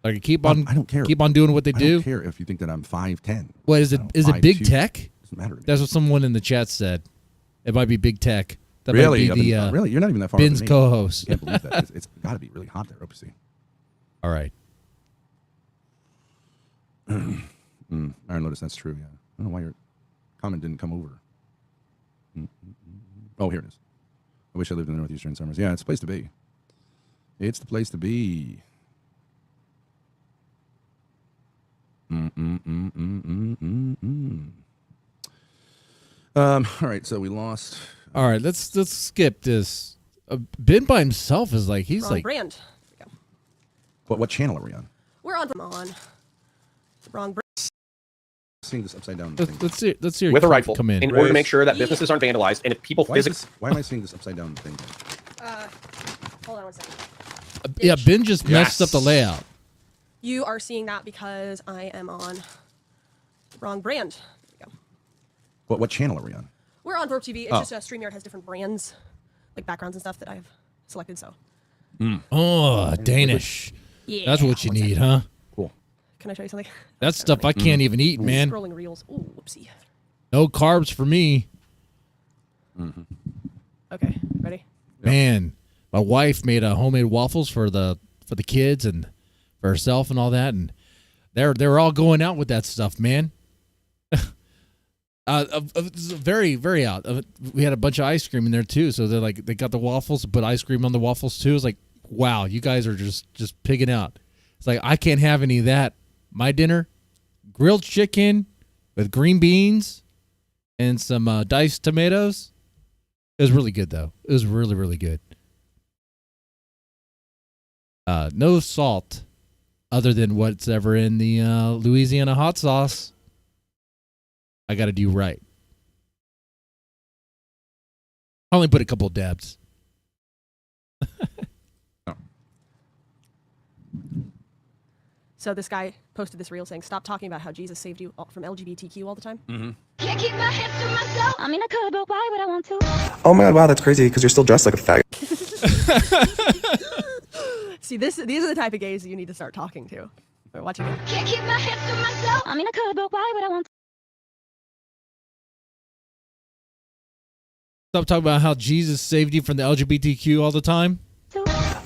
Like keep on. I don't care. Keep on doing what they I do. don't care if you think that I'm 5'10". What is it? Is it big tech? Doesn't matter. That's what someone in the chat said. It might be big tech. That Really? might be the really? You're not even that far. Ben's from me. co-host. I can't believe that. It's got to be really hot there, Opusy. All right. Iron Lotus, that's true. Yeah. I don't know why your comment didn't come over. Oh, here it is. I wish I lived in the northeastern summers. Yeah, it's the place to be. It's the place to be. All right, so we lost. All right, let's skip this. Ben by himself is like he's Wrong like brand. What channel are we on? We're on. The wrong brand. Seeing this upside down. Let's see. With a rifle, come in order to make sure that businesses aren't vandalized, and if people physically. Why am I seeing this upside down thing? Hold on one second. Yeah, Ben just messed up the layout. You are seeing that because I am on the wrong brand. There we go. What channel are we on? We're on Thorp TV. It's just StreamYard has different brands, like backgrounds and stuff that I've selected. So. Oh, Danish. Yeah. That's what you need, huh? Cool. Can I show you something? That's stuff I can't even eat, man. Scrolling reels. Ooh, whoopsie. No carbs for me. Okay, ready? Man, my wife made homemade waffles for the kids and for herself and all that, and they're all going out with that stuff, man. Very, very out. We had a bunch of ice cream in there too, so they got the waffles, put ice cream on the waffles too. It's like, wow, you guys are just pigging out. It's like I can't have any of that. My dinner, grilled chicken with green beans and some diced tomatoes. It was really good though. It was really, really good. No salt, other than what's ever in the Louisiana hot sauce. I got to do right. I only put a couple of dabs. So this guy posted this reel saying, "Stop talking about how Jesus saved you from LGBTQ all the time." Can't keep my hands to myself. I mean, I could, but why would I want to? Oh my god, wow, that's crazy because you're still dressed like a faggot. See, these are the type of gays that you need to start talking to. Or watching it. Can't keep my hands to myself. I mean, I could, but why would I want to? Stop talking about how Jesus saved you from the LGBTQ all the time.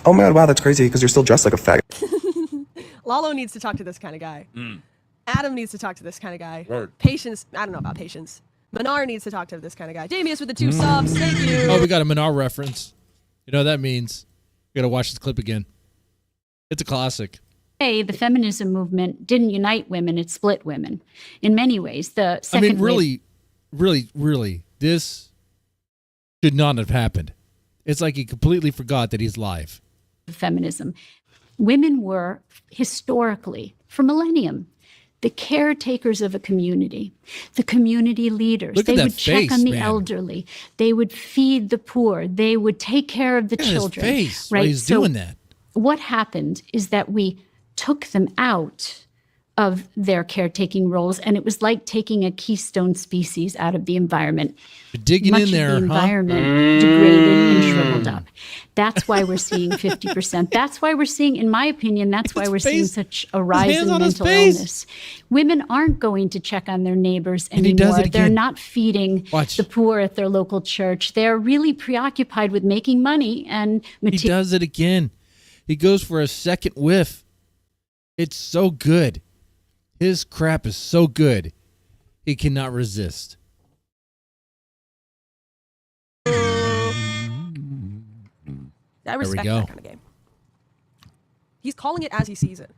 Oh my god, wow, that's crazy because you're still dressed like a faggot. Lalo needs to talk to this kind of guy. Adam needs to talk to this kind of guy. Right. Patience, I don't know about patience. Manar needs to talk to this kind of guy. Damius with the 2 subs, thank you. Oh, we got a Manar reference. You know what that means? We got to watch this clip again. It's a classic. The feminism movement didn't unite women, it split women. In many ways, the second I mean, really, this should not have happened. It's like he completely forgot that he's live. Feminism. Women were historically, for millennium, the caretakers of a community, the community leaders. Look at They that would check face, on the man. elderly. They would feed the poor. They would take care of the Look at his children. face right? while he's doing that. What happened is that we took them out of their caretaking roles, and it was like taking a keystone species out of the environment. You're digging Much in there, of the huh? environment degraded and shriveled up. That's why we're seeing 50%. That's why we're seeing, in my opinion, that's why we're seeing such a rise in mental illness. Women aren't going to check on their neighbors And he does anymore. it They're again. not feeding the poor at their local church. They're really preoccupied with making money and He does it again. He goes for a second whiff. It's so good. His crap is so good. He cannot resist. I respect go. that kind of game. He's calling it as he sees it.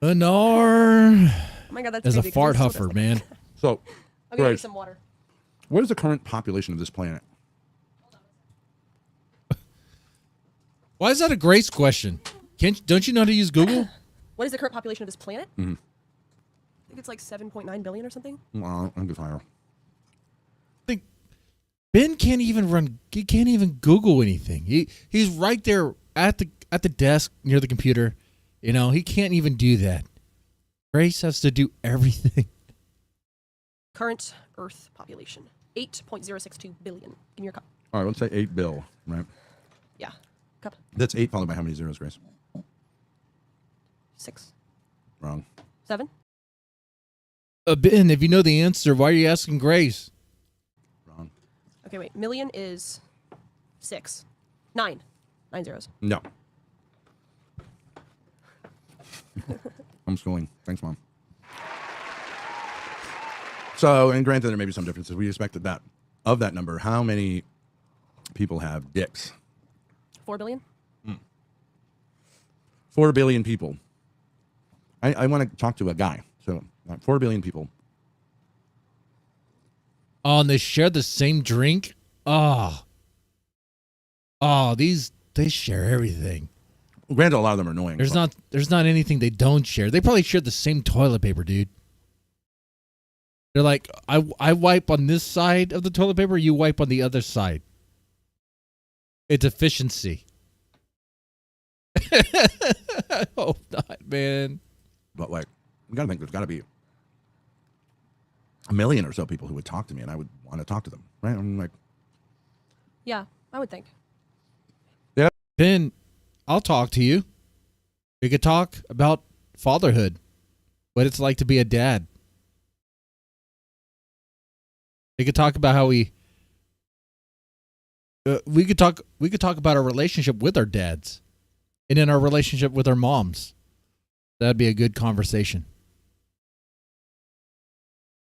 Lenore Oh my god, that's is a crazy 'cause fart he still does huffer, that. man. So, I'm gonna right. get some water. What is the current population of this planet? Why is that a Grace question? Don't you know how to use Google? What is the current population of this planet? Mm-hmm. I think it's like 7.9 billion or something. Well, I'm good higher. Ben can't even he can't even Google anything. He's right there at the desk near the computer. You know, he can't even do that. Grace has to do everything. Current Earth population 8.062 billion. Give me your cup. All right, let's say 8 bill, right? Yeah, cup. That's 8 followed by how many zeros, Grace? 6. Wrong. 7. Ben, if you know the answer, why are you asking Grace? Wrong. Okay, wait. Million is 6. 9. 9 zeros. No. Homeschooling. Thanks, Mom. So, and granted, there may be some differences. We expected that. Of that number, how many people have dicks? 4 billion. 4 billion people. I want to talk to a guy. So, 4 billion people. Oh, and they share the same drink? Oh, they share everything. Granted, a lot of them are annoying. There's not anything they don't share. They probably share the same toilet paper, dude. They're like, I wipe on this side of the toilet paper, you wipe on the other side. It's efficiency. I hope not, man. But like, we gotta think there's gotta be a million or so people who would talk to me, and I would want to talk to them, right? I'm like, Yeah, I would think. yeah. Ben, I'll talk to you. We could talk about fatherhood, what it's like to be a dad. We could talk about how we could talk about our relationship with our dads, and in our relationship with our moms. That'd be a good conversation.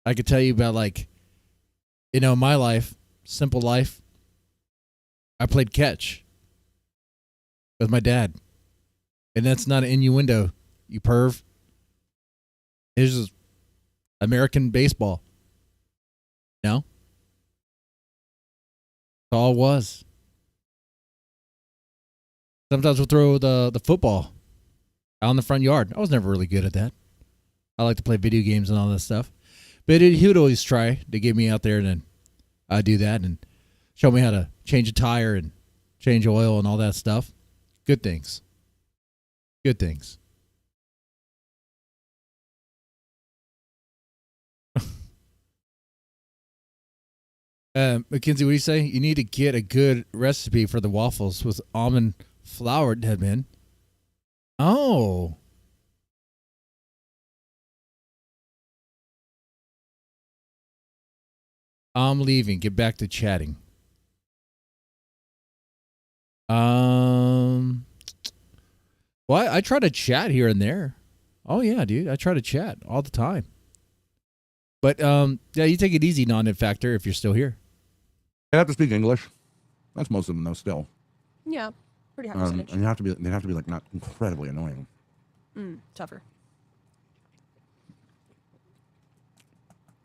I could tell you about, like, my life, simple life. I played catch with my dad, and that's not an innuendo, you perv. It's just American baseball. No? That's all it was. Sometimes we'll throw the football out in the front yard. I was never really good at that. I like to play video games and all that stuff. But he would always try to get me out there, and then I'd do that and show me how to change a tire and change oil and all that stuff. Good things. Good things. Mackenzie, what do you say? You need to get a good recipe for the waffles with almond flour, Deadman. Oh. I'm leaving. Get back to chatting. Well, I try to chat here and there. Oh yeah, dude. I try to chat all the time. But yeah, you take it easy, non-net factor, if you're still here. They have to speak English. That's most of them, though. Still, Yeah, pretty high percentage. and they have to be like not incredibly annoying. Tougher.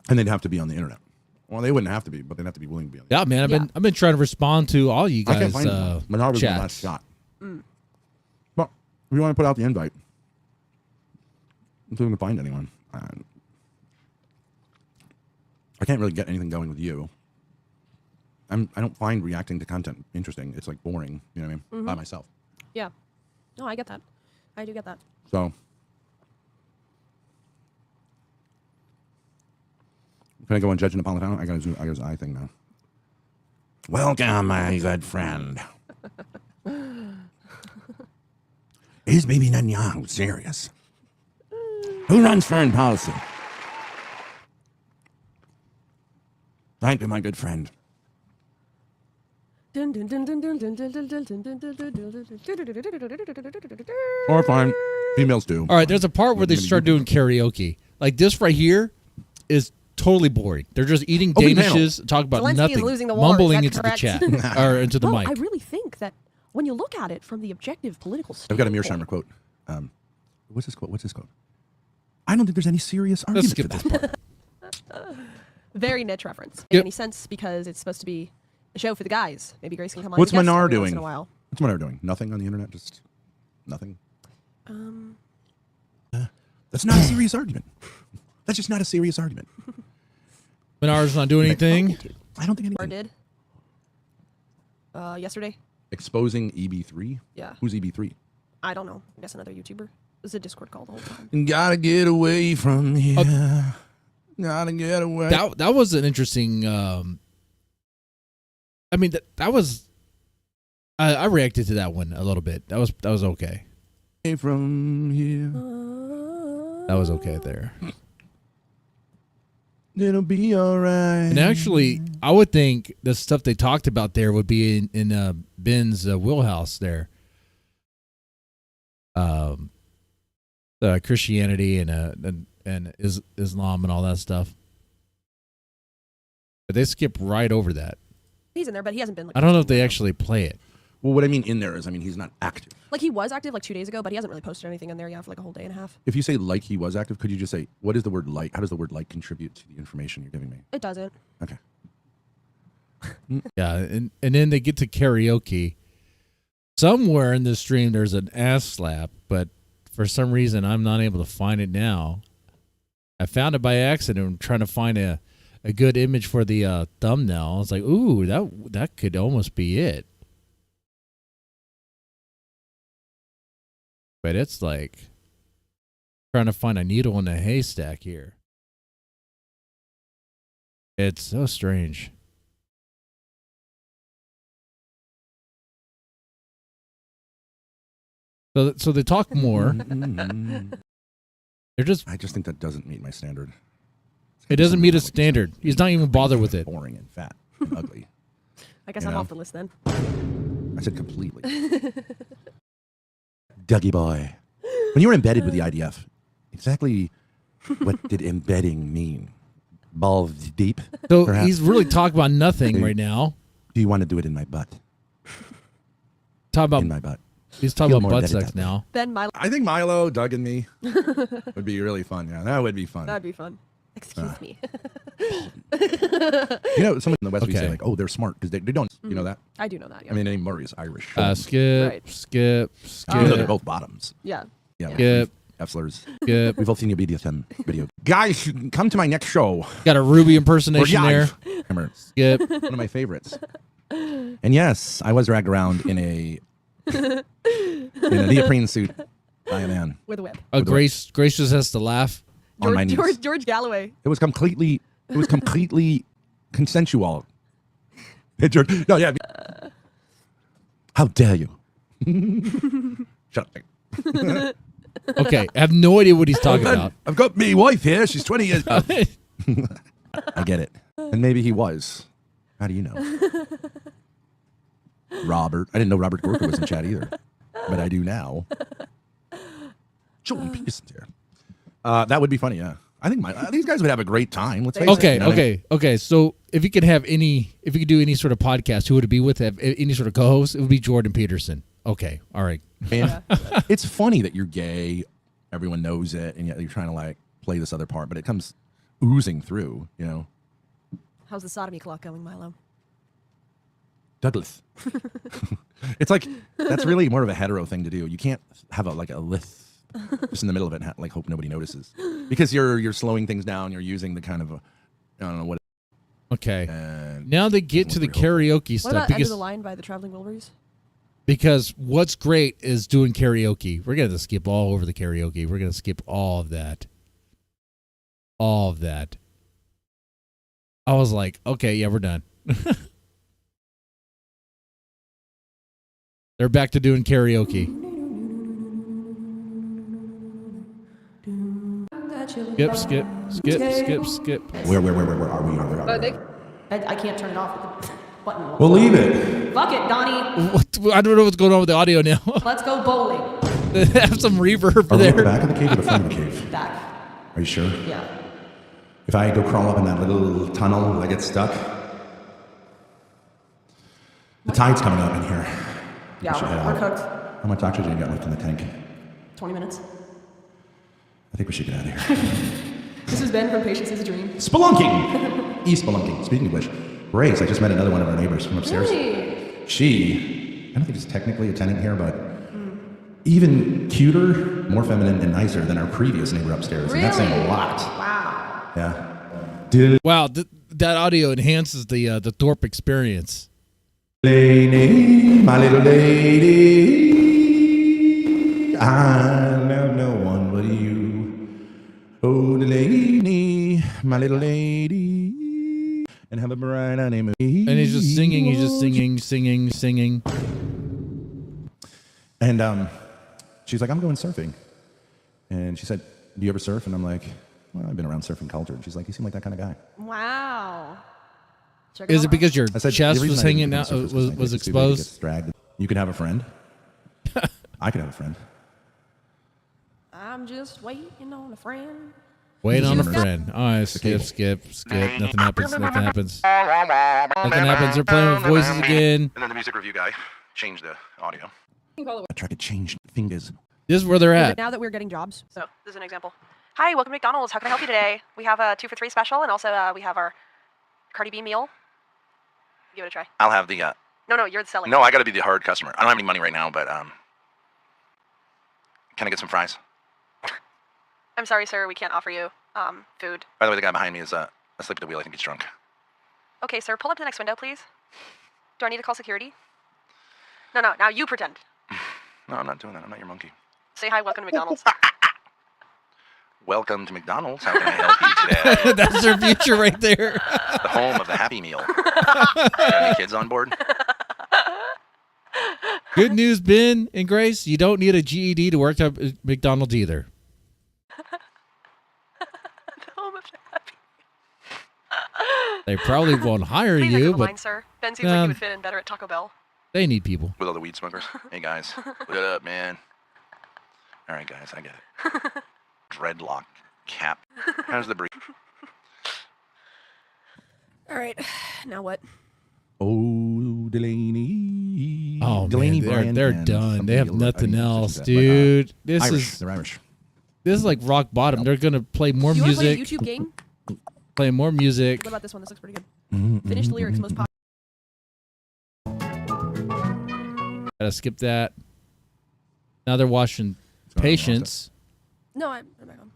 And they'd have to be on the internet. Well, they wouldn't have to be, but they'd have to be willing to be on the Yeah, man. I've been trying to respond to all you I can't guys. find them. Menard was my last shot. Well, if you want to put out the invite, until we can find anyone. I can't really get anything going with you. I don't find reacting to content interesting. It's like boring, you know what I mean? By myself. Yeah. No, I get that. I do get that. So, can I go on Judge Napolitano? I got his eye thing now. Welcome, my good friend. Is Baby Netanyahu serious? Who runs foreign policy? Thank you, my good friend. Or fine. Females do. All right, there's a part where they start doing karaoke. Like this right here is totally boring. They're just eating danishes, talk about Zelensky nothing, is losing the war. mumbling Is that into the correct? chat or into the No, mic. I really think that when you look at it from the objective political I've standpoint, got a Mearsheimer quote. What's this quote? I don't think there's any serious argument for this part. very niche reference. Yep. In any sense, because it's supposed to be a show for the guys. Maybe Grace can come on. What's as a guest Menard every once doing? in a while. What's Menard doing? Nothing on the internet? Just nothing? That's not a serious argument. That's just not a serious argument. Menard's not doing anything. I don't think Or anything. did. Yesterday. Exposing EB3? Yeah. Who's EB3? I don't know. I guess another YouTuber. was a Discord call the whole time. Gotta get away from here. Gotta get away. That was an interesting. I mean, that was. I reacted to that one a little bit. That was okay. From here. That was okay there. It'll be all right. And actually, I would think the stuff they talked about there would be in Ben's wheelhouse there. Christianity and Islam and all that stuff. But they skip right over that. He's in there, but he hasn't been. I don't know if they actually play it. Well, what I mean in there is, he's not active. Like he was active like 2 days ago, but he hasn't really posted anything in there yet for like a whole day and a half. If you say like he was active, could you just say, what is the word like? How does the word like contribute to the information you're giving me? It doesn't. Okay. Yeah, and then they get to karaoke. Somewhere in the stream there's an ass slap, but for some reason I'm not able to find it now. I found it by accident. I'm trying to find a good image for the thumbnail. I was like, ooh, that could almost be it. But it's like trying to find a needle in a haystack here. It's so strange. So they talk more. They're just. I just think that doesn't meet my standard. It doesn't meet a standard. He's not even bothered with it. Boring and fat and ugly. I guess I'm off the list then. I said completely. Dougie boy. When you were embedded with the IDF, exactly what did embedding mean? Balls deep? So perhaps? he's really talking about nothing right now. Do you want to do it in my butt? Talk about in my butt. He's talking Feel about more butt embedded sex that way. now. Then Milo. I think Milo, Doug, and me would be really fun. Yeah, that would be fun. That'd be fun. Excuse me. You know, someone in the West we say Okay. like, oh, they're smart because they don't. You know that? I do know that. Yeah. I mean, name Murray is Irish. Skip, Right. skip. Even though they're both bottoms. Yeah. Yeah. Skip. F-slurs. Skip. We've all seen your BDSM video. Guys, you can come to my next show. Got a Ruby impersonation there. Remember, Skip. one of my favorites. And yes, I was dragged around in a neoprene suit by a man. With a whip. Oh, Grace just has to laugh. On my knees. George Galloway. It was completely consensual. Hey, George. No, yeah. How dare you? Shut up. Okay, I have no idea what he's talking about. I've got me wife here. She's 20 years old. I get it. And maybe he was. How do you know? Robert. I didn't know Robert Gorka was in chat either. But I do now. Jordan Peterson's here. That would be funny, yeah. I think these guys would have a great time. Let's face it. Okay. So if you could do any sort of podcast, who would it be with? Have any sort of co-host? It would be Jordan Peterson. Okay, all right. And it's funny that you're gay. Everyone knows it, and yet you're trying to like play this other part, but it comes oozing through. You know. How's the sodomy clock going, Milo? Douglas. It's like that's really more of a hetero thing to do. You can't have a lith just in the middle of it and like hope nobody notices because you're slowing things down. You're using the kind of I don't know what. Okay. Now they get to the karaoke What stuff about End of because the Line by the Traveling Wilburys? because what's great is doing karaoke. We're gonna skip all over the karaoke. We're gonna skip all of that. All of that. I was like, okay, yeah, we're done. They're back to doing karaoke. Skip. Where are we? I can't turn it off with the button. We'll leave it. Fuck it, Donnie. I don't know what's going on with the audio now. Let's go bowling. Have some reverb Are we there. in the back of the cave or the front of the cave? Back. Are you sure? Yeah. If I go crawl up in that little tunnel, will I get stuck? The tide's coming up in here. Yeah, We should head we're out. cooked. How much oxygen you got left in the tank? 20 minutes. I think we should get out of here. This has been From Patience is a Dream. Spelunking! E-spelunking. Speaking of which, Grace, I just met another one of our neighbors from upstairs. Really? She, I don't think she's technically a tenant here, but even cuter, more feminine, and nicer than our previous neighbor upstairs. And that's saying a lot. Wow. Yeah. Wow, that audio enhances the Thorp experience. Lady, my little lady, I don't know Oh, the lady, my little lady, and have a bright name. And he's just singing. He's just singing. And she's like, I'm going surfing. And she said, do you ever surf? And I'm like, well, I've been around surfing culture. And she's like, you seem like that kind of guy. Wow. Is it because your I said, chest the reason was I didn't hanging become a out, surfer is 'cause my was dick is too big, it gets exposed? dragged. You can have a friend. I could have a friend. I'm just waiting on a friend. Wait on a friend. All right, skip. Nothing happens. They're playing with voices again. And then the music review guy changed the audio. I tried to change fingers. This is where they're at. Now that we're getting jobs. So this is an example. Hi, welcome to McDonald's. How can I help you today? We have a 2 for $3 special, and also we have our Cardi B meal. Give it a try. I'll have the. No, you're the selling. No, I got to be the hard customer. I don't have any money right now, but can I get some fries? I'm sorry, sir. We can't offer you food. By the way, the guy behind me is asleep at the wheel. I think he's drunk. Okay, sir. Pull up to the next window, please. Do I need to call security? No. Now you pretend. No, I'm not doing that. I'm not your monkey. Say hi. Welcome to McDonald's. Welcome to McDonald's. How can I help you today? That's their future right there. The home of the Happy Meal. Got any kids on board? Good news, Ben and Grace. You don't need a GED to work at McDonald's either. They probably won't hire Please you, the but line, sir. Ben seems like he would fit in better at Taco Bell. they need people. With all the weed smokers. Hey, guys. Look it up, man. All right, guys. I get it. Dreadlock cap. How's the brief? All right. Now what? Oh, Delaney. Oh, Delaney, man, Bryan, they're and done. They have somebody nothing else, but, dude. This Irish. is They're Irish. This is like rock bottom. They're gonna play more Do you want to play a music. YouTube game? Play more music. What about this one? This looks pretty good. Finish the lyrics. Most popular. Gotta skip that. Now they're watching Patience. No, I'm back on.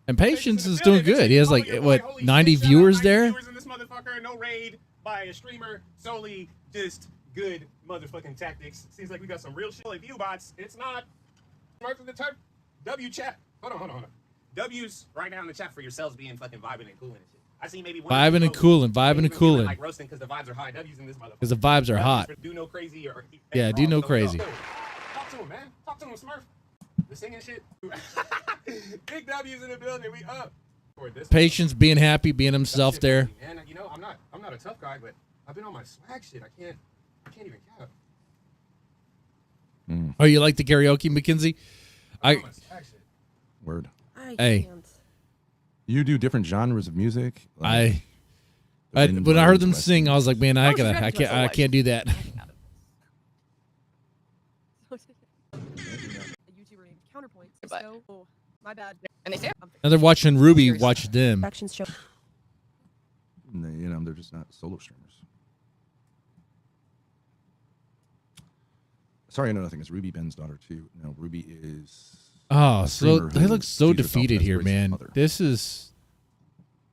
And Patience is doing good. He has like, what, 90 viewers there? In this motherfucker, no raid by a streamer, solely just good motherfucking tactics. Seems like we got some real shit. Like view bots, it's not. Mark the turf. W chat. Hold on. W's right now in the chat for yourselves being fucking vibing and cooling and shit. I see maybe one. Vibing and cooling. Like roasting because the vibes are high. W's in this motherfucker. Because the vibes are hot. Do no crazy or. Yeah, do no crazy. Talk to him, man. Talk to him, Smurf. The singing shit. Big W's in the building. We up. Patience, being happy, being himself there. Man, you know, I'm not a tough guy, but I've been on my swag shit. I can't even cap. Oh, you like the karaoke, McKinsey? Word. Hey. You do different genres of music. When I heard them sing, I was like, man, I can't do that. Oh, my bad. And they say. Now they're watching Ruby watch them. They're just not solo streamers. Sorry, I know nothing. It's Ruby Ben's daughter too. No, Ruby is. Oh, so streamer they who look so sees herself defeated as here, Grace's man. mother. This is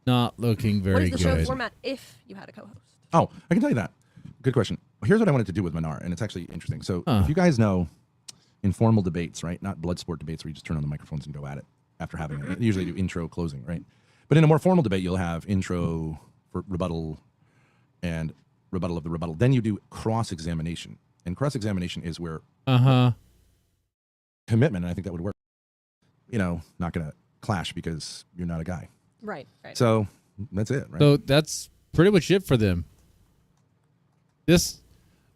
not looking very What is the show good. format if you had a co-host? Oh, I can tell you that. Good question. Here's what I wanted to do with Manar, and it's actually interesting. So, Huh. if you guys know informal debates, right? Not blood sport debates where you just turn on the microphones and go at it after having it. You usually do intro, closing, right? But in a more formal debate, you'll have intro for rebuttal and rebuttal of the rebuttal. Then you do cross-examination. And cross-examination is where commitment, and I think that would work. Not going to clash because you're not a guy. Right. So that's it, right? So that's pretty much it for them. This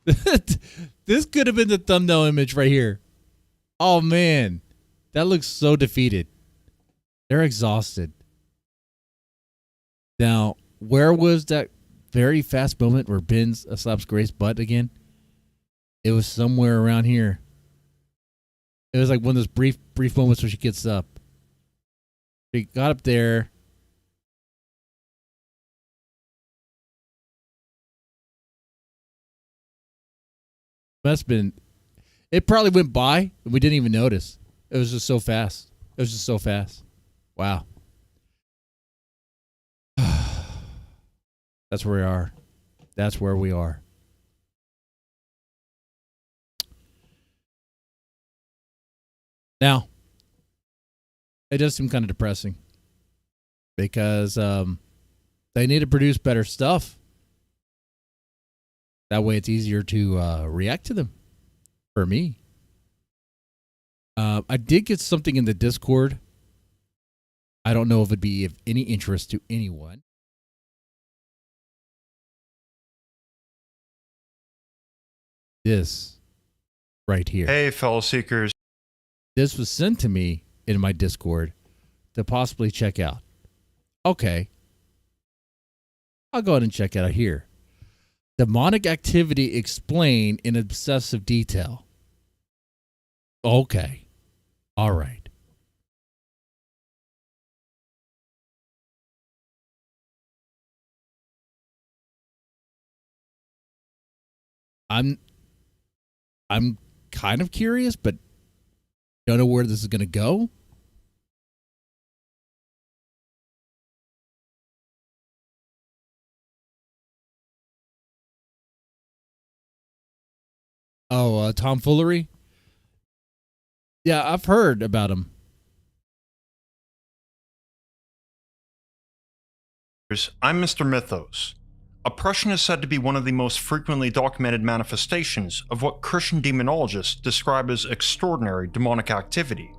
could have been the thumbnail image right here. Oh man, that looks so defeated. They're exhausted. Now, where was that very fast moment where Ben slaps Grace's butt again? It was somewhere around here. It was like one of those brief moments where she gets up. She got up there. Must have been. It probably went by and we didn't even notice. It was just so fast. Wow. That's where we are. That's where we are. Now, It does seem kind of depressing because they need to produce better stuff. That way it's easier to react to them for me. I did get something in the Discord. I don't know if it'd be of any interest to anyone. This right here. Hey, fellow seekers. This was sent to me in my Discord to possibly check out. Okay. I'll go ahead and check it out here. Demonic activity explained in obsessive detail. Okay. All right. I'm kind of curious, but don't know where this is going to go. Oh, tomfoolery? Yeah, I've heard about him. I'm Mr. Mythos. Oppression is said to be one of the most frequently documented manifestations of what Christian demonologists describe as extraordinary demonic activity.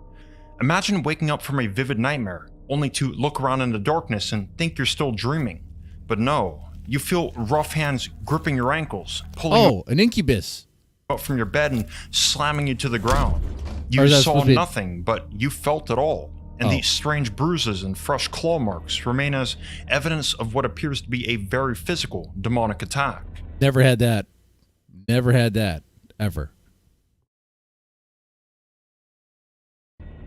Imagine waking up from a vivid nightmare, only to look around in the darkness and think you're still dreaming. But no, you feel rough hands gripping your ankles, pulling you an incubus up from your bed and slamming you to the ground. You saw nothing, but you felt it all. And these strange bruises and fresh claw marks remain as evidence of what appears to be a very physical demonic attack. Never had that. Never had that, ever.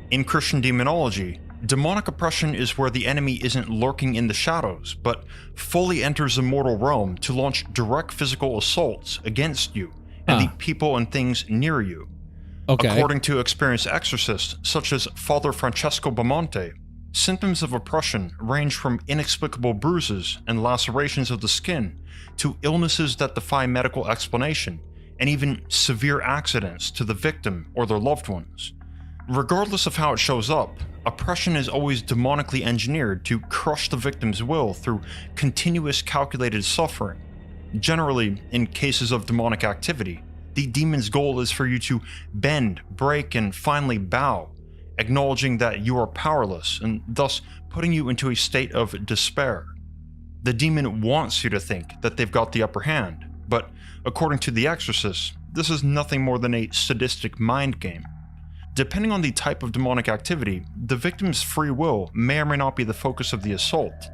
In Christian demonology, demonic oppression is where the enemy isn't lurking in the shadows, but fully enters the mortal realm to launch direct physical assaults against you and the people and things near you. Okay. According to experienced exorcists such as Father Francesco Bamonte, symptoms of oppression range from inexplicable bruises and lacerations of the skin to illnesses that defy medical explanation, and even severe accidents to the victim or their loved ones. Regardless of how it shows up, oppression is always demonically engineered to crush the victim's will through continuous calculated suffering. Generally, in cases of demonic activity, the demon's goal is for you to bend, break, and finally bow, acknowledging that you are powerless and thus putting you into a state of despair. The demon wants you to think that they've got the upper hand, but according to the exorcist, this is nothing more than a sadistic mind game. Depending on the type of demonic activity, the victim's free will may or may not be the focus of the assault.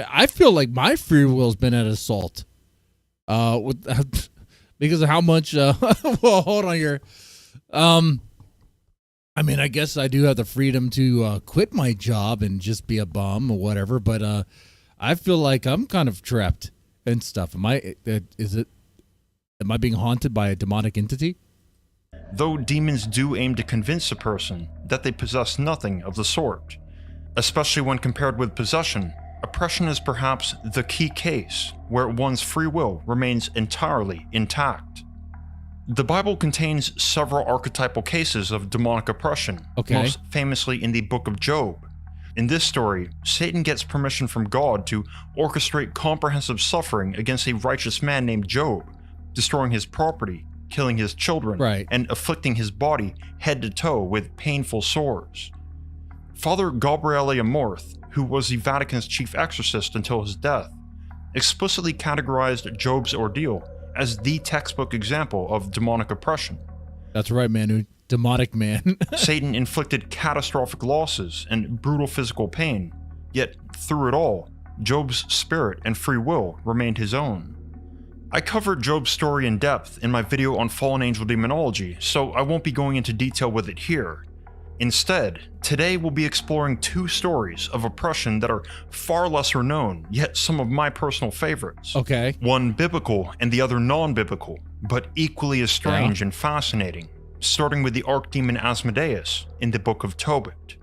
I feel like my free will's been at assault. Because of how much well, hold on here. I mean, I guess I do have the freedom to quit my job and just be a bum or whatever, but I feel like I'm kind of trapped and stuff. Am I being haunted by a demonic entity? Though demons do aim to convince a person that they possess nothing of the sort, especially when compared with possession, oppression is perhaps the key case where one's free will remains entirely intact. The Bible contains several archetypal cases of demonic oppression, most famously in the book of Job. In this story, Satan gets permission from God to orchestrate comprehensive suffering against a righteous man named Job, destroying his property, killing his children, and afflicting his body head to toe with painful sores. Father Gabriele Amorth, who was the Vatican's chief exorcist until his death, explicitly categorized Job's ordeal as the textbook example of demonic oppression. That's right, Manu. Demonic man. Satan inflicted catastrophic losses and brutal physical pain, yet through it all, Job's spirit and free will remained his own. I covered Job's story in depth in my video on fallen angel demonology, so I won't be going into detail with it here. Instead, today we'll be exploring two stories of oppression that are far lesser known, yet some of my personal favorites. Okay. One biblical and the other non-biblical, but equally as strange and fascinating, starting with the archdemon Asmodeus in the book of Tobit.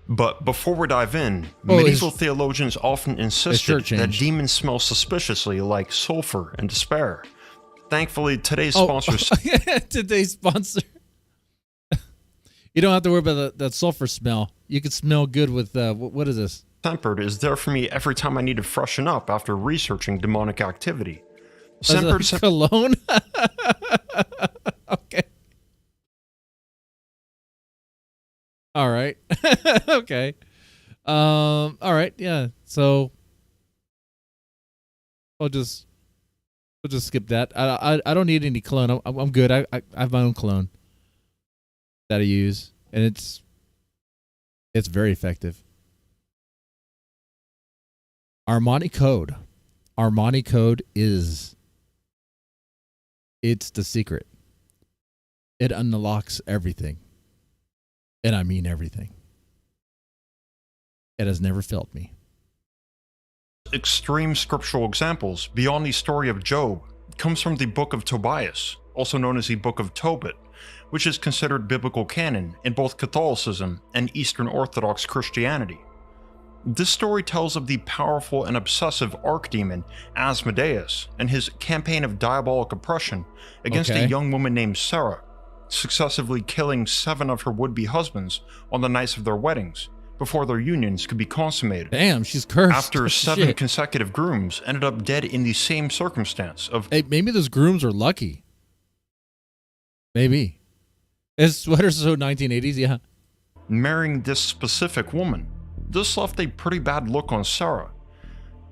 But before we dive in, medieval theologians often insisted that demons smell suspiciously like sulfur and despair. Thankfully, today's sponsors... Today's sponsor... You don't have to worry about that sulfur smell. You could smell good with what is this? Tempered is there for me every time I need to freshen up after researching demonic activity. Sempered cologne. Okay. All right. Okay. All right. Yeah. So we'll just skip that. I don't need any cologne. I'm good. I have my own cologne that I use, and it's very effective. Armani Code. Armani Code is it's the secret. It unlocks everything. And I mean everything. It has never failed me. Extreme scriptural examples beyond the story of Job comes from the Book of Tobias, also known as the Book of Tobit, which is considered biblical canon in both Catholicism and Eastern Orthodox Christianity. This story tells of the powerful and obsessive archdemon Asmodeus and his campaign of diabolic oppression against a young woman named Sarah, successively killing 7 of her would-be husbands on the nights of their weddings before their unions could be consummated. Damn, she's cursed. After 7 consecutive grooms ended up dead in the same circumstance of... Hey, maybe those grooms are lucky. Maybe. His sweater's so 1980s, yeah. Marrying this specific woman. This left a pretty bad look on Sarah.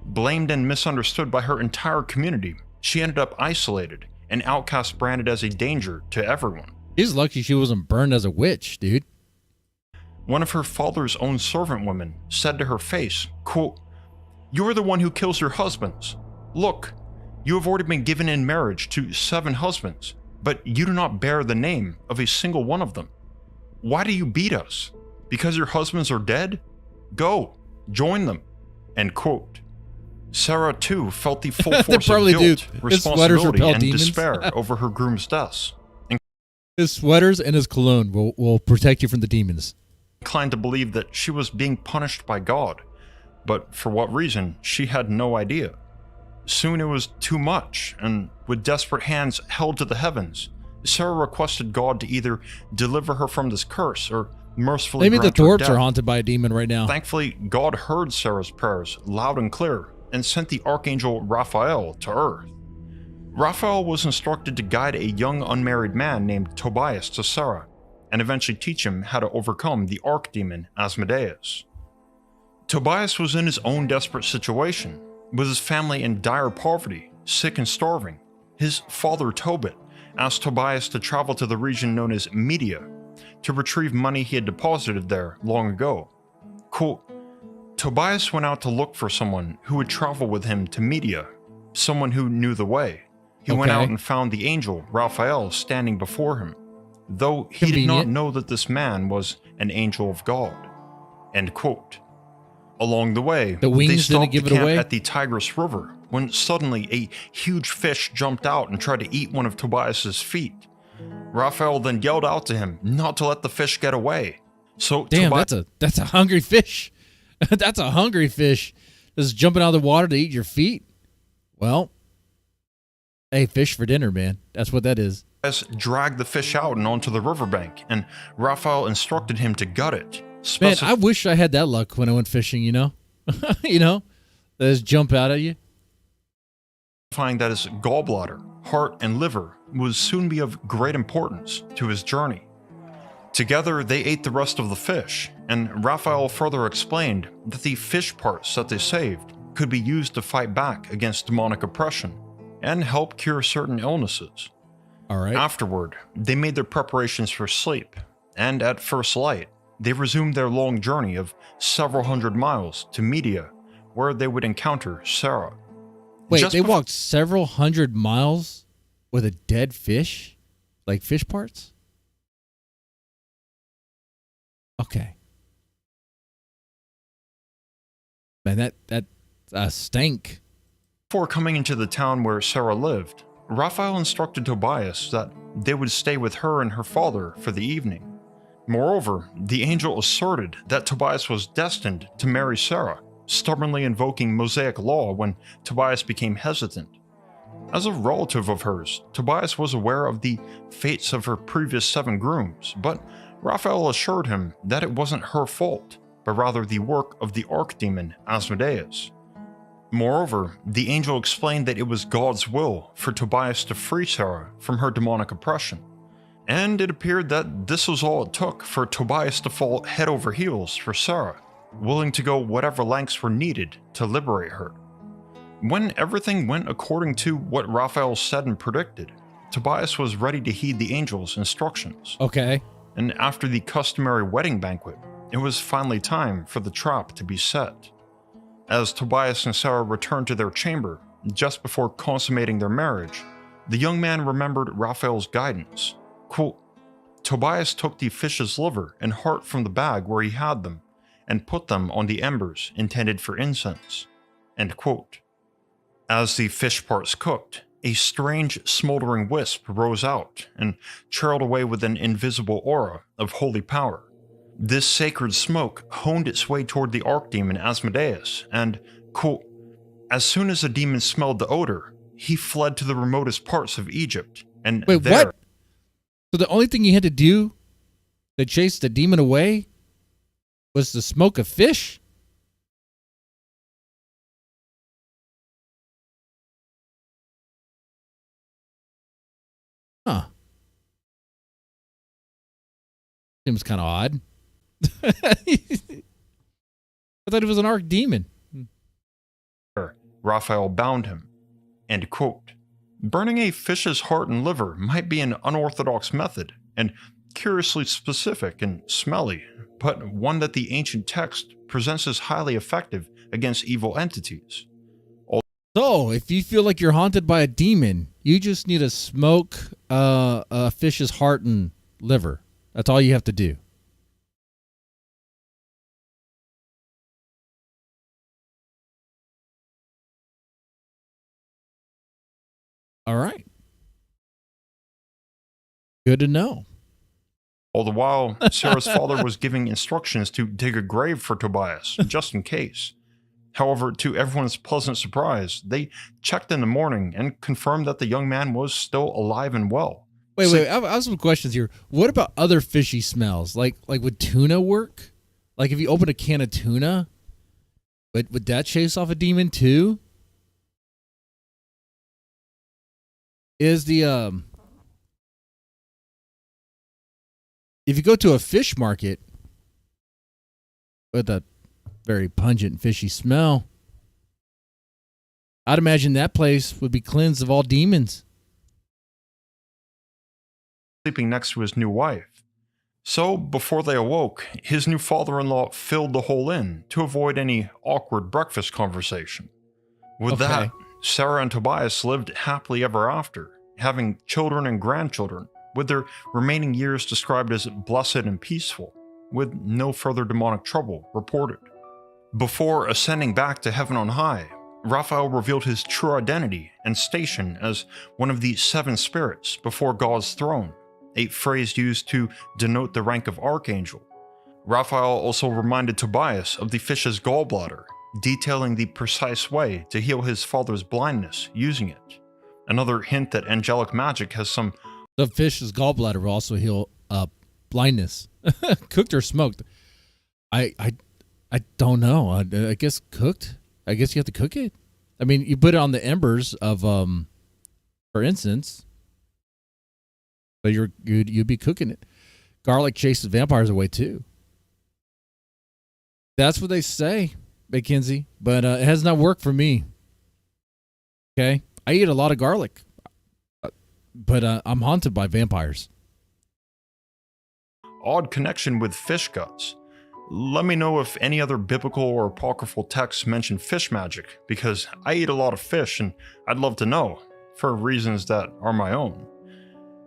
Blamed and misunderstood by her entire community, she ended up isolated and outcast, branded as a danger to everyone. He's lucky she wasn't burned as a witch, dude. One of her father's own servant women said to her face, quote, "You are the one who kills your husbands. Look, you have already been given in marriage to 7 husbands, but you do not bear the name of a single one of them. Why do you beat us? Because your husbands are dead? Go, join them." End quote. Sarah, too, felt the full force of guilt, responsibility, and despair over her groom's deaths. His sweaters and his cologne will protect you from the demons. Inclined to believe that she was being punished by God, but for what reason, she had no idea. Soon it was too much, and with desperate hands held to the heavens, Sarah requested God to either deliver her from this curse or mercifully Maybe the grant her Thorps death. are haunted by a demon right now. Thankfully, God heard Sarah's prayers loud and clear and sent the archangel Raphael to earth. Raphael was instructed to guide a young unmarried man named Tobias to Sarah and eventually teach him how to overcome the archdemon Asmodeus. Tobias was in his own desperate situation, with his family in dire poverty, sick and starving. His father Tobit asked Tobias to travel to the region known as Media to retrieve money he had deposited there long ago. Quote, Tobias went out to look for someone who would travel with him to Media, someone who knew the way. He went out and found the angel Raphael standing before him, though he did not know that this man was an angel of God. End quote. Along the way, they stopped to camp at the Tigris River when suddenly a huge fish jumped out and tried to eat one of Tobias's feet. Raphael then yelled out to him not to let the fish get away. So damn, that's a hungry fish. That's a hungry fish. Just jumping out of the water to eat your feet. Well, hey, fish for dinner, man. That's what that is. Dragged the fish out and onto the riverbank, and Raphael instructed him to gut it. Man, I wish I had that luck when I went fishing, you know? You know? They just jump out at you. Finding that his gallbladder, heart, and liver would soon be of great importance to his journey. Together, they ate the rest of the fish, and Raphael further explained that the fish parts that they saved could be used to fight back against demonic oppression and help cure certain illnesses. All right. Afterward, they made their preparations for sleep, and at first light, they resumed their long journey of several hundred miles to Media, where they would encounter Sarah. Wait, they walked several hundred miles with a dead fish? Like fish parts? Okay. Man, that stank. Before coming into the town where Sarah lived, Raphael instructed Tobias that they would stay with her and her father for the evening. Moreover, the angel asserted that Tobias was destined to marry Sarah, stubbornly invoking Mosaic law when Tobias became hesitant. As a relative of hers, Tobias was aware of the fates of her previous 7 grooms, but Raphael assured him that it wasn't her fault, but rather the work of the archdemon Asmodeus. Moreover, the angel explained that it was God's will for Tobias to free Sarah from her demonic oppression, and it appeared that this was all it took for Tobias to fall head over heels for Sarah, willing to go whatever lengths were needed to liberate her. When everything went according to what Raphael said and predicted, Tobias was ready to heed the angel's instructions. Okay. And after the customary wedding banquet, it was finally time for the trap to be set. As Tobias and Sarah returned to their chamber, just before consummating their marriage, the young man remembered Raphael's guidance. Quote, Tobias took the fish's liver and heart from the bag where he had them, and put them on the embers intended for incense. End quote. As the fish parts cooked, a strange smoldering wisp rose out and trailed away with an invisible aura of holy power. This sacred smoke honed its way toward the archdemon Asmodeus, and, quote, as soon as the demon smelled the odor, he fled to the remotest parts of Egypt, and Wait, there... what? So the only thing you had to do to chase the demon away was to smoke a fish? Huh. Seems kind of odd. I thought he was an archdemon. Raphael bound him. End quote. Burning a fish's heart and liver might be an unorthodox method, and curiously specific and smelly, but one that the ancient text presents as highly effective against evil entities. So, if you feel like you're haunted by a demon, you just need to smoke a fish's heart and liver. That's all you have to do. All right. Good to know. All the while, Sarah's father was giving instructions to dig a grave for Tobias, just in case. However, to everyone's pleasant surprise, they checked in the morning and confirmed that the young man was still alive and well. Wait, I have some questions here. What about other fishy smells? Like would tuna work? Like if you open a can of tuna, would that chase off a demon too? Is the if you go to a fish market with a very pungent fishy smell, I'd imagine that place would be cleansed of all demons. Sleeping next to his new wife. So, before they awoke, his new father-in-law filled the whole inn to avoid any awkward breakfast conversation. With that, Sarah and Tobias lived happily ever after, having children and grandchildren, with their remaining years described as blessed and peaceful, with no further demonic trouble reported. Before ascending back to heaven on high, Raphael revealed his true identity and station as one of the 7 spirits before God's throne, a phrase used to denote the rank of archangel. Raphael also reminded Tobias of the fish's gallbladder, detailing the precise way to heal his father's blindness using it. Another hint that angelic magic has some... The fish's gallbladder will also heal blindness. Cooked or smoked? I don't know. I guess cooked. I guess you have to cook it. I mean, you put it on the embers of, for instance, but you'd be cooking it. Garlic chases vampires away too. That's what they say, Mackenzie. But it has not worked for me. Okay, I eat a lot of garlic, but I'm haunted by vampires. Odd connection with fish guts. Let me know if any other biblical or apocryphal texts mention fish magic, because I eat a lot of fish and I'd love to know, for reasons that are my own.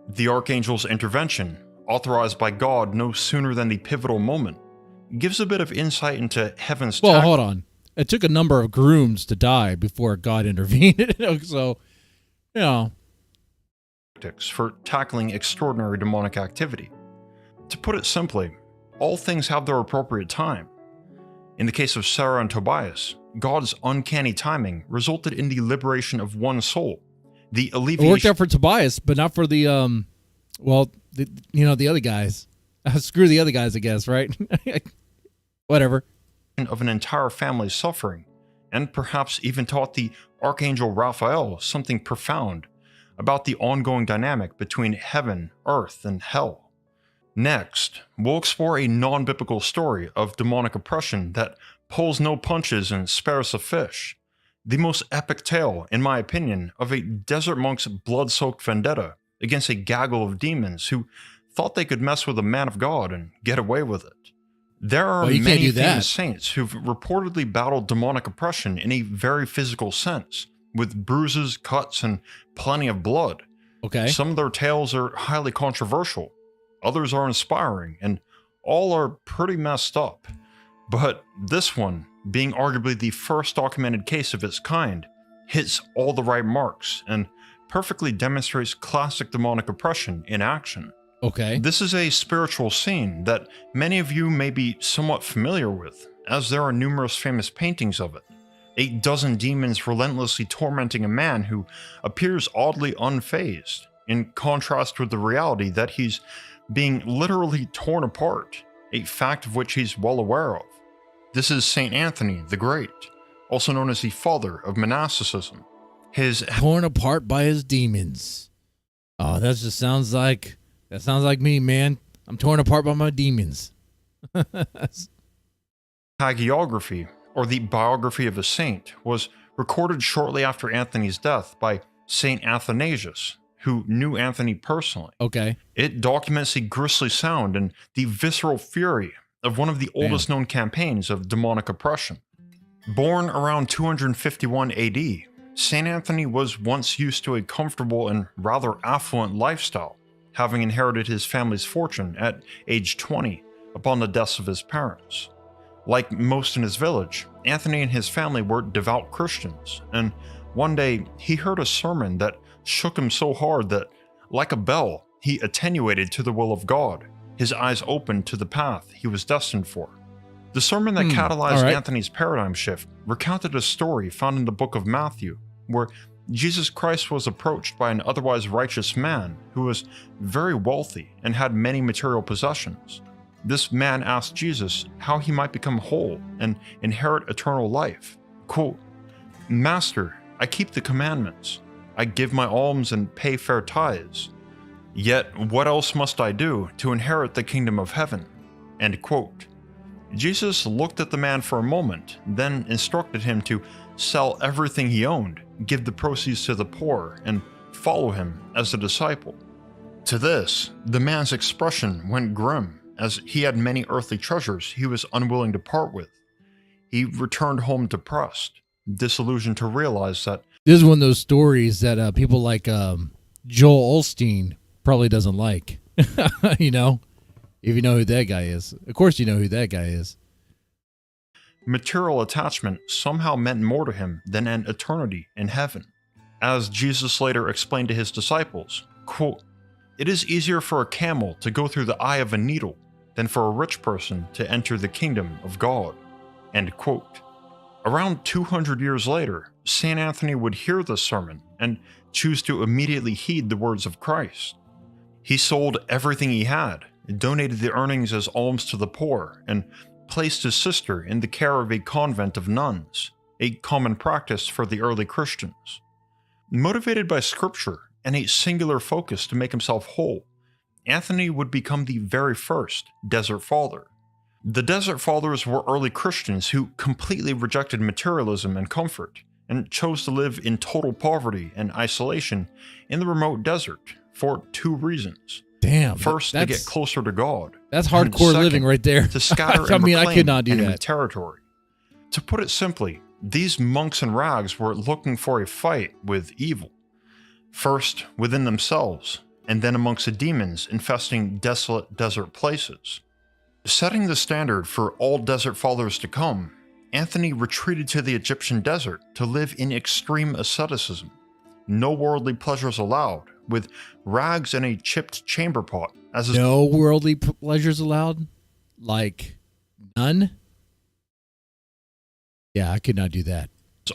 The Archangel's intervention, authorized by God no sooner than the pivotal moment, gives a bit of insight into heaven's... Well, hold on. It took a number of grooms to die before God intervened. So, you know. For tackling extraordinary demonic activity. To put it simply, all things have their appropriate time. In the case of Sarah and Tobias, God's uncanny timing resulted in the liberation of one soul. The alleviation... It worked out for Tobias, but not for the, the other guys. Screw the other guys, I guess, right? Whatever. Of an entire family's suffering, and perhaps even taught the Archangel Raphael something profound about the ongoing dynamic between heaven, earth, and hell. Next, we'll explore a non-biblical story of demonic oppression that pulls no punches and spares a fish. The most epic tale, in my opinion, of a desert monk's blood-soaked vendetta against a gaggle of demons who thought they could mess with a man of God and get away with it. There are many famous saints who've reportedly battled demonic oppression in a very physical sense, with bruises, cuts, and plenty of blood. Okay. Some of their tales are highly controversial, others are inspiring, and all are pretty messed up. But this one, being arguably the first documented case of its kind, hits all the right marks and perfectly demonstrates classic demonic oppression in action. Okay. This is a spiritual scene that many of you may be somewhat familiar with, as there are numerous famous paintings of it. 12 demons relentlessly tormenting a man who appears oddly unfazed, in contrast with the reality that he's being literally torn apart, a fact of which he's well aware of. This is Saint Anthony the Great, also known as the father of monasticism. His torn apart by his demons. Oh, that just sounds like me, man. I'm torn apart by my demons. Hagiography, or the biography of a saint, was recorded shortly after Anthony's death by Saint Athanasius, who knew Anthony personally. Okay. It documents the grisly sound and the visceral fury of one of the oldest known campaigns of demonic oppression. Born around 251 AD, Saint Anthony was once used to a comfortable and rather affluent lifestyle, having inherited his family's fortune at age 20 upon the deaths of his parents. Like most in his village, Anthony and his family were devout Christians, and one day he heard a sermon that shook him so hard that, like a bell, he attenuated to the will of God, his eyes opened to the path he was destined for. The sermon that catalyzed Anthony's paradigm shift recounted a story found in the book of Matthew, where Jesus Christ was approached by an otherwise righteous man who was very wealthy and had many material possessions. This man asked Jesus how he might become whole and inherit eternal life. Quote, "Master, I keep the commandments. I give my alms and pay fair tithes. Yet what else must I do to inherit the kingdom of heaven?" End quote. Jesus looked at the man for a moment, then instructed him to sell everything he owned, give the proceeds to the poor, and follow him as a disciple. To this, the man's expression went grim, as he had many earthly treasures he was unwilling to part with. He returned home depressed, disillusioned to realize that this is one of those stories that people like Joel Osteen probably doesn't like. You know? If you know who that guy is. Of course you know who that guy is. material attachment somehow meant more to him than an eternity in heaven. As Jesus later explained to his disciples, quote, "It is easier for a camel to go through the eye of a needle than for a rich person to enter the kingdom of God." End quote. Around 200 years later, St. Anthony would hear this sermon and choose to immediately heed the words of Christ. He sold everything he had, donated the earnings as alms to the poor, and placed his sister in the care of a convent of nuns, a common practice for the early Christians. Motivated by scripture and a singular focus to make himself whole, Anthony would become the very first Desert Father. The Desert Fathers were early Christians who completely rejected materialism and comfort, and chose to live in total poverty and isolation in the remote desert for two reasons. Damn. First, to get closer to God. That's hardcore living right there. To scatter I and mean, I reclaim could not do enemy that. territory. To put it simply, these monks in rags were looking for a fight with evil. First within themselves, and then amongst the demons infesting desolate desert places. Setting the standard for all Desert Fathers to come, Anthony retreated to the Egyptian desert to live in extreme asceticism. No worldly pleasures allowed, with rags and a chipped chamber pot as his No worldly pleasures allowed? Like, none? Yeah, I could not do that.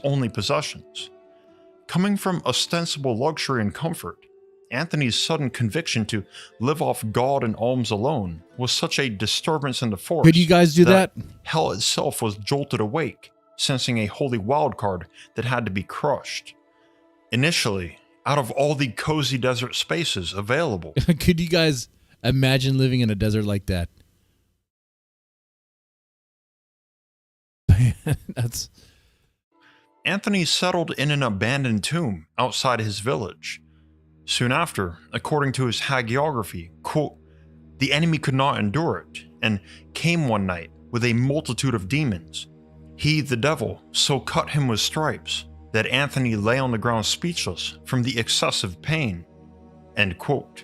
only possessions. Coming from ostensible luxury and comfort, Anthony's sudden conviction to live off God and alms alone was such a disturbance in the force. Could you guys do that? Hell itself was jolted awake, sensing a holy wildcard that had to be crushed. Initially, out of all the cozy desert spaces available. Could you guys imagine living in a desert like that? That's... Anthony settled in an abandoned tomb outside his village. Soon after, according to his hagiography, quote, the enemy could not endure it, and came one night with a multitude of demons. He, the devil, so cut him with stripes, that Anthony lay on the ground speechless from the excessive pain. End quote.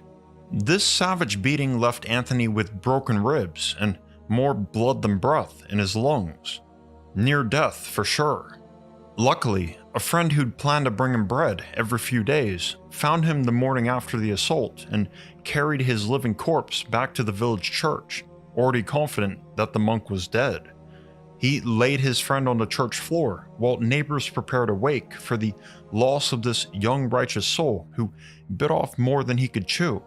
This savage beating left Anthony with broken ribs and more blood than breath in his lungs. Near death for sure. Luckily, a friend who'd planned to bring him bread every few days found him the morning after the assault and carried his living corpse back to the village church, already confident that the monk was dead. He laid his friend on the church floor while neighbors prepared a wake for the loss of this young righteous soul who bit off more than he could chew.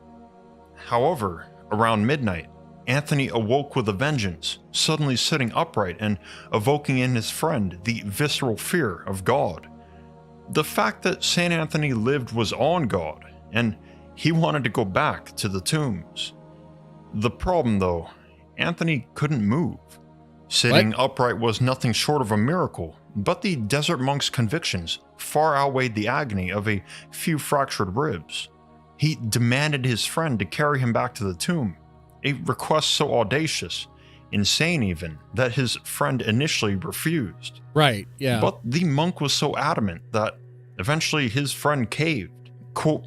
However, around midnight, Anthony awoke with a vengeance, suddenly sitting upright and evoking in his friend the visceral fear of God. The fact that St. Anthony lived was on God, and he wanted to go back to the tombs. The problem though, Anthony couldn't move. Sitting upright was nothing short of a miracle, but the desert monk's convictions far outweighed the agony of a few fractured ribs. He demanded his friend to carry him back to the tomb, a request so audacious, insane even, that his friend initially refused. Right, yeah. But the monk was so adamant that eventually his friend caved. Quote,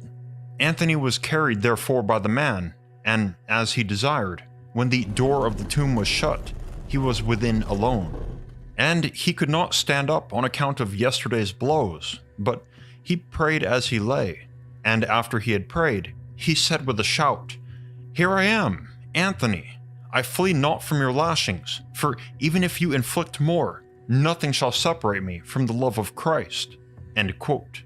Anthony was carried therefore by the man, and as he desired, when the door of the tomb was shut, he was within alone. And he could not stand up on account of yesterday's blows, but he prayed as he lay, and after he had prayed, he said with a shout, Here I am, Anthony, I flee not from your lashings, for even if you inflict more, nothing shall separate me from the love of Christ. End quote.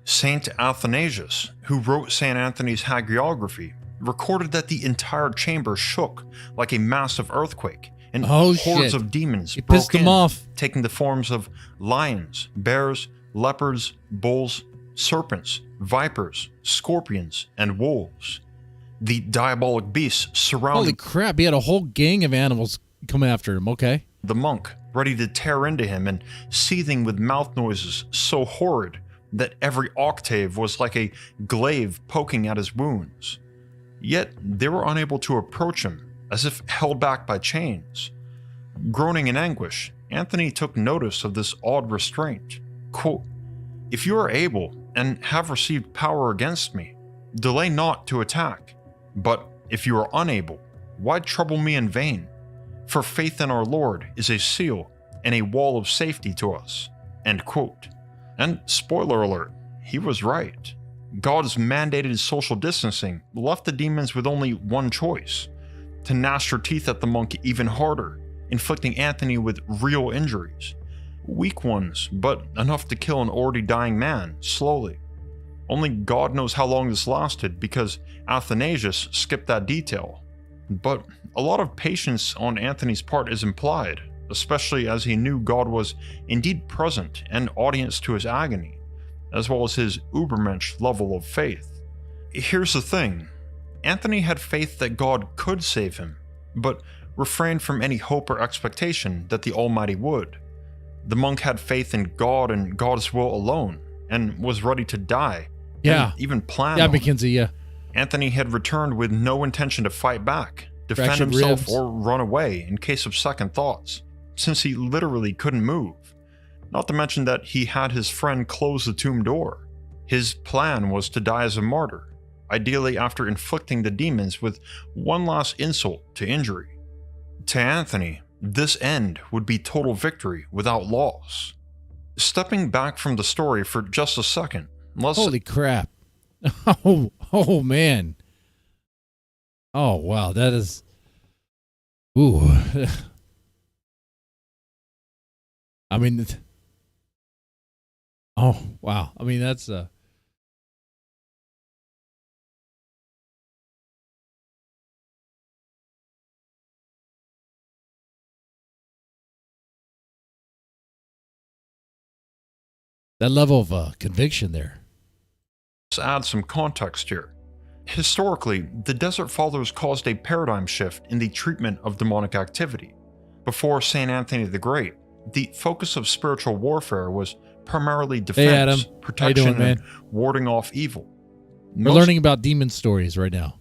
Saint Athanasius, who wrote St. Anthony's hagiography, recorded that the entire chamber shook like a massive earthquake, and hordes of demons broke in, taking the forms of lions, bears, leopards, bulls, serpents, vipers, scorpions, and wolves. The diabolic beasts surrounded... Holy crap, he had a whole gang of animals coming after him, okay. The monk, ready to tear into him and seething with mouth noises so horrid that every octave was like a glaive poking at his wounds. Yet they were unable to approach him, as if held back by chains. Groaning in anguish, Anthony took notice of this odd restraint. Quote, If you are able, and have received power against me, delay not to attack. But if you are unable, why trouble me in vain? For faith in our Lord is a seal and a wall of safety to us. End quote. And spoiler alert, he was right. God's mandated social distancing left the demons with only one choice: to gnash their teeth at the monk even harder, inflicting Anthony with real injuries. Weak ones, but enough to kill an already dying man slowly. Only God knows how long this lasted, because Athanasius skipped that detail. But a lot of patience on Anthony's part is implied, especially as he knew God was indeed present and audience to his agony, as well as his ubermensch level of faith. Here's the thing, Anthony had faith that God could save him, but refrained from any hope or expectation that the Almighty would. The monk had faith in God and God's will alone, and was ready to die. Yeah. Even planned. Yeah, McKinsey, yeah. Anthony had returned with no intention to fight back, defend himself, or run away in case of second thoughts, since he literally couldn't move. Not to mention that he had his friend close the tomb door. His plan was to die as a martyr, ideally after inflicting the demons with one last insult to injury. To Anthony, this end would be total victory without loss. Stepping back from the story for just a second, let's... Holy crap. Oh man. Oh wow, that is... Ooh. I mean... Oh wow. I mean, that's That level of conviction there. Let's add some context here. Historically, the Desert Fathers caused a paradigm shift in the treatment of demonic activity. Before St. Anthony the Great, the focus of spiritual warfare was primarily defense, protection, man? and warding off evil. We're learning about demon stories right now.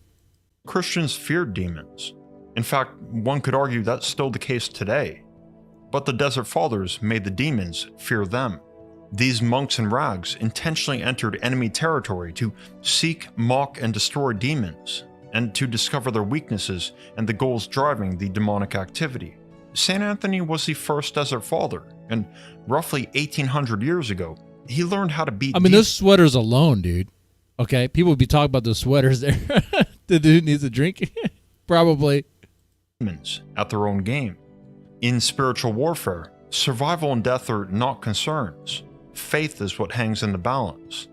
Christians feared demons. In fact, one could argue that's still the case today. But the Desert Fathers made the demons fear them. These monks in rags intentionally entered enemy territory to seek, mock, and destroy demons, and to discover their weaknesses and the goals driving the demonic activity. St. Anthony was the first Desert Father, and roughly 1800 years ago, he learned how to beat those sweaters alone, dude. Okay, people would be talking about those sweaters there. The dude needs a drink? Probably. Demons at their own game. In spiritual warfare, survival and death are not concerns. Faith is what hangs in the balance.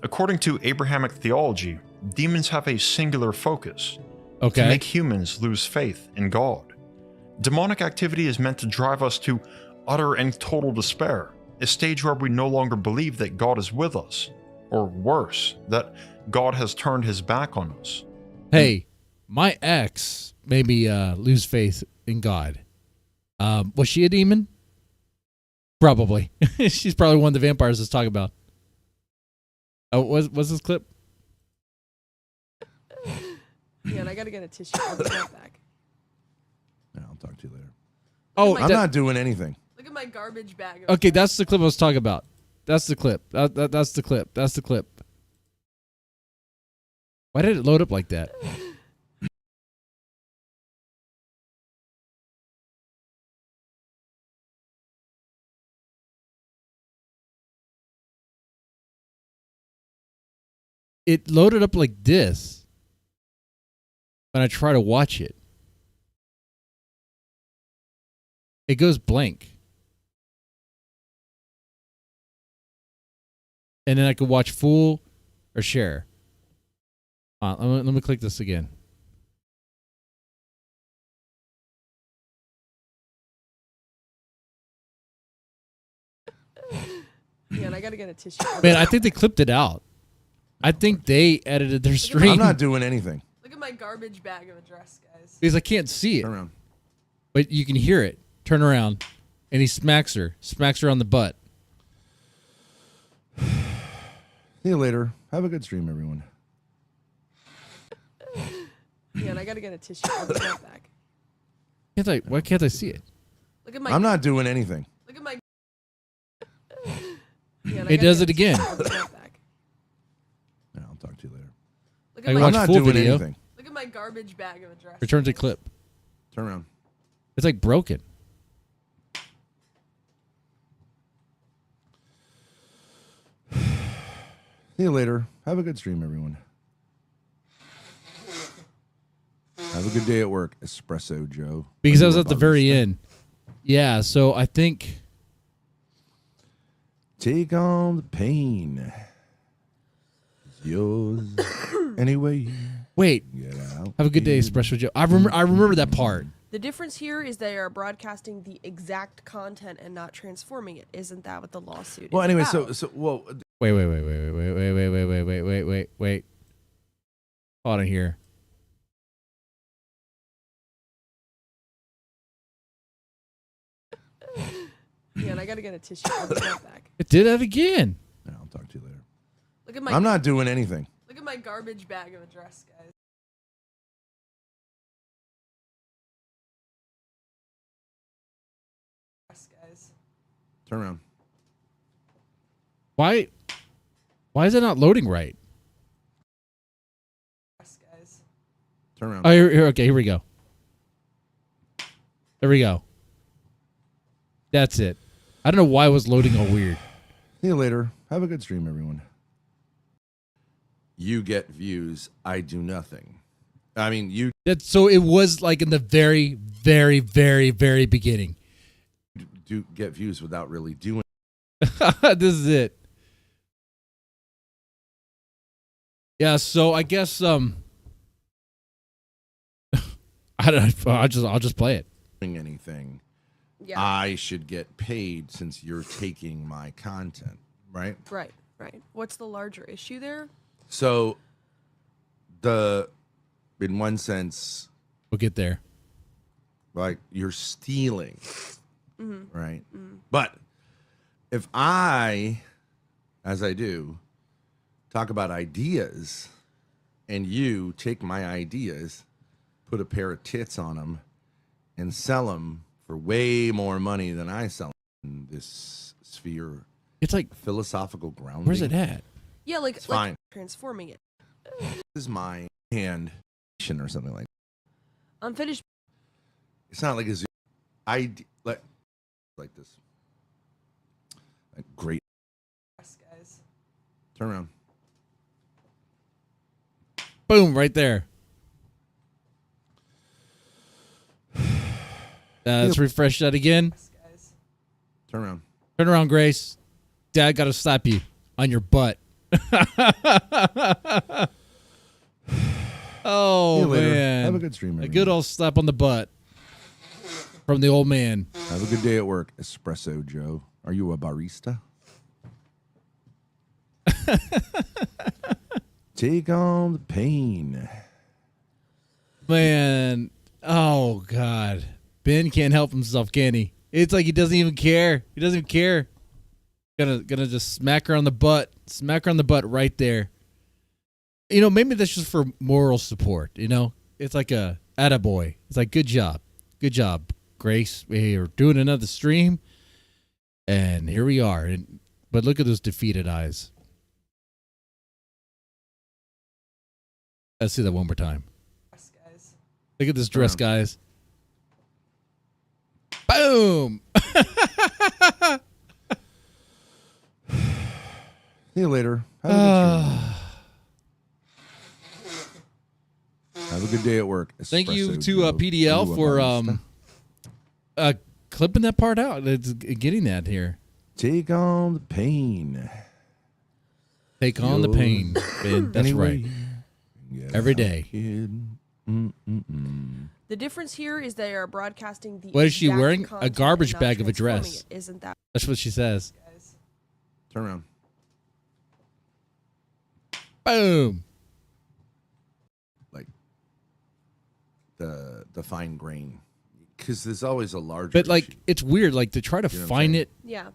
According to Abrahamic theology, demons have a singular focus. To make humans lose faith in God. Demonic activity is meant to drive us to utter and total despair, a stage where we no longer believe that God is with us, or worse, that God has turned his back on us. Hey, my ex made me lose faith in God. Was she a demon? Probably. She's probably one of the vampires let's talk about. Oh, was this clip? Yeah, and I gotta get a tissue. I'll be right back. Yeah, I'll talk to you later. Oh, I'm not doing anything. Look at my garbage bag. Okay, that's the clip I was talking about. That's the clip. That's the clip. That's the clip. Why did it load up like that? It loaded up like this when I try to watch it. It goes blank. And then I could watch full or share. Let me click this again. Yeah, and I gotta get a tissue. Man, I think they clipped it out. I think they edited their stream. I'm not doing anything. Look at my garbage bag of a dress, guys. Because I can't see it. Turn around. But you can hear it. Turn around. And he smacks her on the butt. See you later. Have a good stream, everyone. Yeah, and I gotta get a tissue. I'll be right back. Why can't I see it? Look at my. I'm not doing anything. Look at my. Yeah, and It does it again. I'll be right back. Yeah, I'll talk to you later. Look I at can my. watch I'm not full doing video. anything. Look at my garbage bag of a dress. Return to clip. Turn around. It's like broken. See you later. Have a good stream, everyone. Have a good day at work, Espresso Joe. Because I was at the very end. Yeah, so I think... Take on the pain. It's yours anyway. Wait. Get out. Have a good day, Espresso Joe. I remember that part. The difference here is they are broadcasting the exact content and not transforming it. Isn't that what the lawsuit Well, is anyway, about? well. Wait. Hold on here. Yeah, and I gotta get a tissue. I'll be right back. It did that again. Yeah, I'll talk to you later. Look at my. I'm not doing anything. Look at my garbage bag of a dress, guys. Turn around. Why is it not loading right? Turn around. Oh, okay, here we go. There we go. That's it. I don't know why it was loading all weird. See you later. Have a good stream, everyone. You get views. I do nothing. I mean, you... So it was like in the very, very, very, very beginning. Do get views without really doing... This is it. Yeah, so I guess I don't know. I'll just play it. Anything. Yeah. I should get paid since you're taking my content. right? Right. What's the larger issue there? So, in one sense, we'll get there. Like you're stealing, Mm-hmm. right? Mm-hmm. But if I, as I do, talk about ideas, and you take my ideas, put a pair of tits on them, and sell them for way more money than I sell them in this sphere, it's like philosophical grounding. Where's it at? Yeah, like fine. Transforming it. This is my hand or something like that. Unfinished. It's not like a like this. Like great. Yes, guys. Turn around. Boom, right there. Let's refresh that again. Yes, guys. Turn around. Turn around, Grace. Dad got to slap you on your butt. Oh, man. Have a good stream. A good old slap on the butt from the old man. Have a good day at work, Espresso Joe. Are you a barista? Take on the pain. Man. Oh, God. Ben can't help himself, can he? It's like he doesn't even care. He doesn't even care. Gonna just smack her on the butt. Smack her on the butt right there. You know, maybe that's just for moral support, you know? It's like a attaboy. It's like, good job. Good job, Grace. We are doing another stream. And here we are. But look at those defeated eyes. Let's see that one more time. Yes, guys. Look at this dress, guys. Boom! See you later. Have a good day at work. Thank you Espresso to Joe. PDL You a for barista? clipping that part out. It's getting that here. Take on the pain. Take on the pain, Ben. That's Anyway, right. yes, Every day. The difference here is they are broadcasting the. What is she exact wearing? A content garbage and not bag of a transforming dress. it. Isn't that? That's what she says. Guys. Turn around. Boom. Like the fine grain, because there's always a larger. But like, issue. it's weird. Like to try to You know what I'm find saying? it. Yeah.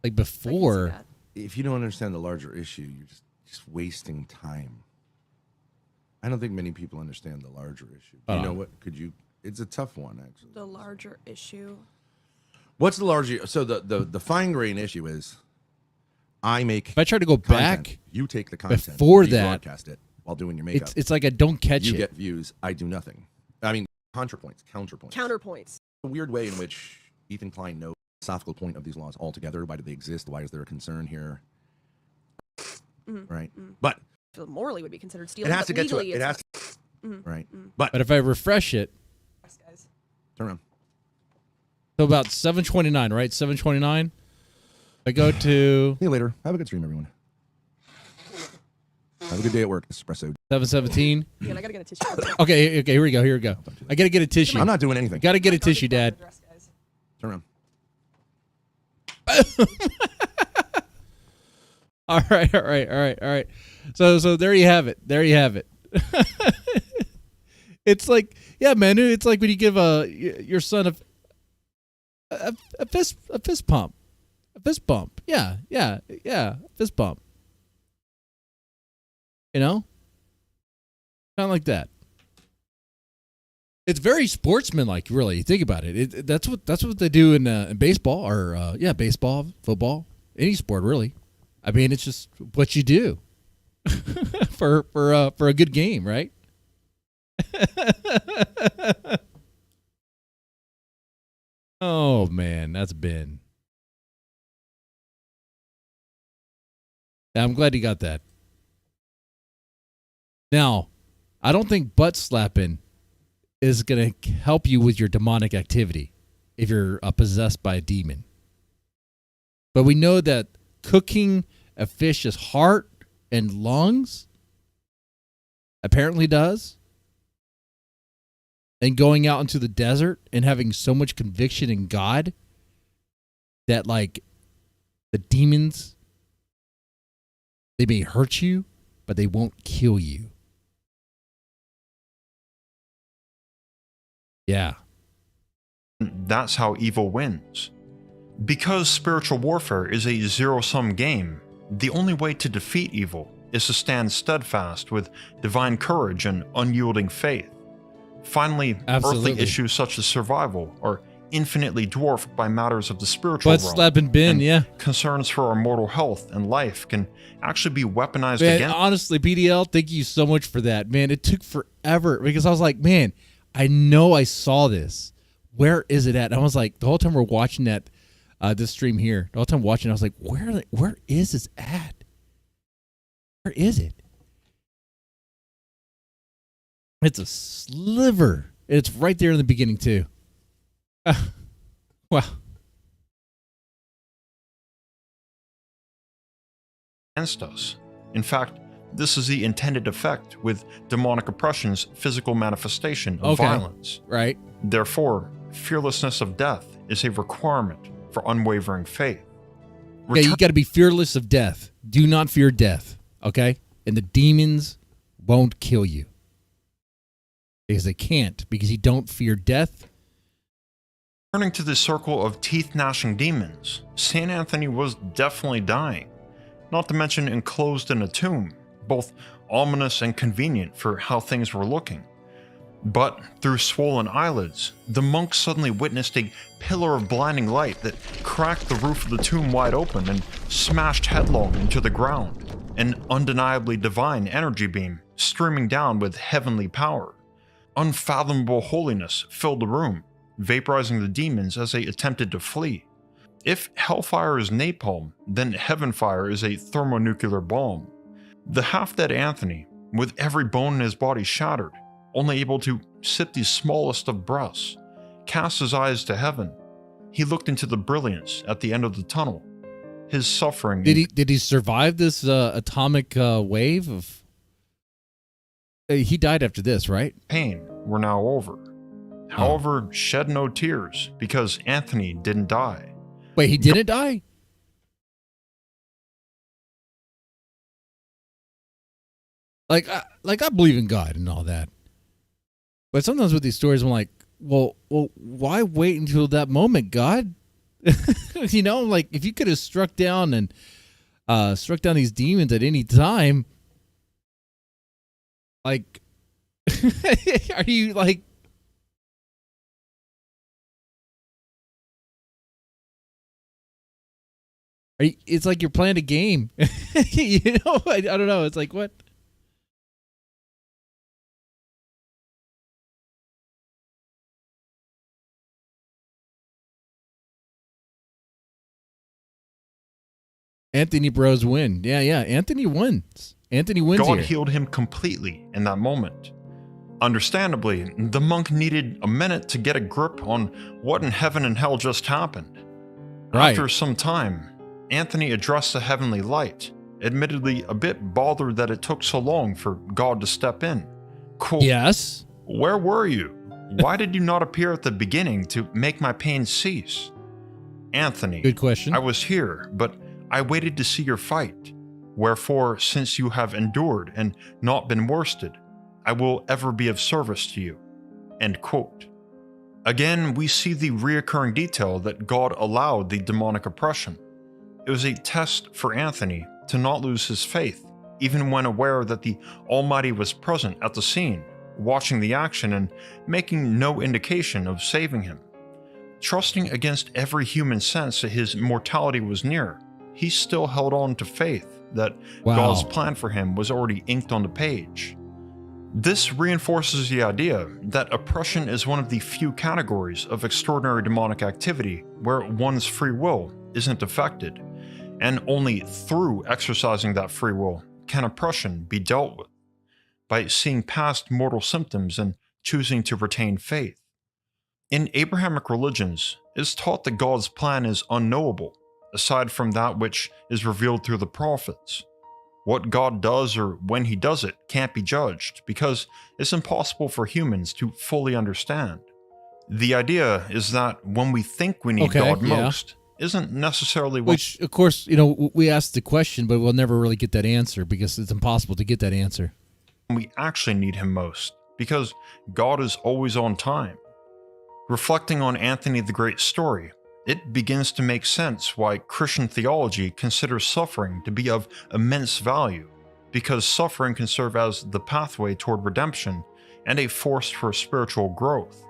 Like before. If you don't understand the larger issue, you're just wasting time. I don't think many people understand the larger issue. You know what? It's a tough one, actually. The larger issue. What's the larger? So the fine grain issue is, I make. If I try to go content, back, you take the content before you that, broadcast it while doing your makeup. it's like I don't catch you it. get views. I do nothing. I mean, counterpoints. Counterpoints. A weird way in which Ethan Klein knows the philosophical point of these laws altogether. Why do they exist? Why is there a concern here? Mm-hmm. Right, but So morally would be considered stealing. it has but to get to it. legally It has it's to, not. right. Mhm. But But if I refresh it, Yes, guys. turn around. so about 729, right? 729. I go to See you later. Have a good stream, everyone. Have a good day at work, Espresso. 717. Yeah, I gotta get a tissue. Okay, here we go. I gotta get a tissue. I'm not doing anything. Gotta get a tissue, Dad. Turn around. All right. So there you have it. It's like, yeah, man. It's like when you give your son a fist pump, a fist bump. Yeah, fist bump. You know, kind of like that. It's very sportsmanlike, really. Think about it. That's what they do in baseball or baseball, football, any sport, really. I mean, it's just what you do for a good game, right? Oh man, that's Ben. I'm glad you got that. Now, I don't think butt slapping is going to help you with your demonic activity if you're possessed by a demon. But we know that cooking a fish's heart and lungs apparently does. And going out into the desert and having so much conviction in God that like the demons They may hurt you, but they won't kill you. Yeah. That's how evil wins. Because spiritual warfare is a zero-sum game, the only way to defeat evil is to stand steadfast with divine courage and unyielding faith. Finally, earthly issues such as survival are infinitely dwarfed by matters of the spiritual Butt realm. slapping bin, yeah. Concerns for our mortal health and life can actually be weaponized Man, against. honestly, BDL, thank you so much for that. Man, it took forever because I was like, man, I know I saw this. Where is it at? And I was like, the whole time we're watching that, this stream here, the whole time watching, I was like, where is this at? Where is it? It's a sliver. It's right there in the beginning too. Wow. Against us. In fact, this is the intended effect with demonic oppression's physical manifestation of violence. Right. Therefore, fearlessness of death is a requirement for unwavering faith. Yeah, you got to be fearless of death. Do not fear death, okay? And the demons won't kill you. Because they can't, because you don't fear death. Turning to the circle of teeth-gnashing demons, St. Anthony was definitely dying, not to mention enclosed in a tomb, both ominous and convenient for how things were looking. But through swollen eyelids, the monk suddenly witnessed a pillar of blinding light that cracked the roof of the tomb wide open and smashed headlong into the ground, an undeniably divine energy beam streaming down with heavenly power. Unfathomable holiness filled the room, vaporizing the demons as they attempted to flee. If hellfire is napalm, then heavenfire is a thermonuclear bomb. The half-dead Anthony, with every bone in his body shattered, only able to sip the smallest of breaths, cast his eyes to heaven. He looked into the brilliance at the end of the tunnel. His suffering... Did he survive this atomic wave of... he died after this, right? Pain were now over. However, shed no tears because Anthony didn't die. Wait, he didn't die? Like I believe in God and all that. But sometimes with these stories, I'm like, well, why wait until that moment, God? You know, like if you could have struck down these demons at any time, like, are you like? It's like you're playing a game. You know, I don't know. It's like, what? Anthony bros win. Yeah. Anthony wins. Anthony wins God here. healed him completely in that moment. Understandably, the monk needed a minute to get a grip on what in heaven and hell just happened. Right. After some time, Anthony addressed the heavenly light, admittedly a bit bothered that it took so long for God to step in. Quote, yes? Where were you? Why did you not appear at the beginning to make my pain cease? Anthony, good question. I was here, but I waited to see your fight. Wherefore, since you have endured and not been worsted, I will ever be of service to you. End quote. Again, we see the reoccurring detail that God allowed the demonic oppression. It was a test for Anthony to not lose his faith, even when aware that the Almighty was present at the scene, watching the action and making no indication of saving him. Trusting against every human sense that his mortality was near, he still held on to faith that God's plan for him was already inked on the page. This reinforces the idea that oppression is one of the few categories of extraordinary demonic activity where one's free will isn't affected, and only through exercising that free will can oppression be dealt with, by seeing past mortal symptoms and choosing to retain faith. In Abrahamic religions, it is taught that God's plan is unknowable, aside from that which is revealed through the prophets. What God does or when he does it can't be judged because it's impossible for humans to fully understand. The idea is that when we think we need God most, isn't necessarily what Which, of course, we asked the question, but we'll never really get that answer because it's impossible to get that answer. we actually need him most, because God is always on time. Reflecting on Anthony the Great's story, it begins to make sense why Christian theology considers suffering to be of immense value, because suffering can serve as the pathway toward redemption and a force for spiritual growth.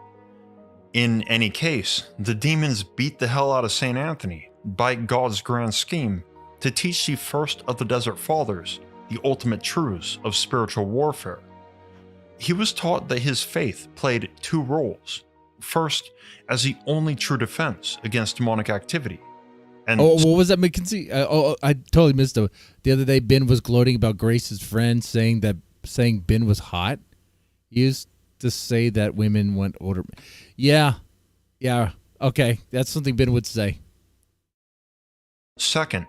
In any case, the demons beat the hell out of St. Anthony by God's grand scheme to teach the first of the Desert Fathers the ultimate truths of spiritual warfare. He was taught that his faith played two roles. First, as the only true defense against demonic activity. And what was that, McKinsey? I totally missed it. The other day, Ben was gloating about Grace's friend saying Ben was hot. He used to say that women want older. Yeah, okay, that's something Ben would say. Second,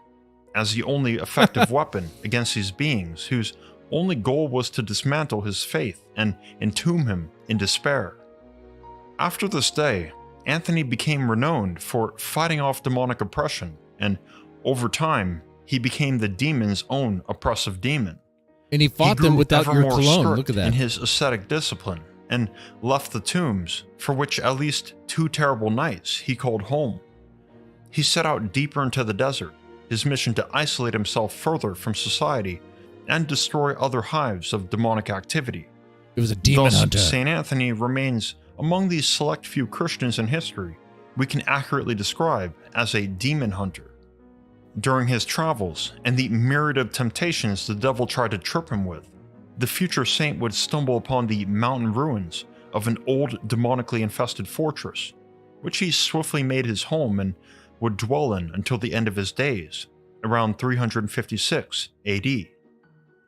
as the only effective weapon against these beings whose only goal was to dismantle his faith and entomb him in despair. After this day, Anthony became renowned for fighting off demonic oppression, and over time, he became the demon's own oppressive demon. And he fought them without your more cologne. strict Look at that. in his ascetic discipline, and left the tombs, for which at least 2 terrible nights he called home. He set out deeper into the desert, his mission to isolate himself further from society and destroy other hives of demonic activity. It was a demon hunter. St. Anthony remains among these select few Christians in history we can accurately describe as a demon hunter. During his travels and the myriad of temptations the devil tried to trip him with, the future saint would stumble upon the mountain ruins of an old demonically infested fortress, which he swiftly made his home and would dwell in until the end of his days, around 356 AD.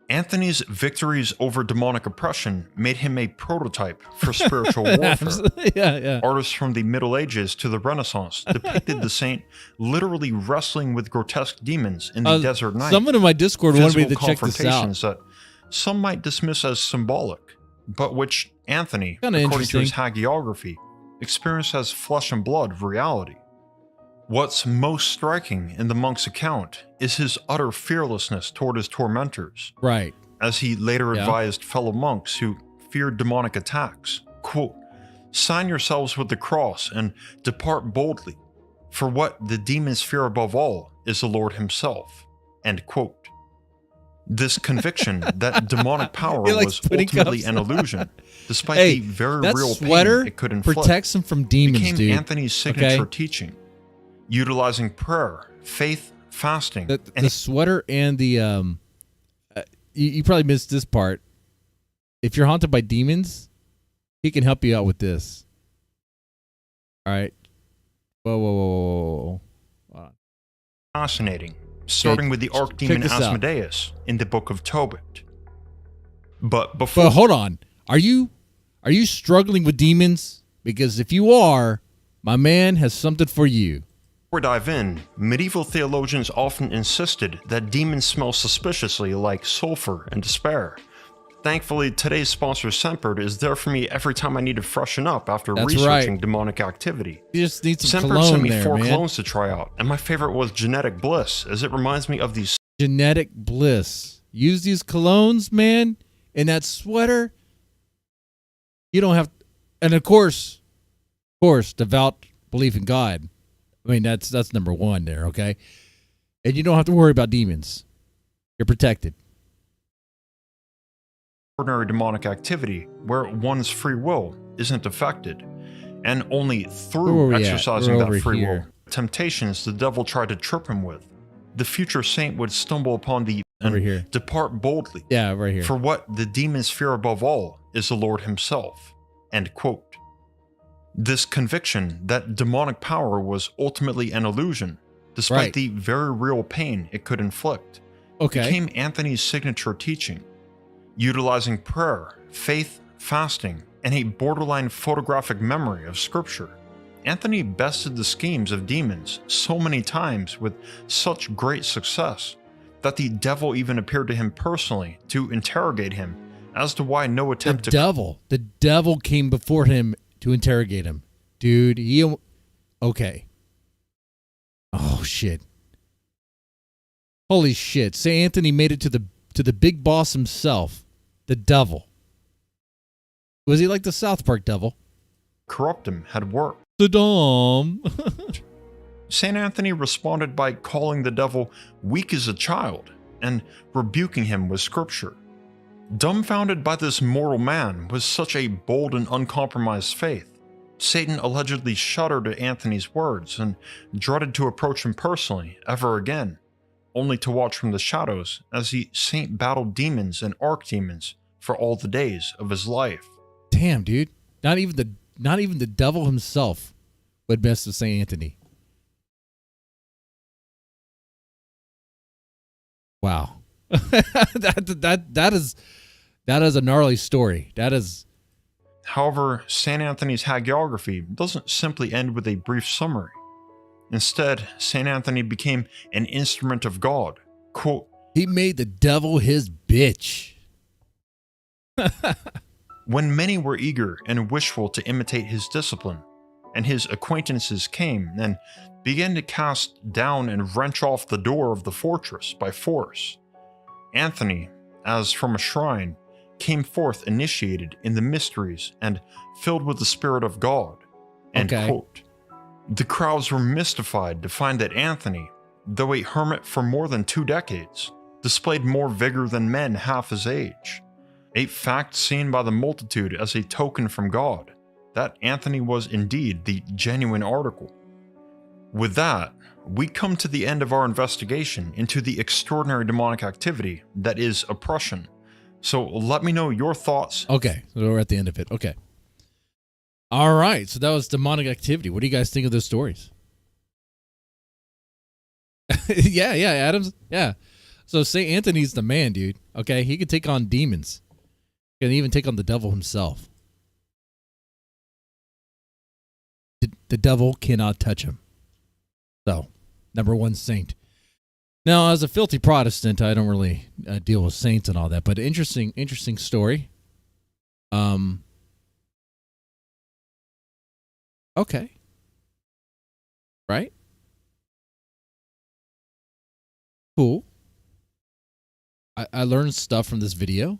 Anthony's victories over demonic oppression made him a prototype for spiritual warfare. Yeah. Artists from the Middle Ages to the Renaissance depicted the saint literally wrestling with grotesque demons in the desert night. Someone in my Discord wanted me to check this out. Confrontations that some might dismiss as symbolic, but which Anthony, Kinda according to his interesting. hagiography, experienced as flesh and blood reality. What's most striking in the monk's account is his utter fearlessness toward his tormentors. Right. As he later Yeah. advised fellow monks who feared demonic attacks, quote, "Sign yourselves with the cross and depart boldly, for what the demons fear above all is the Lord himself." End quote. This conviction that demonic power He likes was putting ultimately cups an on. illusion, despite Hey, the very that real sweater pain it could inflict, protects him from demons, became dude. Anthony's signature Okay? teaching, utilizing prayer, faith, fasting, The sweater and the you probably missed this part. If you're haunted by demons, he can help you out with this. All right. Whoa. fascinating, starting with the check archdemon this out. Asmodeus in the Book of Tobit. But before hold on. Are you struggling with demons? Because if you are, my man has something for you. we dive in, medieval theologians often insisted that demons smell suspiciously like sulfur and despair. Thankfully, today's sponsor Sempered is there for me every time I need to freshen up after That's researching right. demonic activity. You just need some Sempered cologne sent me there, 4 man. colognes to try out, and my favorite was Genetic Bliss, as it reminds me of these Genetic bliss. Use these colognes, man, in that sweater. You don't have, and of course, devout belief in God. I mean, that's number one there, okay? And you don't have to worry about demons. You're protected. ordinary demonic activity where one's free will isn't affected, and only Where through we at? exercising We're that over free will here. temptations the devil tried to trip him with, the future saint would stumble upon the Over and here. depart boldly. Yeah, right here. For what the demons fear above all is the Lord himself. End quote. This conviction that demonic power was ultimately an illusion, despite Right. the very real pain it could inflict, Okay. became Anthony's signature teaching. Utilizing prayer, faith, fasting, and a borderline photographic memory of Scripture, Anthony bested the schemes of demons so many times with such great success that the devil even appeared to him personally to interrogate him as to why no attempt to The devil came before him to interrogate him. Dude, okay. Oh shit. Holy shit. St. Anthony made it to the big boss himself, the devil. Was he like the South Park devil? Corrupt him had worked. The Dom. St. Anthony responded by calling the devil weak as a child and rebuking him with scripture. Dumbfounded by this mortal man with such a bold and uncompromised faith, Satan allegedly shuddered at Anthony's words and dreaded to approach him personally ever again, only to watch from the shadows as the saint battled demons and archdemons for all the days of his life. Damn, dude. Not even the devil himself would mess with St. Anthony. Wow. That is a gnarly story. That is. However, St. Anthony's hagiography doesn't simply end with a brief summary. Instead, St. Anthony became an instrument of God. Quote, he made the devil his bitch. When many were eager and wishful to imitate his discipline, and his acquaintances came and began to cast down and wrench off the door of the fortress by force, Anthony, as from a shrine, came forth initiated in the mysteries and filled with the Spirit of God. End quote. The crowds were mystified to find that Anthony, though a hermit for more than 2 decades, displayed more vigor than men half his age. A fact seen by the multitude as a token from God, that Anthony was indeed the genuine article. With that, we come to the end of our investigation into the extraordinary demonic activity that is oppression. So let me know your thoughts. Okay, so we're at the end of it. Okay. All right, so that was demonic activity. What do you guys think of those stories? yeah, Adams. Yeah. So St. Anthony's the man, dude. Okay, he could take on demons. He can even take on the devil himself. The devil cannot touch him. So, number one saint. Now, as a filthy Protestant, I don't really deal with saints and all that, but interesting story. Okay. Right? Cool. I learned stuff from this video.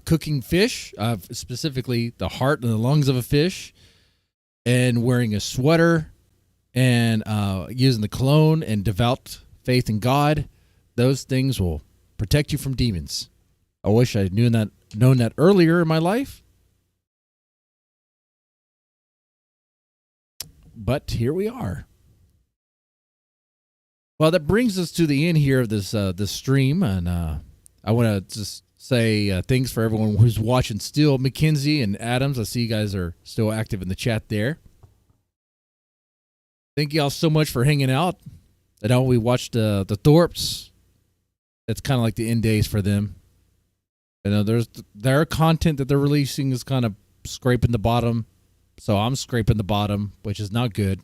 Cooking fish, specifically the heart and the lungs of a fish, and wearing a sweater, and using the cologne and devout faith in God. Those things will protect you from demons. I wish I had known that earlier in my life. But here we are. Well, that brings us to the end here of this stream, and I want to just say thanks for everyone who's watching still. Mackenzie and Adams, I see you guys are still active in the chat there. Thank you all so much for hanging out. I know we watched the Thorps. That's kind of like the end days for them. I know their content that they're releasing is kind of scraping the bottom. So I'm scraping the bottom, which is not good.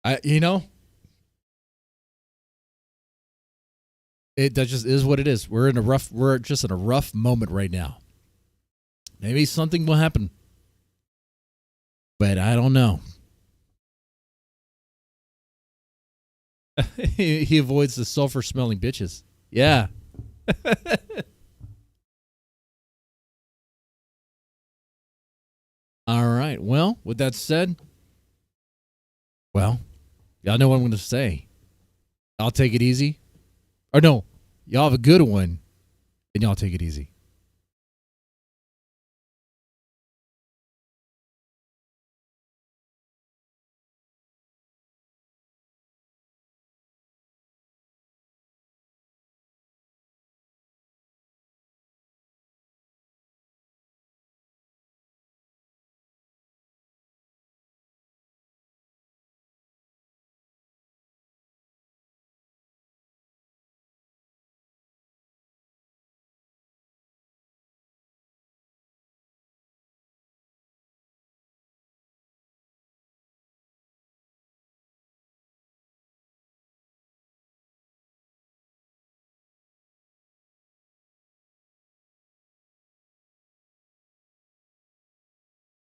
That just is what it is. We're just in a rough moment right now. Maybe something will happen, but I don't know. He avoids the sulfur-smelling bitches. Yeah. All right. Well, with that said, y'all know what I'm going to say. I'll take it easy. Or no, y'all have a good one, and y'all take it easy.